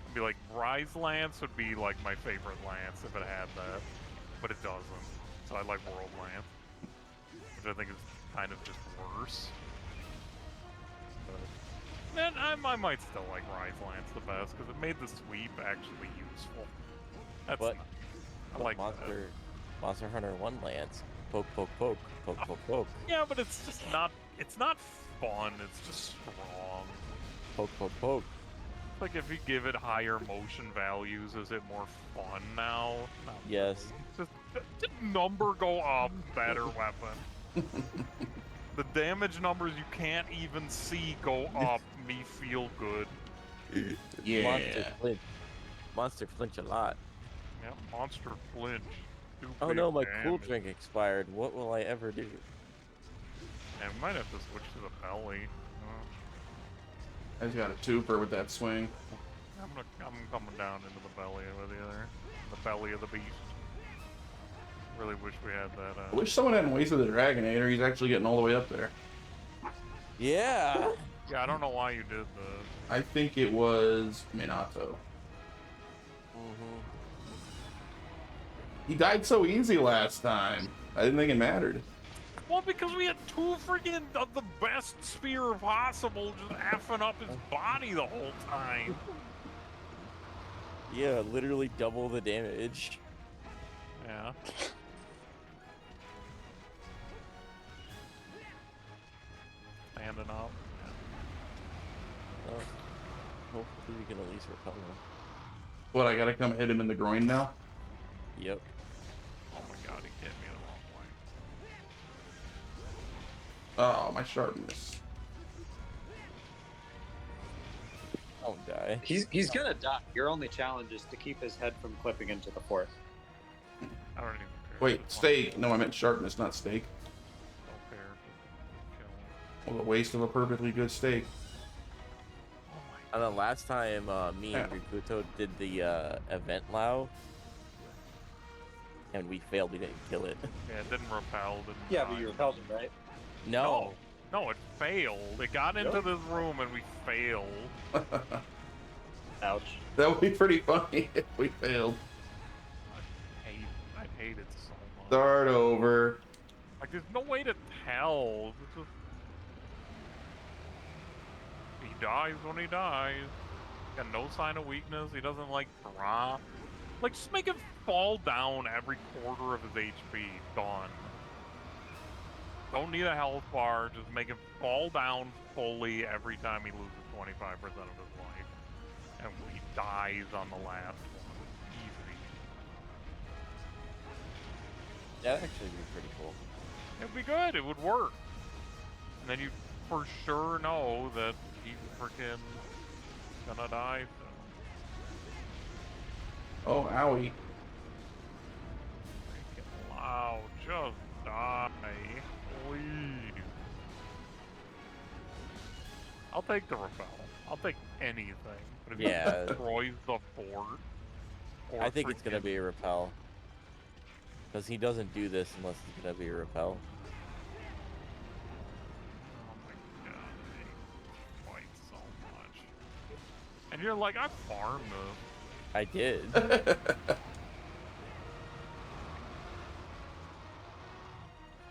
I'd be like, Rise Lance would be like my favorite lance if it had that, but it doesn't. So I like World Lance, which I think is kind of just worse. But then I might still like Rise Lance the best because it made the sweep actually useful. That's But- nice. I like that. Monster Hunter 1 Lance. Poke, poke, poke, poke, poke, poke. Yeah, but it's just not. It's not fun. It's just strong. Poke, poke, poke. Like if you give it higher motion values, is it more fun now? Not Yes. really. Just number go up, better weapon. The damage numbers you can't even see go up. Me feel good. Monster flinch. Monster flinch a lot. Yeah, monster flinch. Do Oh big no, my cool damage. drink expired. What will I ever do? And we might have to switch to the belly. I just got a twofer with that swing. I'm coming down into the belly with you there. The belly of the beast. Really wish we had that. I wish someone hadn't wasted the Dragonator. He's actually getting all the way up there. Yeah. Yeah, I don't know why you did this. I think it was Minato. Mm-hmm. He died so easy last time. I didn't think it mattered. Well, because we had two freaking of the best spear possible just effing up his body the whole time. Yeah, literally double the damage. Yeah. Standing up. Oh. Hopefully we can at least repel him. What, I gotta come hit him in the groin now? Yep. Oh my god, he hit me the wrong way. Oh, my sharpness. Don't die. He's gonna die. Your only challenge is to keep his head from clipping into the fort. I don't even care. Wait, Just steak. No, I meant sharpness, not steak. Don't care. Just kill him. Well, the waste of a perfectly good steak. Oh my The last time me and Rikuto did the event Lao, and we failed, we didn't kill it. Yeah, it didn't repel. Didn't Yeah, die. but you repelled him, right? No. No, it failed. It got into Really? this room and we failed. Ouch. That would be pretty funny if we failed. I hate it so much. Start over. Like, there's no way to tell. It's just... He dies when he dies. Got no sign of weakness. He doesn't, like, drop. Like, just make him fall down every quarter of his HP. Done. Don't need a health bar. Just make him fall down fully every time he loses 25% of his life. And he dies on the last one. Easy. That'd actually be pretty cool. It'd be good. It would work. And then you for sure know that he's freaking gonna die soon. Oh, owie. Freaking loud. Just die. Please. I'll take the repel. I'll take anything. But if Yeah. it destroys the fort. Or I think it's gonna freaking- be a repel. Because he doesn't do this unless it's gonna be a repel. Oh my god. I hate this fight so much. And you're like, I farmed this. I did.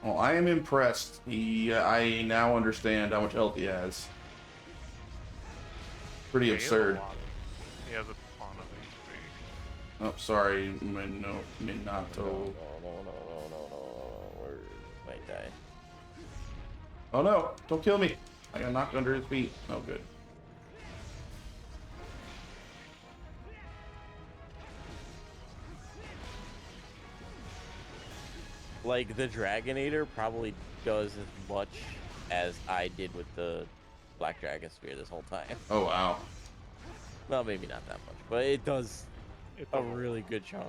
Well, I am impressed. I now understand how much health he has. Pretty He has a absurd. lot of- He has a ton of HP. Oh, sorry, Minato. No. Where might die. Oh no, don't kill me. I got knocked under his feet. Oh, good. Like, the Dragonator probably does as much as I did with the Black Dragon Spear this whole time. Oh, wow. Well, maybe not that much, but it does It's a really good chunk.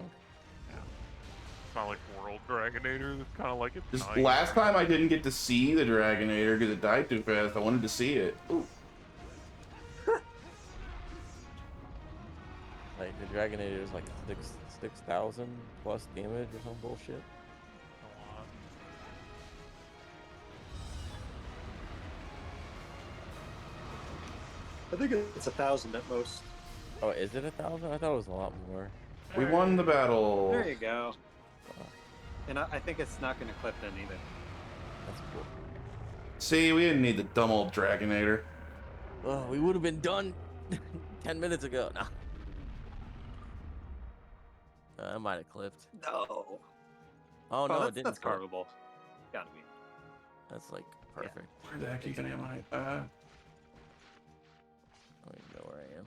It's not like World Dragonator. It's kind of like it's Just nice. last time I didn't get to see the Dragonator because it died too fast. I wanted to see it. Ooh. Like, the Dragonator is like 6,000 plus damage or some bullshit. A I think it's 1,000 at most. Oh, is it 1,000? I thought it was a lot more. We won the battle. There you go. And I think it's not going to clip then either. That's cool. See, we didn't need the dumb old Dragonator. Oh, we would have been done 10 minutes ago. No. I might have clipped. No. Oh, no, it didn't. That's clip. carvable. Gotta be. That's like perfect. Where the heck even am I? I don't even know where I am.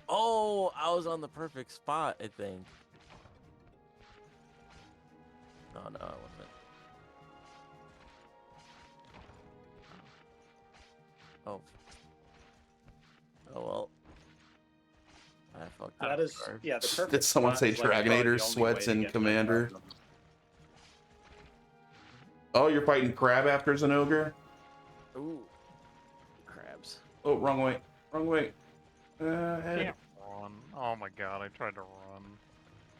Oh, I was on the perfect spot, I think. No, I wasn't. Oh. Oh well. I fucked up. That is, Sorry. yeah, the perfect Did someone spot say is, like, probably Dragonator the only sweats way to in get Commander? that. Oh, you're fighting Crab after an ogre? Ooh. Crabs. Oh, wrong way. Wrong way. Head. Can't run. Oh my god, I tried to run.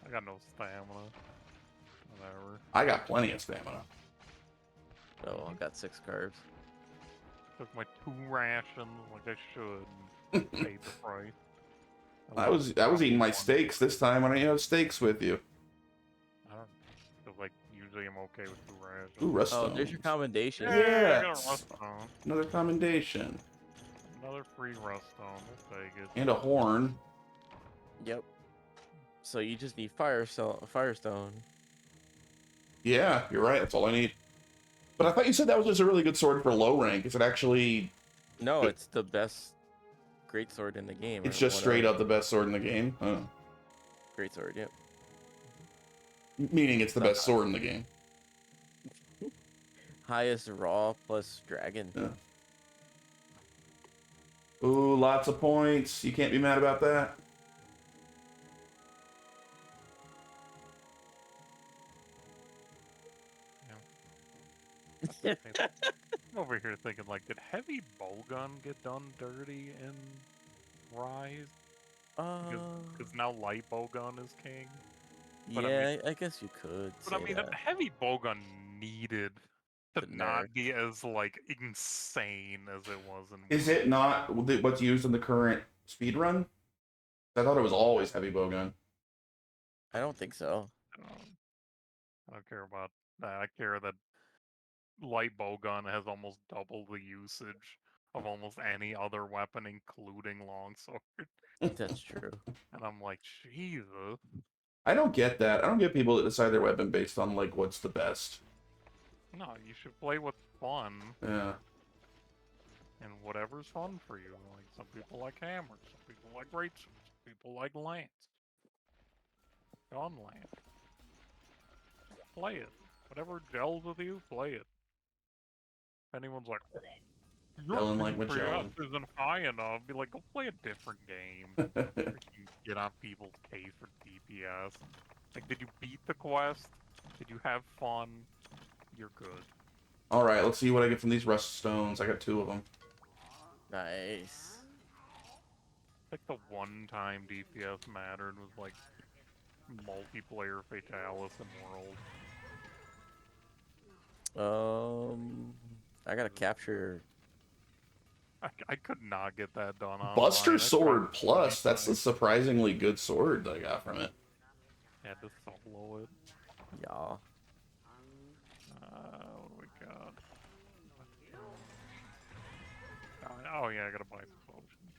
I got no stamina. Whatever. I got plenty of stamina. Oh, I got 6 carbs. Took my 2 rations like I should and paid the price. I was eating my steaks this time. I don't even have steaks with you. I don't feel like usually I'm okay with 2 rations. Ooh, rust Oh, stones. there's your commendation. Yeah, I got a Yes. rust stone. Another commendation. Another free rust stone. We'll take it. And a horn. Yep. So you just need firestone. Yeah, you're right. That's all I need. But I thought you said that was just a really good sword for low rank. Is it actually... No, it's the best great sword in the game. It's or just straight whatever. up the best sword in the game? Oh. Great sword, yep. Meaning it's the best sword in the game. Highest raw plus dragon. Yeah. Ooh, lots of points. You can't be mad about that. I'm over here thinking, like, did heavy bowgun get done dirty in Rise? Because now light bowgun is king. But yeah, I guess you could. But I say mean, that. heavy bowgun needed to The not nerf. be as, like, insane as it was in. Is it not what's used in the current speedrun? I thought it was always heavy bowgun. I don't think so. I don't care about that. I care that light bowgun has almost double the usage of almost any other weapon, including longsword. That's true. And I'm like, Jesus. I don't get that. I don't get people that decide their weapon based on, like, what's the best. No, you should play what's fun. Yeah. And whatever's fun for you. Like, some people like hammers, some people like greatswords, some people like lance. Gun lance. Play it. Whatever gels with you, play it. If anyone's like, your Yelling like FPS Magellan. isn't high enough, be like, go play a different game. You get on people's case for DPS. Like, did you beat the quest? Did you have fun? You're good. Alright, let's see what I get from these rust stones. I got 2 of them. Nice. Like, the one time DPS mattered was, like, multiplayer Fatalis in World. I gotta capture. I could not get that done online. Buster I tried Sword 20 Plus. That's a times. surprisingly good sword that I got from it. Had to solo it. Yeah. What do we got? Oh yeah, I gotta buy some potions.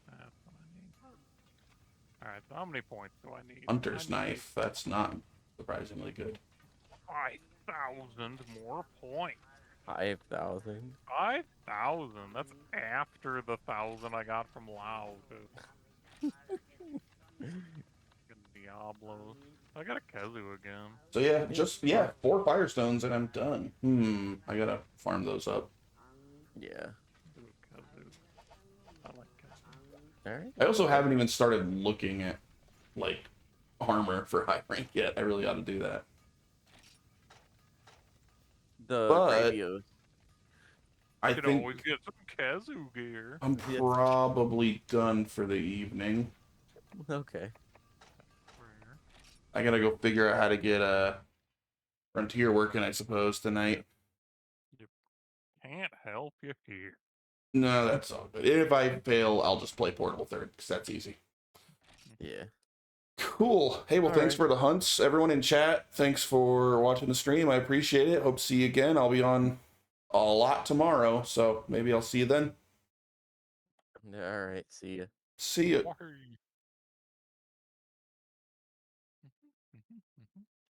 That's what I need. Alright, so how many points do I need? Hunter's I need Knife. That's not surprisingly good. 5,000 more points. 5,000. 5,000? That's after the 1,000 I got from Lao. Diablo. I got a Kezu again. So yeah, just, yeah, 4 Firestones and I'm done. I gotta farm those up. Yeah. Do a Kezu. I like Kezu. All right. I also haven't even started looking at, like, armor for high rank yet. I really ought to do that. The But- Gravios. I You could think always get some Kezu gear. I'm Yeah. probably done for the evening. Okay. I gotta go figure out how to get Frontier working, I suppose, tonight. Can't help you here. No, that's all good. If I fail, I'll just play Portable Third, because that's easy. Yeah. Cool. Hey, well, All thanks right. for the hunts. Everyone in chat, thanks for watching the stream. I appreciate it. Hope to see you again. I'll be on a lot tomorrow, so maybe I'll see you then. All right. See ya. See you. Wahoo.